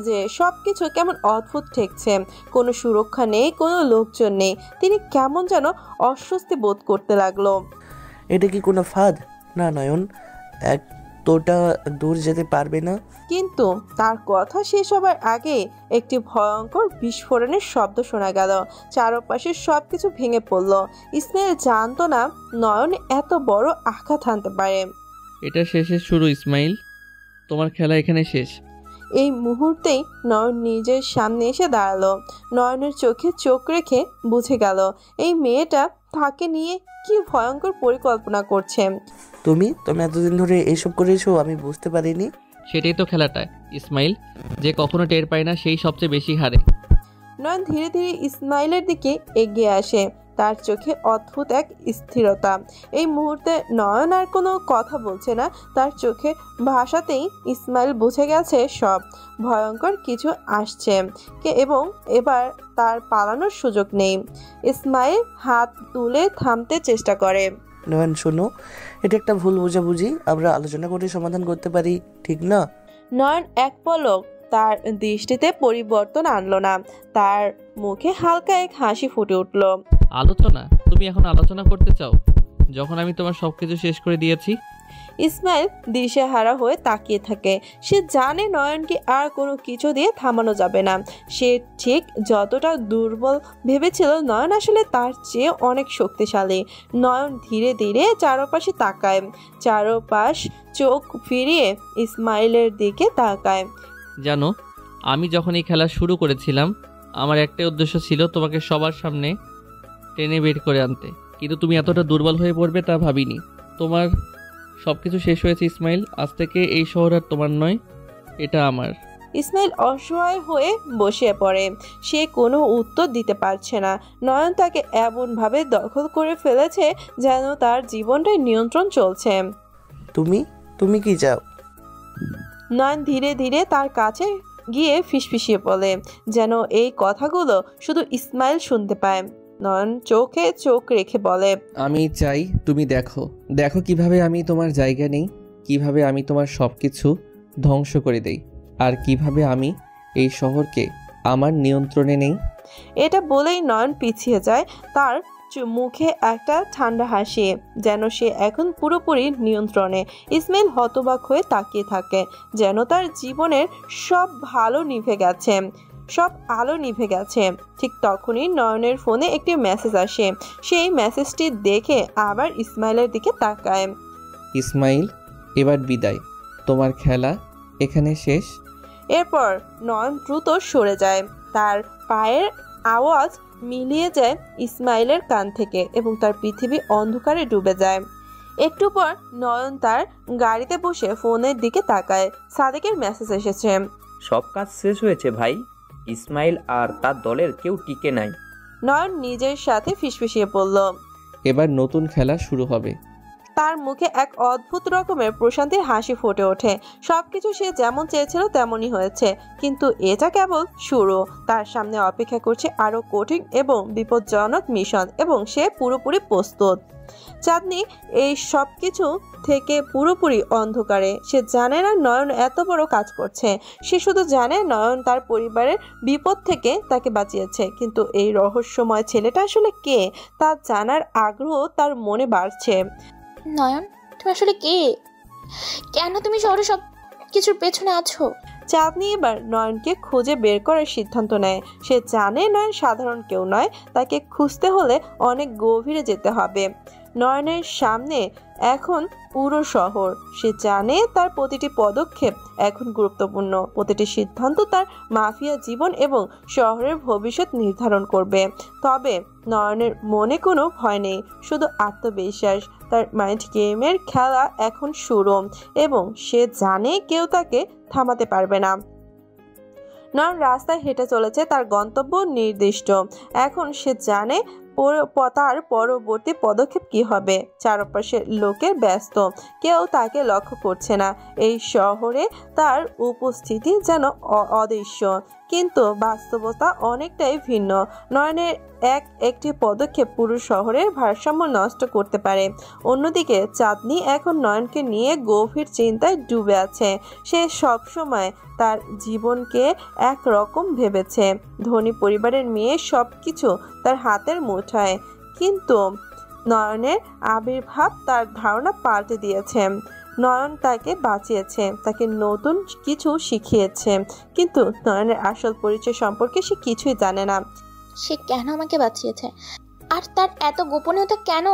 যে সবকিছু কেমন অদ্ভুত ঠেকছে। কোনো সুরক্ষা নেই, কোনো লোকজন নেই। তিনি কেমন যেন অস্বস্তি বোধ করতে লাগলো। এটা কি কোনো ফাঁদ? না নয়ন, এতটা দূর যেতে পারবে না। কিন্তু তার কথা শেষ হবার আগে একটি ভয়ঙ্কর বিস্ফোরণের শব্দ শোনা গেল। চারপাশে সবকিছু ভেঙে পড়ল। ইসমাইল জানতো না নয়ন এত বড় আঘাত হানতে পারে। এটা শেষের শুরু ইসমাইল, তোমার খেলা এখানে শেষ। এই মুহূর্তেই নয়ন নিজের সামনে এসে দাঁড়ালো। নয়নের চোখে চোখ রেখে বুঝে গেল এই মেয়েটা তাকে নিয়ে কি ভয়ঙ্কর পরিকল্পনা করছে। তুমি এতদিন ধরে এইসব করেছো, আমি বুঝতে পারিনি। সেটাই তো খেলাটা ইসমাইল, যে কখনো টের পায় না সেই সবচেয়ে বেশি হারে। নয়ন ধীরে ধীরে ইসমাইলের দিকে এগিয়ে আসে, তার চোখে অদ্ভুত এক স্থিরতা। এই মুহূর্তে নয়ন আর কোনো কথা বলছে না। তার চোখে ভাষাতেই ইসমাইল বুঝে গেছে সব ভয়ঙ্কর কিছু আসছে এবং এবার তার পালানোর সুযোগ নেই। ইসমাইল হাত তুলে থামতে চেষ্টা করে। নয়ন শোনো, এটা একটা ভুল বোঝাবুঝি, আমরা আলোচনা করে সমাধান করতে পারি, ঠিক না? নয়ন এক পলক তার দৃষ্টিতে পরিবর্তন আনলো না। তার মুখে হালকা এক হাসি ফুটে উঠল। আলোচনা? তুমি এখন আলোচনা করতে চাও যখন আমি তোমার সবকিছু শেষ করে দিয়েছি? ইসমাইল দিশেহারা হয়ে তাকিয়ে থাকে। সে জানে নয়নকে আর কোনো কিছু দিয়ে থামানো যাবে না। সে ঠিক যতটা দুর্বল ভেবেছিল, নয়ন আসলে তার চেয়ে অনেক শক্তিশালী। নয়ন ধীরে ধীরে চারপাশে তাকায়, চারপাশ চোখ ফিরিয়ে ইসমাইলের দিকে তাকায়। জানো, আমি যখন এই খেলা শুরু করেছিলাম আমার একটাই উদ্দেশ্য ছিল তোমাকে সবার সামনে টেনে বের করে আনতে, কিন্তু তুমি এতটা দুর্বল হয়ে পড়বে তা ভাবিনি। তোমার সবকিছু শেষ হয়েছে ইসমাইল, আজ থেকে এই শহর আর তোমার নয়, এটা আমার। ইসমাইল অসহায় হয়ে বসে পড়ে। সে কোনো উত্তর দিতে পারছে না। নয়ন তাকে এমনভাবে দখল করে ফেলেছে যেন তার জীবনটাই নিয়ন্ত্রণ চলছে। তুমি কি চাও? নয়ন ধীরে ধীরে তার কাছে গিয়ে ফিসফিসিয়ে বলে, যেন এই কথাগুলো শুধু ইসমাইল শুনতে পায়। নয়ন চোখে চোখ রেখে বলে, আমি চাই তুমি দেখো কিভাবে আমি তোমার জায়গা নেই, কিভাবে আমি তোমার সব কিছু ধ্বংস করে দেই, আর কিভাবে আমি এই শহরকে আমার নিয়ন্ত্রণে নেই। এটা বলেই নয়ন পিছিয়ে যায়। তার মুখে একটা ঠান্ডা হাসি, যেন সে এখন পুরোপুরি নিয়ন্ত্রণে। ইসমাইল হতবাক হয়ে তাকিয়ে থাকে, যেন তার জীবনের সব আলো নিভে গেছে। ঠিক তখনই নয়নের ফোনে একটি মেসেজ আসে। সেই মেসেজটি দেখে আবার ইসমাইলের দিকে তাকায়। ইসমাইল, এবার বিদায়, তোমার খেলা এখানে শেষ। এরপর নয়ন দ্রুত সরে যায়। তার পায়ের আওয়াজ মিলিয়ে যায় ইসমাইলের কান থেকে এবং তার পৃথিবী অন্ধকারে ডুবে যায়। একটু পর নয়ন তার গাড়িতে বসে ফোনের দিকে তাকায়। সাদেকের মেসেজ এসেছে। সব কাজ শেষ হয়েছে ভাই, ইসমাইল আর তার দলের কেউ টিকে নাই। নয়ন নিজের সাথে ফিসফিসিয়ে বলল, এবার নতুন খেলা শুরু হবে। তার মুখে এক অদ্ভুত রকমের প্রশান্তির হাসি ফুটে ওঠে। সবকিছু সে যেমন চেয়েছিল তেমনই হয়েছে, কিন্তু এটা কেবল শুরু। তার সামনে অপেক্ষা করছে আরো কঠিন এবং বিপজ্জনক মিশন, এবং সে পুরোপুরি প্রস্তুত। চাঁদনি এই সব কিছু থেকে পুরোপুরি অন্ধকারে। সে জানে না নয়ন এত বড় কাজ করছে। সে শুধু জানে নয়ন তার পরিবারের বিপদ থেকে তাকে বাঁচিয়েছে, কিন্তু এই রহস্যময় ছেলেটা আসলে কে তা জানার আগ্রহ তার মনে বাড়ছে। নয়ন, তুমি আসলে কে? কেন তুমি শহরে সব কিছুর পেছনে আছো? চাঁদনি এবার নয়নকে খুঁজে বের করার সিদ্ধান্ত নেয়। সে জানে নয়ন সাধারণ কেউ নয়, তাকে খুঁজতে হলে অনেক গভীরে যেতে হবে। নয়নের সামনে এখন পুরো শহর। সে জানে তার প্রতিটি পদক্ষেপ এখন গুরুত্বপূর্ণ, প্রতিটি সিদ্ধান্ত তার মাফিয়া জীবন এবং শহরের ভবিষ্যৎ নির্ধারণ করবে। তবে নয়নের মনে কোনো ভয় নেই, শুধু আত্মবিশ্বাস। তার মাইন্ড গেমের খেলা এখন শুরু এবং সে জানে কেউ তাকে থামাতে পারবে না। নয়ন রাস্তায় হেঁটে চলেছে, তার গন্তব্য নির্দিষ্ট। এখন সে জানে তার পরবর্তী পদক্ষেপ কি হবে। চারপাশে লোকের ব্যস্ত, কেউ তাকে লক্ষ্য করছে না। এই শহরে তার উপস্থিতি যেন অদৃশ্য, কিন্তু বাস্তবতা অনেকটাই ভিন্ন। নয়নের একটি পদক্ষেপ পুরো শহরের ভারসাম্য নষ্ট করতে পারে। অন্যদিকে চাঁদনি এখন নয়নকে নিয়ে গভীর চিন্তায় ডুবে আছে। সে সবসময় তার জীবনকে একরকম ভেবেছে, ধনী পরিবারের মেয়ে, সব কিছু তার হাতের মুঠায়। কিন্তু নয়নের আবির্ভাব তার ধারণা পাল্টে দিয়েছে। নয়ন তাকে বাঁচিয়েছে, তাকে নতুন কিছু শিখিয়েছে, কিন্তু নয়নের আসল পরিচয় সম্পর্কে সে কিছুই জানে না। সে কেন আমাকে বাঁচিয়েছে, আর তার এত গোপনীয়তা কেন,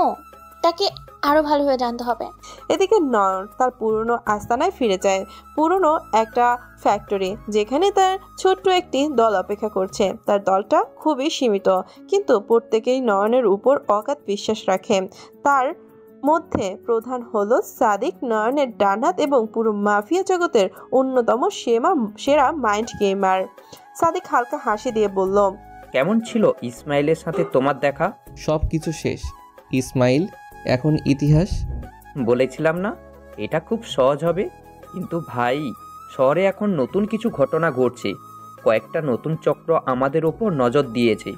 তাকে আরো ভালোভাবে জানতে হবে। এদিকে নয়ন তার পুরনো আস্তানায় ফিরে যায়, পুরনো একটা ফ্যাক্টরি, যেখানে তার ছোট্ট একটি দল অপেক্ষা করছে। তার দলটা খুবই সীমিত, কিন্তু প্রত্যেকেই নয়নের উপর অগাধ বিশ্বাস রাখে। তার মধ্যে প্রধান হলো সাদিক, নয়নের ডানহাত এবং পুরো মাফিয়া জগতের অন্যতম সেরা মাইন্ড গেমার। সাদিক হালকা হাসি দিয়ে বলল, কেমন ছিল ইসমাইলের সাথে তোমার দেখা? সব কিছু শেষ, ইসমাইল এখন ইতিহাস। বলেছিলাম না এটা খুব সহজ হবে, কিন্তু ভাই শহরে এখন নতুন কিছু ঘটনা ঘটছে। কয়েকটা নতুন চক্র আমাদের ওপর নজর দিয়েছে।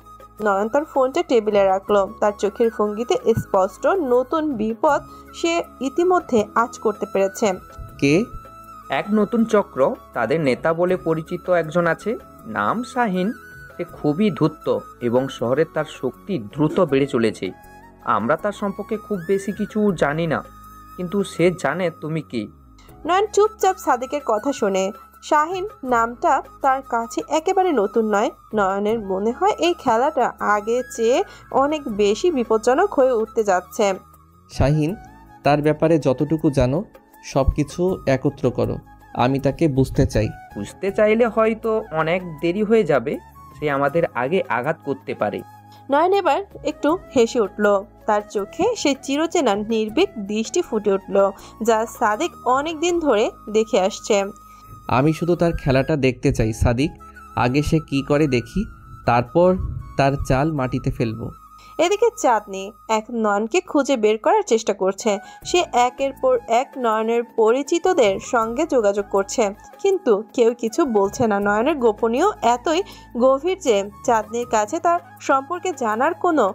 নয়ন তার ফোনটা টেবিলে রাখলো, তার চোখের ভঙ্গিতে স্পষ্ট নতুন বিপদ সে ইতিমধ্যে আঁচ করতে পেরেছে। কে? এক নতুন চক্র, তাদের নেতা বলে পরিচিত একজন আছে, নাম শাহিন। সে খুবই ধূর্ত এবং শহরে তার শক্তি দ্রুত বেড়ে চলেছে। আমরা তার সম্পর্কে খুব বেশি কিছু জানি না, কিন্তু সে জানে তুমি কি। নয়ন চুপচাপ সাদিকের কথা শোনে। শাহিন নামটা তার কাছে একেবারে নতুন নয়। নয়নের মনে হয় এই খেলাটা আগে চেয়ে অনেক বেশি বিপজ্জনক হয়ে উঠতে যাচ্ছে। শাহিন, তার ব্যাপারে যতটুকু জানো সব কিছু একত্র করো, আমি তাকে বুঝতে চাই। বুঝতে চাইলে হয়তো অনেক দেরি হয়ে যাবে, সে আমাদের আগে আঘাত করতে পারে। নয়ন এবার একটু হেসে উঠল, তার চোখে সে চিরচেনা নির্ভীক দৃষ্টি ফুটে উঠল, যা সাদিক অনেক দিন ধরে দেখে আসছে। আমি শুধু তার খেলাটা দেখতে চাই সাদিক, আগে সে কি করে দেখি, তারপর তার চাল মাটিতে ফেলবো। এদিকে চাঁদনি এক নয়নকে খুঁজে বের করার চেষ্টা করছে। সে একের পর এক নয়নের পরিচিতদের সঙ্গে যোগাযোগ করছে, কিন্তু কেউ কিছু বলছে না। নয়নের গোপনীয় এতই গভীর যে চাঁদনির কাছে তার সম্পর্কে জানার কোনো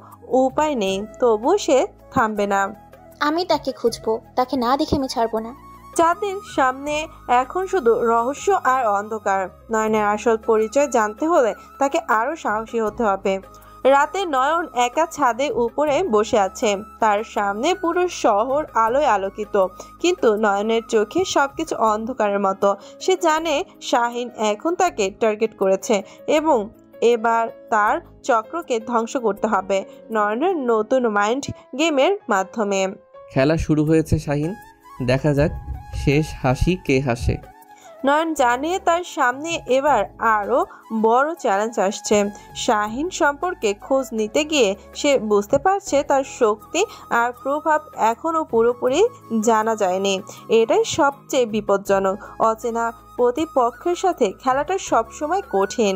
উপায় নেই, তবু সে থামবে না। আমি তাকে খুঁজবো, তাকে না দেখে আমি ছাড়বো না। চাঁদনির সামনে এখন শুধু রহস্য আর অন্ধকার। নয়নের আসল পরিচয় জানতে হলে তাকে আরো সাহসী হতে হবে। রাতে নয়ন একা ছাদে উপরে বসে আছে, তার সামনে পুরো শহর আলোয় আলোকিত, কিন্তু নয়নের চোখে সবকিছু অন্ধকারের মতো। সে জানে শাহিন এখন তাকে টার্গেট করেছে এবং এবার তার চক্রকে ধ্বংস করতে হবে নয়নের নতুন মাইন্ড গেমের মাধ্যমে। খেলা শুরু হয়েছে শাহিন, দেখা যাক শেষ হাসি কে হাসে। নয়ন জানে তার সামনে এবার আরো বড় চ্যালেঞ্জ আসছে। শাহিন সম্পর্কে খোঁজ নিতে গিয়ে সে বুঝতে পারছে তার শক্তি আর প্রভাব এখনো পুরোপুরি জানা যায়নি। এটাই সবচেয়ে বিপজ্জনক। অচেনা প্রতিপক্ষের সাথে খেলাটা সবসময় কঠিন।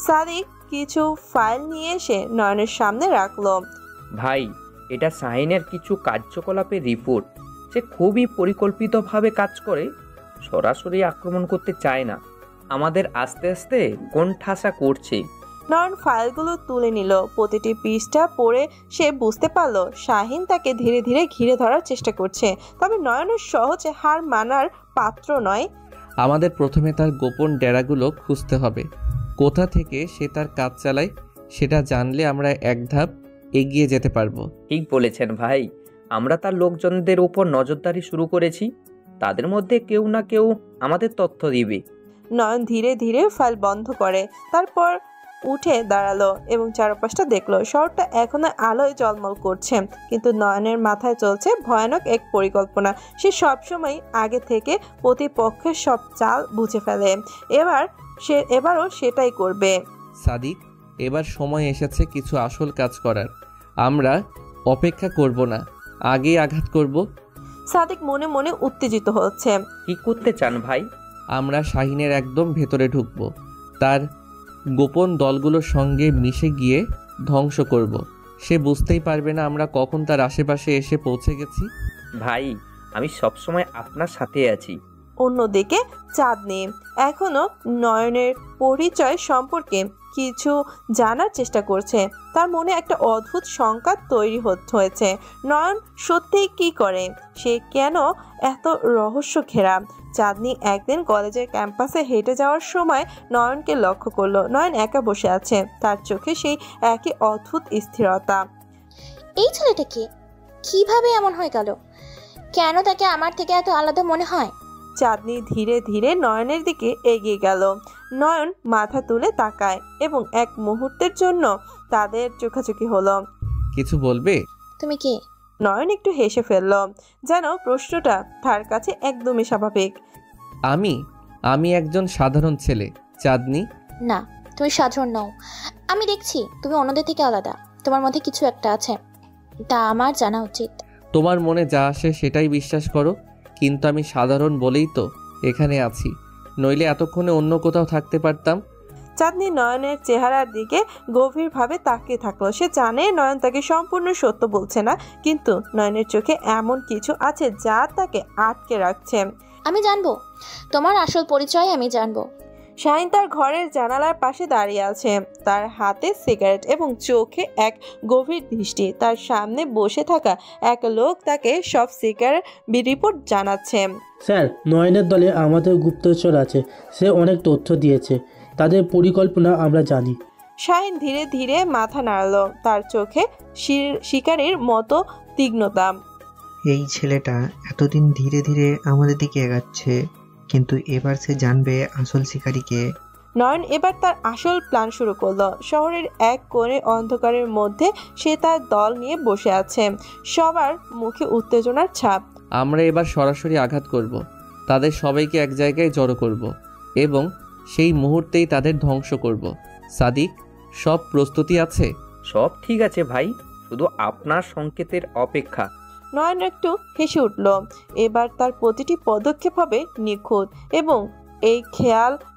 সাদিক কিছু ফাইল নিয়ে এসে নয়নের সামনে রাখলো। ভাই, এটা শাহিনের কিছু কার্যকলাপের রিপোর্ট। সে খুবই পরিকল্পিতভাবে কাজ করে, সরাসরি আক্রমণ করতে চায় না, আমাদের আস্তে আস্তে কোণঠাসা করছে। নয়ন ফাইলগুলো তুলে নিল। প্রতিটি পৃষ্ঠা পড়ে সে বুঝতে পারলো শাহিন তাকে ধীরে ধীরে ঘিরে ধরার চেষ্টা করছে, তবে নয়নের সহজে হার মানার পাত্র নয়। আমাদের প্রথমে তার গোপন ডেরাগুলো খুঁজতে হবে। কোথা থেকে সে তার কাজ চালায় সেটা জানলে আমরা এক ধাপ এগিয়ে যেতে পারবো। ঠিক বলেছেন ভাই, আমরা তার লোকজনদের উপর নজরদারি শুরু করেছি, তাদের মধ্যে কেউ না কেউ আমাদের তথ্য দিবে। নয়ন ধীরে ধীরে ফাইল বন্ধ করে, তারপর উঠে দাঁড়ালো এবং চারপাশটা দেখলো। শহরটা এখনো আলোয় ঝলমল করছে, কিন্তু নয়নের মাথায় চলছে ভয়ানক এক পরিকল্পনা। সে সবসময় আগে থেকে প্রতিপক্ষের সব চাল বুঝে ফেলে। এবারও সেটাই করবে। সাদিক, এবার সময় এসেছে কিছু আসল কাজ করার। আমরা অপেক্ষা করব না, আগেই আঘাত করব। সাদিক মনে মনে উত্তেজিত হচ্ছে। কি করতে চান ভাই? আমরা শাহিনের একদম ভেতরে ঢুকবো, তার গোপন দলগুলোর সঙ্গে মিশে গিয়ে ধ্বংস করব। সে বুঝতেই পারবে না আমরা কখন তার আশেপাশে এসে পৌঁছে গেছি। ভাই, আমি সবসময় আপনার সাথে আছি। অন্যদিকে চাঁদনি এখনো নয়নের পরিচয় সম্পর্কে কিছু জানার চেষ্টা করছে। তার মনে একটা অদ্ভুত শঙ্কা তৈরি হয়েছে। নয়ন সত্যিই কি করে, সে কেন এত রহস্য ঘেরা। চাঁদনি একদিন কলেজের ক্যাম্পাসে হেঁটে যাওয়ার সময় নয়নকে লক্ষ্য করলো। নয়ন একা বসে আছে, তার চোখে সেই একই অদ্ভুত স্থিরতা। এই ছেলেটা কিভাবে এমন হয়ে গেল? কেন তাকে আমার থেকে এত আলাদা মনে হয়? চাঁদনি ধীরে ধীরে নয়নের দিকে এগিয়ে গেল। নয়ন মাথা তুলে তাকায় এবং এক মুহূর্তের জন্য তাদের চোখাচোখি হলো। কিছু বলবে? তুমি কে? নয়ন একটু হেসে ফেলল, যেন প্রশ্নটা তার কাছে একদমই স্বাভাবিক। আমি একজন সাধারণ ছেলে, চাঁদনি। না, তুমি সাধারণ নও। আমি দেখছি তুমি অন্যদের থেকে আলাদা। তোমার মধ্যে কিছু একটা আছে, তা আমার জানা উচিত। তোমার মনে যা আসে সেটাই বিশ্বাস করো, কিন্তু আমি সাধারণ বলেই তো এখানে আছি, নইলে এতক্ষণে অন্য কোথাও থাকতে পারতাম। চাঁদনি নয়নের চেহারার দিকে গভীরভাবে তাকিয়ে থাকলো। সে জানে নয়ন তাকে সম্পূর্ণ সত্য বলছে না, কিন্তু নয়নের চোখে এমন কিছু আছে যা তাকে আটকে রাখছে। আমি জানবো তোমার আসল পরিচয়, আমি জানবো। শাহিন তার ঘরের জানালার পাশে দাঁড়িয়ে আছে, তার হাতে সিগারেট এবং চোখে এক গভীর দৃষ্টি। তার সামনে বসে থাকা এক লোক তাকে সব সিগারেট রিপোর্ট জানাচ্ছে। স্যার, নয়নের দলে আমাদের গুপ্তচর আছে, সে অনেক তথ্য দিয়েছে, তাদের পরিকল্পনা আমরা জানি। শাহিন ধীরে ধীরে মাথা নাড়ালো, তার চোখে শিকারীর মতো তীক্ষ্ণতা। এই ছেলেটা এতদিন ধীরে ধীরে আমাদের দিকে এগাচ্ছে, কিন্তু এবার সে জানবে আসল শিকারীকে। নয়ন এবার তার আসল প্ল্যান শুরু করলো। শহরের এক কোণে অন্ধকারের মধ্যে সে তার দল নিয়ে বসে আছে, সবার মুখে উত্তেজনার ছাপ। আমরা এবার সরাসরি আঘাত করব, তাদের সবাইকে এক জায়গায় জড়ো করব এবং সেই মুহূর্তেই তাদের ধ্বংস করব। সাদিক, সব প্রস্তুতি আছে? সব ঠিক আছে ভাই, শুধু আপনার সংকেতের অপেক্ষা। নয়ন একটু হেসে উঠল। এবার তার প্রতিটি পদক্ষেপ হবে নিখুঁত এবং এই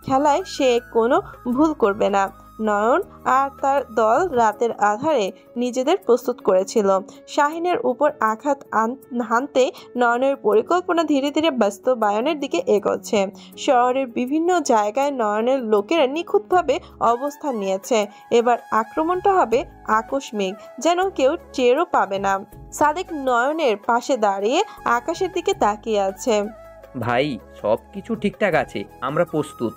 খেলায় সে কোনো ভুল করবে না। নয়ন আর তার দল রাতের আধারে নিজেদের প্রস্তুত করেছিল শাহিনের উপর আঘাত হানতে। নয়নের পরিকল্পনা ধীরে ধীরে বাস্তবায়নের দিকে এগোচ্ছে। শহরের বিভিন্ন জায়গায় নয়নের লোকেরা নিখুঁতভাবে অবস্থান নিয়েছে। এবার আক্রমণটা হবে আকস্মিক, যেন কেউ টেরও পাবে না। সাদিক নয়নের পাশে দাঁড়িয়ে আকাশের দিকে তাকিয়ে আছে। ভাই, সব কিছু ঠিকঠাক আছে, আমরা প্রস্তুত।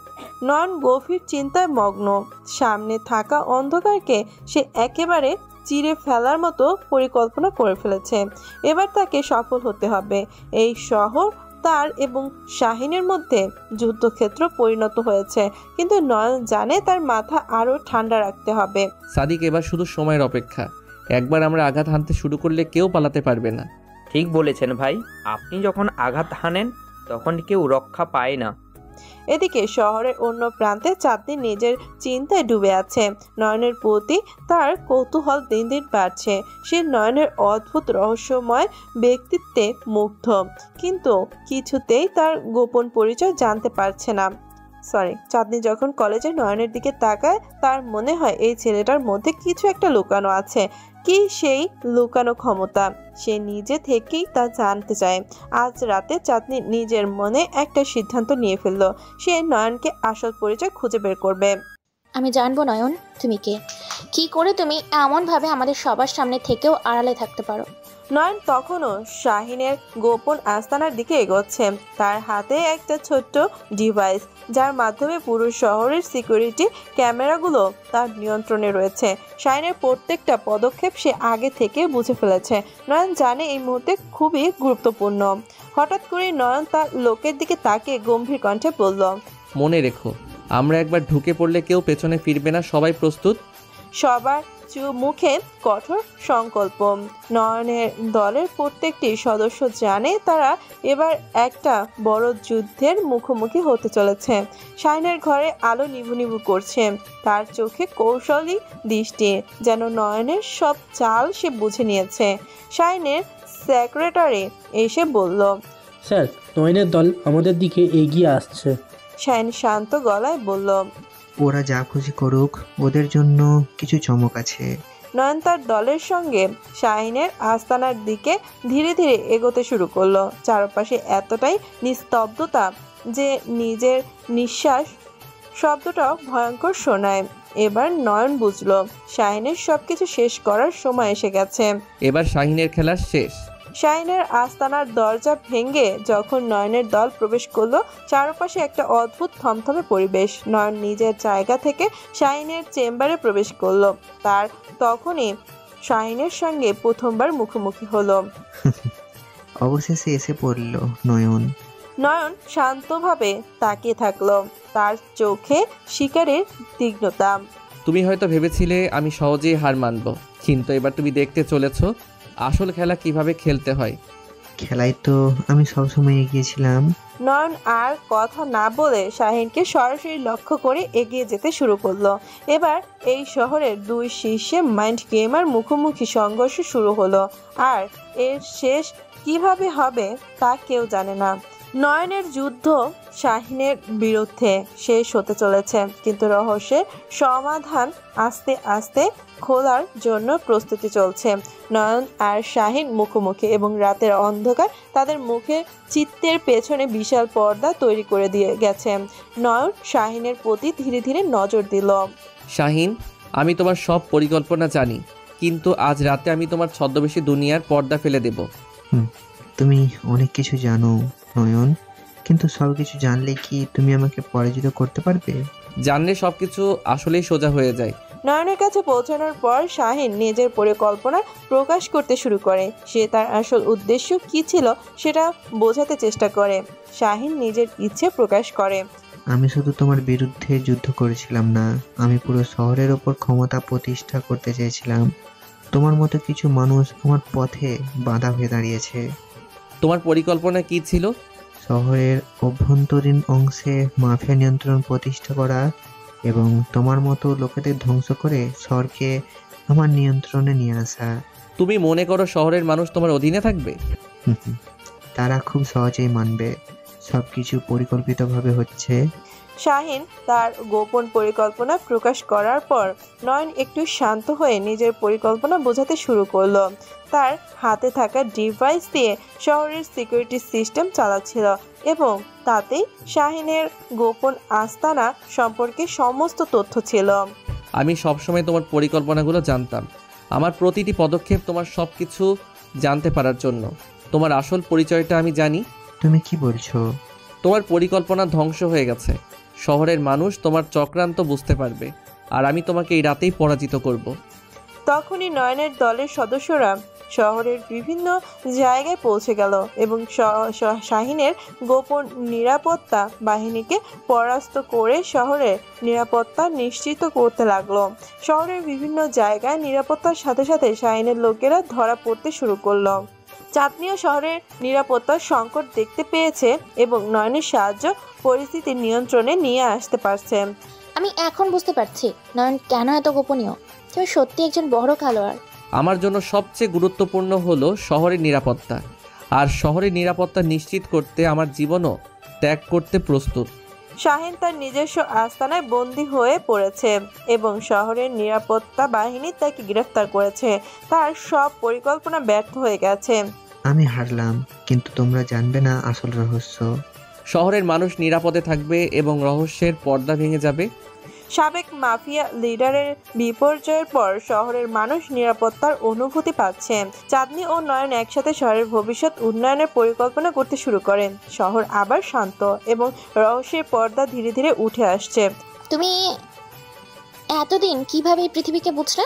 নয়ন গভীর চিন্তায় মগ্ন। সামনে থাকা অন্ধকারকে সে একেবারে চিরে ফেলার মতো পরিকল্পনা করে ফেলেছে। এবার তাকে সফল হতে হবে। এই শহর তার এবং শাহিনের মধ্যে যুদ্ধক্ষেত্র পরিণত হয়েছে, কিন্তু নয়ন জানে তার মাথা আরো ঠান্ডা রাখতে হবে। সাদিক, এবার শুধু সময়ের অপেক্ষা। একবার আমরা আঘাত হানতে শুরু করলে কেউ পালাতে পারবে না। ঠিক বলেছেন ভাই, আপনি যখন আঘাত হানেন তখন কেউ রক্ষা পায় না। এদিকে শহরের অন্য প্রান্তে চাঁদনি নিজের চিন্তায় ডুবে আছে। নয়নের প্রতি তার কৌতূহল দিন দিন বাড়ছে। সে নয়নের অদ্ভুত রহস্যময় ব্যক্তিত্বে মুগ্ধ, কিন্তু কিছুতেই তার গোপন পরিচয় জানতে পারছে না। চাঁদনি যখন কলেজে নয়নের দিকে তাকায়, তার মনে হয় এই ছেলেটার মধ্যে কিছু একটা লুকানো আছে। কি সেই লুকানো ক্ষমতা? সে নিজে থেকেই তা জানতে চায়। আজ রাতে চাঁদনি নিজের মনে একটা সিদ্ধান্ত নিয়ে ফেললো। সে নয়নকে আসল পরিচয় খুঁজে বের করবে। আমি জানবো নয়ন, তুমি কে, কি করে তুমি এমনভাবে আমাদের সবার সামনে থেকেও আড়ালে থাকতে পারো। নয়ন তখনও শাহিনের গোপন আস্তানার দিকে এগোচ্ছে। তার হাতে একটা ছোট্ট ডিভাইস, যার মাধ্যমে পুরো শহরের সিকিউরিটি ক্যামেরাগুলো তার নিয়ন্ত্রণে রয়েছে। শাহিনের প্রত্যেকটা পদক্ষেপ সে আগে থেকে বুঝে ফেলেছে। নয়ন জানে এই মুহূর্তে খুবই গুরুত্বপূর্ণ। হঠাৎ করে নয়ন তার লোকের দিকে তাকিয়ে গম্ভীর কণ্ঠে বলল, মনে রেখো, আমরা একবার ঢুকে পড়লে কেউ পেছনে ফিরবে না, সবাই প্রস্তুত? সবার মুখে কঠোর সংকল্প। নয়নের দলের প্রত্যেকটি সদস্য জানে তারা এবার একটা বড় যুদ্ধের মুখোমুখি হতে চলেছে। শাহিনের ঘরে আলো নিভু নিভু করছে, তার চোখে কৌশলী দৃষ্টি, যেন নয়নের সব চাল সে বুঝে নিয়েছে। শাহিনের সেক্রেটারি এসে বলল, স্যার, নয়নের দল আমাদের দিকে এগিয়ে আসছে। শাহিন শান্ত গলায় বলল, ওরা যা খুশি করুক, ওদের জন্য কিছু চমক আছে। নয়ন তার দলের সঙ্গে শাহিনের আস্তানার দিকে ধীরে ধীরে এগোতে শুরু করলো। চারপাশে এতটাই নিস্তব্ধতা যে নিজের নিঃশ্বাস শব্দটাও ভয়ঙ্কর শোনায়। এবার নয়ন বুঝলো শাহিনের সবকিছু শেষ করার সময় এসে গেছে। এবার শাহিনের খেলা শেষ। শাহিনের আস্তানার দরজা ভেঙে যখন নয়নের দল প্রবেশ করলো, চারপাশে একটা অদ্ভুত থমথমে পরিবেশ। নয়ন নিজের জায়গা থেকে শাহিনের চেম্বারে প্রবেশ করলো। তার তখনই শাহিনের সঙ্গে প্রথমবার মুখোমুখি হলো। অবশেষে এসে পড়ল নয়ন। নয়ন শান্তভাবে তাকিয়ে থাকলো, তার চোখে শিকারের তীক্ষ্ণতা। তুমি হয়তো ভেবেছিলে আমি সহজেই হার মানব, কিন্তু এবার তুমি দেখতে চলেছো আসল খেলা কিভাবে খেলতে হয়। খেলায় তো আমি সবসময় এগিয়েছিলাম। নয়ন আর কথা না বলে শাহিনকে সরাসরি লক্ষ্য করে এগিয়ে যেতে শুরু করলো। এবার এই শহরের দুই শীর্ষে মাইন্ড গেমার মুখোমুখি সংঘর্ষ শুরু হলো, আর এর শেষ কিভাবে হবে তা কেউ জানে না। নয়নের যুদ্ধ শাহিনের বিরুদ্ধে শেষ হতে চলেছে, কিন্তু রহস্যের সমাধান আস্তে আস্তে খোলার জন্য প্রস্তুতি চলছে। নয়ন আর শাহিন মুখোমুখি, এবং রাতের অন্ধকার তাদের মুখে চিত্তের পেছনে বিশাল পর্দা তৈরি করে দিয়ে গেছে। নয়ন শাহিনের প্রতি ধীরে ধীরে নজর দিল। শাহিন, আমি তোমার সব পরিকল্পনা জানি, কিন্তু আজ রাতে আমি তোমার ছদ্মবেশী দুনিয়ার পর্দা ফেলে দেব। তুমি অনেক কিছু জানো নয়ন, কিন্তু সব কিছু জানলে কি তুমি আমাকে পরাজিত করতে পারবে? জানলে সবকিছু আসলেই সোজা হয়ে যায়। নয়নের কাছে পৌঁছানোর পর শাহিন নিজের পরিকল্পনা প্রকাশ করতে শুরু করে। সে তার আসল উদ্দেশ্য কি ছিল সেটা বোঝাতে চেষ্টা করে। শাহিন নিজের ইচ্ছে প্রকাশ করে, আমি শুধু তোমার বিরুদ্ধে যুদ্ধ করেছিলাম না, আমি পুরো শহরের ওপর ক্ষমতা প্রতিষ্ঠা করতে চেয়েছিলাম। তোমার মতো কিছু মানুষ আমার পথে বাধা হয়ে দাঁড়িয়েছে। তোমার পরিকল্পনা কি ছিল? শহরের অভ্যন্তরীণ অংশে মাফিয়া নিয়ন্ত্রণ প্রতিষ্ঠা করা এবং তোমার মতো লোকেদের ধ্বংস করে শহরকে আমার নিয়ন্ত্রণে নিয়ে আসা। তুমি মনে করো শহরের মানুষ তোমার অধীনে থাকবে? তারা খুব সহজেই মানবে। সবকিছু পরিকল্পিতভাবে হচ্ছে। শাহিন তার গোপন পরিকল্পনা প্রকাশ করার পর নয়ন একটু শান্ত হয়ে নিজের পরিকল্পনা বোঝাতে শুরু করলো। তার হাতে থাকা ডিভাইস দিয়ে শহরের সিকিউরিটি সিস্টেম চালাচ্ছিল, এবং তাতে শাহিনের গোপন আস্তানা সম্পর্কে সমস্ত তথ্য ছিল। আমি সবসময় তোমার পরিকল্পনাগুলো জানতাম, আমার প্রতিটি পদক্ষেপ তোমার সব কিছু জানতে পারার জন্য। তোমার আসল পরিচয়টা আমি জানি। তুমি কি বলছো? তোমার পরিকল্পনা ধ্বংস হয়ে গেছে। শহরের মানুষ তোমার চক্রান্ত বুঝতে পারবে, আর আমি তোমাকে এই রাতেই পরাজিত করব। তখনই নয়নের দলের সদস্যরা শহরের বিভিন্ন জায়গায় পৌঁছে গেল এবং শাহিনের গোপন নিরাপত্তা বাহিনীকে পরাস্ত করে শহরের নিরাপত্তা নিশ্চিত করতে লাগলো। শহরের বিভিন্ন জায়গায় নিরাপত্তার সাথে সাথে শাহিনের লোকেরা ধরা পড়তে শুরু করলো। চাঁদনিও শহরের নিরাপত্তার সংকট দেখতে পেয়েছে এবং নয়নের সাহায্য পরিস্থিতি নিয়ন্ত্রণে নিয়ে আসতে পারছে। আমি এখন বুঝতে পারছি নয়ন কেন এত গোপনীয়। তুমি সত্যি একজন বড় খেলোয়াড়। আমার জন্য সবচেয়ে গুরুত্বপূর্ণ হলো শহরের নিরাপত্তা, আর শহরের নিরাপত্তা নিশ্চিত করতে আমার জীবনও ত্যাগ করতে প্রস্তুত। শাহিন তার নিজস্ব আস্তানায় বন্দী হয়ে পড়েছে এবং শহরের নিরাপত্তা বাহিনী তাকে গ্রেফতার করেছে। তার সব পরিকল্পনা ব্যর্থ হয়ে গেছে। আমি হারলাম, কিন্তু তোমরা জানবে না আসল রহস্য। শহরের মানুষ নিরাপদে থাকবে এবং রহস্যের পর্দা ভেঙে যাবে। সাবেক মাফিয়া লিডারের বিপর্যয়ের পর শহরের মানুষ নিরাপত্তার অনুভূতি পাচ্ছে। চাঁদনি ও নয়ন একসাথে শহরের ভবিষ্যৎ উন্নয়নের পরিকল্পনা করতে শুরু করেন। শহর আবার শান্ত এবং রহস্যের পর্দা ধীরে ধীরে উঠে আসছে। তুমি এতদিন কিভাবে এই পৃথিবীকে বুঝলে?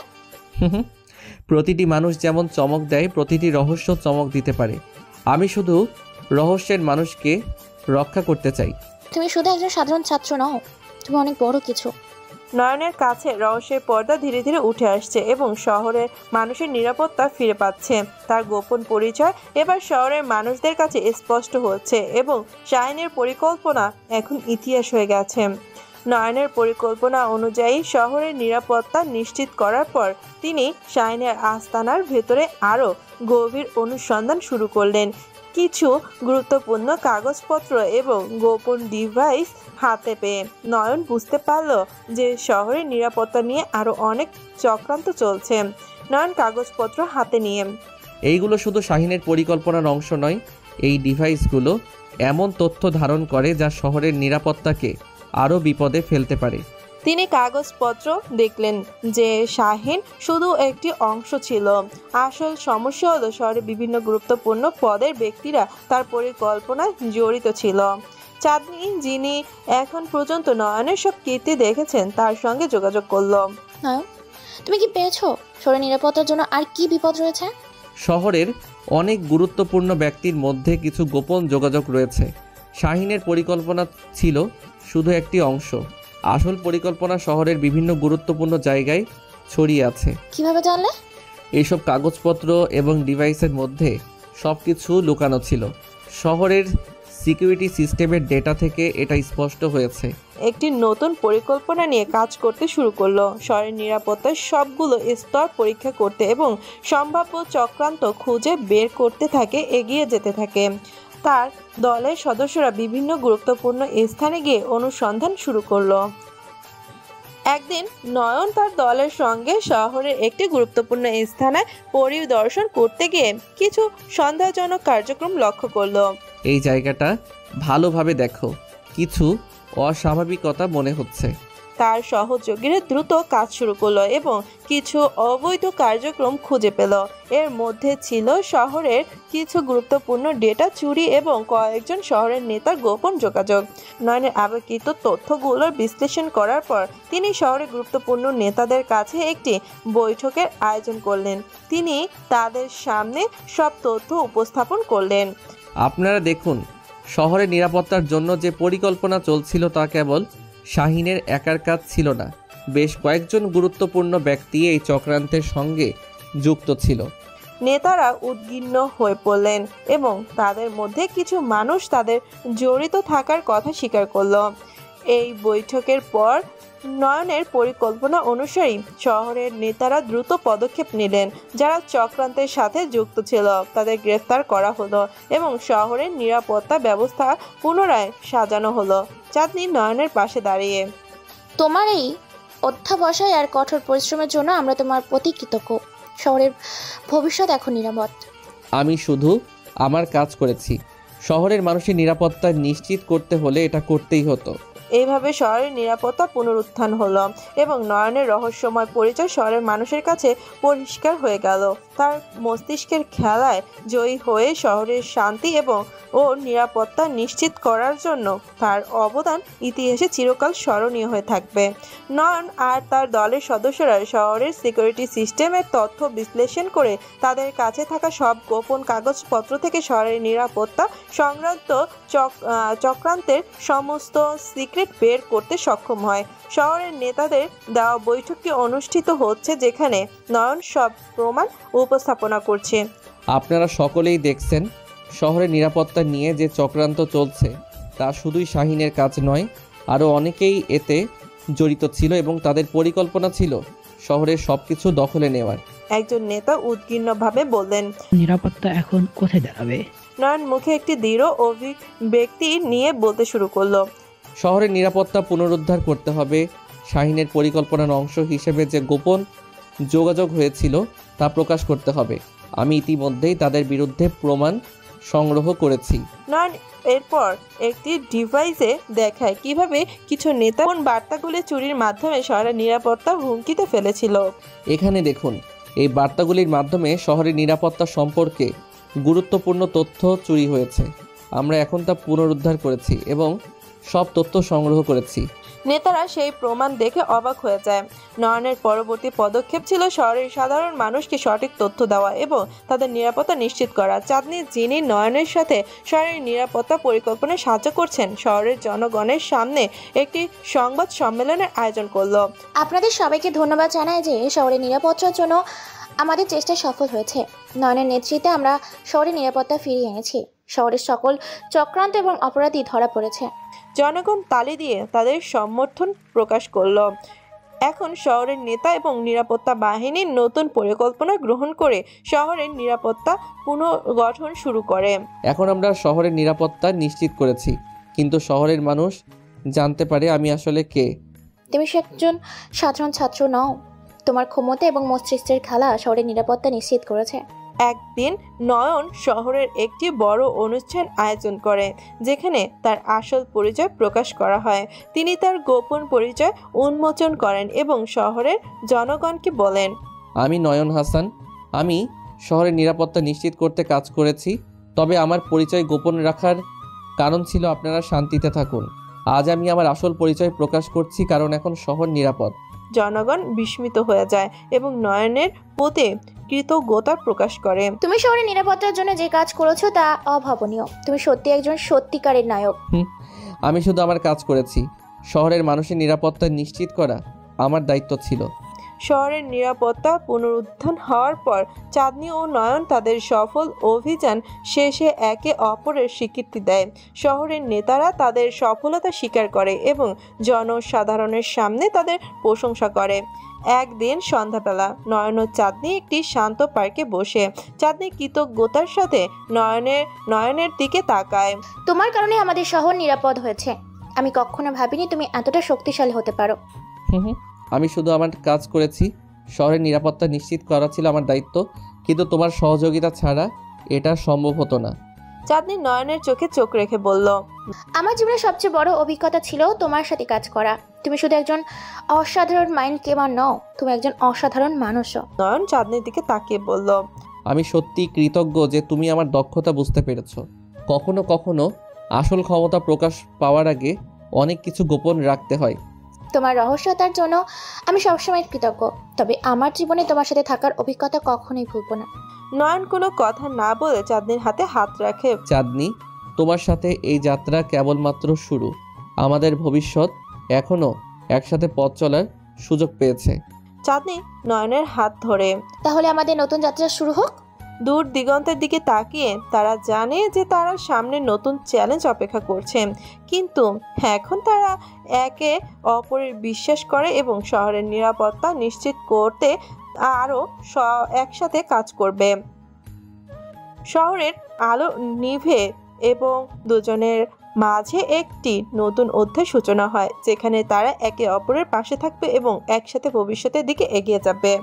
প্রতিটি মানুষ যেমন চমক দেয়, প্রতিটি রহস্য চমক দিতে পারে। আমি শুধু রহস্যের মানুষকে রক্ষা করতে চাই। তুমি শুধু একজন সাধারণ ছাত্র নও, তুমি অনেক বড় কিছু। নয়নের কাছে রহস্যের পর্দা ধীরে ধীরে উঠে আসছে এবং শহরের মানুষের নিরাপত্তা ফিরে পাচ্ছে। তার গোপন পরিচয় এবার শহরের মানুষদের কাছে স্পষ্ট হচ্ছে এবং শাহিনের পরিকল্পনা এখন ইতিহাস হয়ে গেছে। নয়নের পরিকল্পনা অনুযায়ী শহরের নিরাপত্তা নিশ্চিত করার পর তিনি শাহিনের আস্তানার ভেতরে আরও গভীর অনুসন্ধান শুরু করলেন। কিছু গুরুত্বপূর্ণ কাগজপত্র এবং গোপন ডিভাইস হাতে পেয়ে নয়ন বুঝতে পারল যে শহরের নিরাপত্তা নিয়ে আরও অনেক চক্রান্ত চলছে। নয়ন কাগজপত্র হাতে নিয়ে, এইগুলো শুধু শাহিনের পরিকল্পনার অংশ নয়, এই ডিভাইসগুলো এমন তথ্য ধারণ করে যা শহরের নিরাপত্তাকে আরও বিপদে ফেলতে পারে। তিনি কাগজপত্র দেখলেন যে শাহিন শুধু একটি অংশ ছিল। আসল সমস্যা হলো শহরে বিভিন্ন গুরুত্বপূর্ণ পদের ব্যক্তিরা তার পরিকল্পনায় জড়িত ছিল। চাঁদনি, যিনি এখন পর্যন্ত নয়নের সব কীর্তি দেখেছেন, তার সঙ্গে যোগাযোগ করলো। নয়ন, তুমি কি পেয়েছো শহরের নিরাপত্তার জন্য আর কি বিপদ রয়েছে? শহরের অনেক গুরুত্বপূর্ণ ব্যক্তির মধ্যে কিছু গোপন যোগাযোগ রয়েছে। শাহিনের পরিকল্পনা ছিল শুধু একটি অংশ। আসল পরিকল্পনা শহরের বিভিন্ন গুরুত্বপূর্ণ জায়গায় ছড়িয়ে আছে। কিভাবে জানলে? এইসব কাগজপত্র এবং ডিভাইসের মধ্যে সব কিছু লুকানো ছিল। শহরের সিকিউরিটি সিস্টেমের ডেটা থেকে এটা স্পষ্ট হয়েছে। একটি নতুন পরিকল্পনা নিয়ে কাজ করতে শুরু করলো। শহরের নিরাপত্তার সবগুলো স্তর পরীক্ষা করতে এবং সম্ভাব্য চক্রান্ত খুঁজে বের করতে থাকে, এগিয়ে যেতে থাকে। তার দলের সদস্যরা বিভিন্ন গুরুত্বপূর্ণ স্থানে গিয়ে অনুসন্ধান শুরু করলো। একদিন নয়ন তার দলের সঙ্গে শহরের একটি গুরুত্বপূর্ণ স্থানে পরিদর্শন করতে গিয়ে কিছু সন্দেহজনক কার্যক্রম লক্ষ্য করলো। এই জায়গাটা ভালোভাবে দেখো, কিছু অস্বাভাবিকতা মনে হচ্ছে। তার সহযোগীরা দ্রুত কাজ শুরু করলো এবং কিছু অবৈধ কার্যক্রম খুঁজে পেল। এর মধ্যে ছিল শহরের কিছু গুরুত্বপূর্ণ ডেটা চুরি এবং কয়েকজন শহরের নেতার গোপন যোগাযোগ। নয়নের আবেগকৃত তথ্যগুলোর বিশ্লেষণ করার পর তিনি শহরের গুরুত্বপূর্ণ নেতাদের কাছে একটি বৈঠকের আয়োজন করলেন। তিনি তাদের সামনে সব তথ্য উপস্থাপন করলেন। আপনারা দেখুন, শহরের নিরাপত্তার জন্য যে পরিকল্পনা চলছিল তা কেবল শাহিনের একার কাজ ছিল না। বেশ কয়েকজন গুরুত্বপূর্ণ ব্যক্তি এই চক্রান্তের সঙ্গে যুক্ত ছিল। নেতারা উদ্বিগ্ন হয়ে পড়লেন এবং তাদের মধ্যে কিছু মানুষ তাদের জড়িত থাকার কথা স্বীকার করল। এই বৈঠকের পর নয়নের পরিকল্পনা অনুসারী শহরের নেতারা দ্রুত পদক্ষেপ নিলেন। যারা চক্রান্তের সাথে যুক্ত ছিল তাদের গ্রেফতার করা হলো এবং শহরের নিরাপত্তা ব্যবস্থা পুনরায় সাজানো হলো। চাঁদনি নয়নের পাশে দাঁড়িয়ে, তোমার এই অধ্যাবসায় আর কঠোর পরিশ্রমের জন্য আমরা তোমার প্রতি কৃতজ্ঞ। শহরের ভবিষ্যৎ এখন নিরাপদ। আমি শুধু আমার কাজ করেছি। শহরের মানুষের নিরাপত্তা নিশ্চিত করতে হলে এটা করতেই হতো। এইভাবে শহরের নিরাপত্তা পুনরুত্থান হলো এবং নয়নের রহস্যময় পরিচয় শহরের মানুষের কাছে পরিষ্কার হয়ে গেল। তার মস্তিষ্কের খেলায় জয়ী হয়ে শহরের শান্তি এবং নিরাপত্তা নিশ্চিত করার জন্য তার অবদান ইতিহাসে চিরকাল স্মরণীয় হয়ে থাকবে। নয়ন আর তার দলের সদস্যরা শহরের সিকিউরিটি সিস্টেমের তথ্য বিশ্লেষণ করে তাদের কাছে থাকা সব গোপন কাগজপত্র থেকে শহরের নিরাপত্তা সংক্রান্ত চক্রান্তের সমস্ত সিক্রেট বের করতে সক্ষম হয়। শহরের নেতাদের দেওয়া বৈঠকটি অনুষ্ঠিত হচ্ছে, যেখানে নয়ন সব প্রমাণ উপস্থাপনা করছে। আপনারা সকলেই দেখছেন, শহরের নিরাপত্তা নিয়ে যে চক্রান্ত চলছে তা শুধুই শাহিনের কাজ নয়, আরও অনেকেই এতে জড়িত ছিল এবং তাদের পরিকল্পনা ছিল শহরের সবকিছু দখলে নেওয়ার। একজন নেতা উদ্বিগ্নভাবে বললেন, নিরাপত্তা এখন কোথায় দাঁড়াবে? নয়ন মুখে একটি দৃঢ় অভিব্যক্তি নিয়ে বলতে শুরু করলো, শহরের নিরাপত্তা পুনরুদ্ধার করতে হবে। শাহিনের পরিকল্পনার অংশ হিসেবে যে গোপন যোগাযোগ হয়েছিল তা প্রকাশ করতে হবে। আমি ইতিমধ্যেই তাদের বিরুদ্ধে প্রমাণ সংগ্রহ করেছি। নয়ন এরপর একটি ডিভাইসে দেখায় কিভাবে কিছু নেতা কোন বার্তাগুলি চুরির মাধ্যমে শহরের নিরাপত্তা হুমকিতে ফেলেছিল। এখানে দেখুন, এই বার্তাগুলির মাধ্যমে শহরের নিরাপত্তা সম্পর্কে গুরুত্বপূর্ণ তথ্য চুরি হয়েছে। আমরা এখন তা পুনরুদ্ধার করেছি এবং সব তথ্য সংগ্রহ করেছি। নেতারা সেই প্রমাণ দেখে অবাক হয়ে যায়। নয়নের পরবর্তী পদক্ষেপ ছিল শহরের সাধারণ মানুষকে সঠিক তথ্য দেওয়া এবং তাদের নিরাপত্তা নিশ্চিত করা। চাঁদনী, যিনি নয়নের সাথে শহরের নিরাপত্তা পরিকল্পনায় সাহায্য করছেন, শহরের জনগণের সামনে একটি সংবাদ সম্মেলনের আয়োজন করলো। আপনাদের সবাইকে ধন্যবাদ জানাই যে শহরের নিরাপত্তার জন্য আমাদের চেষ্টা সফল হয়েছে। নয়নের নেতৃত্বে আমরা শহরের নিরাপত্তা ফিরিয়ে এনেছি। শহরের সকল চক্রান্ত এবং অপরাধী ধরা পড়েছে। জনগণ তালি দিয়ে তাদের সমর্থন প্রকাশ করলো। এখন শহরের নেতা এবং নিরাপত্তা বাহিনীর নতুন পরিকল্পনা গ্রহণ করে শহরের নিরাপত্তা পুনর্গঠন শুরু করে। এখন আমরা শহরের নিরাপত্তা নিশ্চিত করেছি, কিন্তু শহরের মানুষ জানতে পারে আমি আসলে কে। তুমি একজন সাধারণ ছাত্র নও। তোমার ক্ষমতা এবং মস্তিষ্কের খেলা শহরের নিরাপত্তা নিশ্চিত করেছে। একদিন নয়ন শহরের একটি বড় অনুষ্ঠান আয়োজন করে, যেখানে তার আসল পরিচয় প্রকাশ করা হয়। তিনি তার গোপন পরিচয় উন্মোচন করেন এবং শহরের জনগণকে বলেন, আমি নয়ন হাসান। আমি শহরের নিরাপত্তা নিশ্চিত করতে কাজ করেছি, তবে আমার পরিচয় গোপন রাখার কারণ ছিল আপনারা শান্তিতে থাকুন। আজ আমি আমার আসল পরিচয় প্রকাশ করছি, কারণ এখন শহর নিরাপদ। জনগণ বিস্মিত হয়ে যায় এবং নয়নের প্রতি কৃতজ্ঞতা প্রকাশ করে। তুমি শহরের নিরাপত্তার জন্য যে কাজ করেছো তা অভাবনীয়। তুমি সত্যি একজন সত্যিকারের নায়ক। আমি শুধু আমার কাজ করেছি, শহরের মানুষের নিরাপত্তা নিশ্চিত করা আমার দায়িত্ব ছিল। শহরের নিরাপত্তা পুনরুদ্ধার হওয়ার পর চাঁদনী ও নয়ন তাদের সফল অভিযান শেষে একে অপরের স্বীকৃতি দেয়। শহরের নেতারা তাদের সফলতা স্বীকার করে এবং জনসাধারণের সামনে তাদের প্রশংসা করে। একদিন সন্ধ্যাবেলা নয়ন ও চাঁদনী একটি শান্ত পার্কে বসে চাঁদনী কৃতজ্ঞতার সাথে নয়নের দিকে তাকায়। তোমার কারণে আমাদের শহর নিরাপদ হয়েছে। আমি কখনো ভাবিনি তুমি এতটা শক্তিশালী হতে পারো। আমি শুধু আমার কাজ করেছি, শহরের নিরাপত্তা নিশ্চিত করা ছিল আমার দায়িত্ব, কিন্তু তোমার সহযোগিতা ছাড়া এটা সম্ভব হতো না। চাঁদনী নয়নের চোখে চোখ রেখে বলল, আমার জীবনের সবচেয়ে বড় অভিজ্ঞতা ছিল তোমার সাথে কাজ করা। তুমি শুধু একজন অসাধারণ মাইন্ড গেমার নও, তুমি একজন অসাধারণ মানুষও। নয়ন চাঁদনীর দিকে তাকিয়ে বলল, আমি সত্যি কৃতজ্ঞ যে তুমি আমার দক্ষতা বুঝতে পেরেছো। কখনো কখনো আসল ক্ষমতা প্রকাশ পাওয়ার আগে অনেক কিছু গোপন রাখতে হয়। তোমার রহস্যতার জন্য আমি সবসময় কৃতজ্ঞ, তবে আমার জীবনে তোমার সাথে থাকার অভিজ্ঞতা কখনোই ভুলব না। নয়ন কোনো কথা না বলে চাঁদনীর হাতে হাত রাখে। চাঁদনী, তোমার সাথে এই যাত্রা কেবলমাত্র শুরু। আমাদের ভবিষ্যৎ এখনো একসাথে পথ চলার সুযোগ পেয়েছে। চাঁদনী নয়নের হাত ধরে, তাহলে আমাদের নতুন যাত্রা শুরু হোক। দূর দিগন্তের দিকে তাকিয়ে তারা জানে যে তারা সামনে নতুন চ্যালেঞ্জ অপেক্ষা করছে, কিন্তু এখন তারা একে অপরের বিশ্বাস করে এবং শহরের নিরাপত্তা নিশ্চিত করতে আরও একসাথে কাজ করবে। শহরের আলো নিভে এবং দুজনের মাঝে একটি নতুন অধ্যায় সূচনা হয়, যেখানে তারা একে অপরের পাশে থাকবে এবং একসাথে ভবিষ্যতের দিকে এগিয়ে যাবে।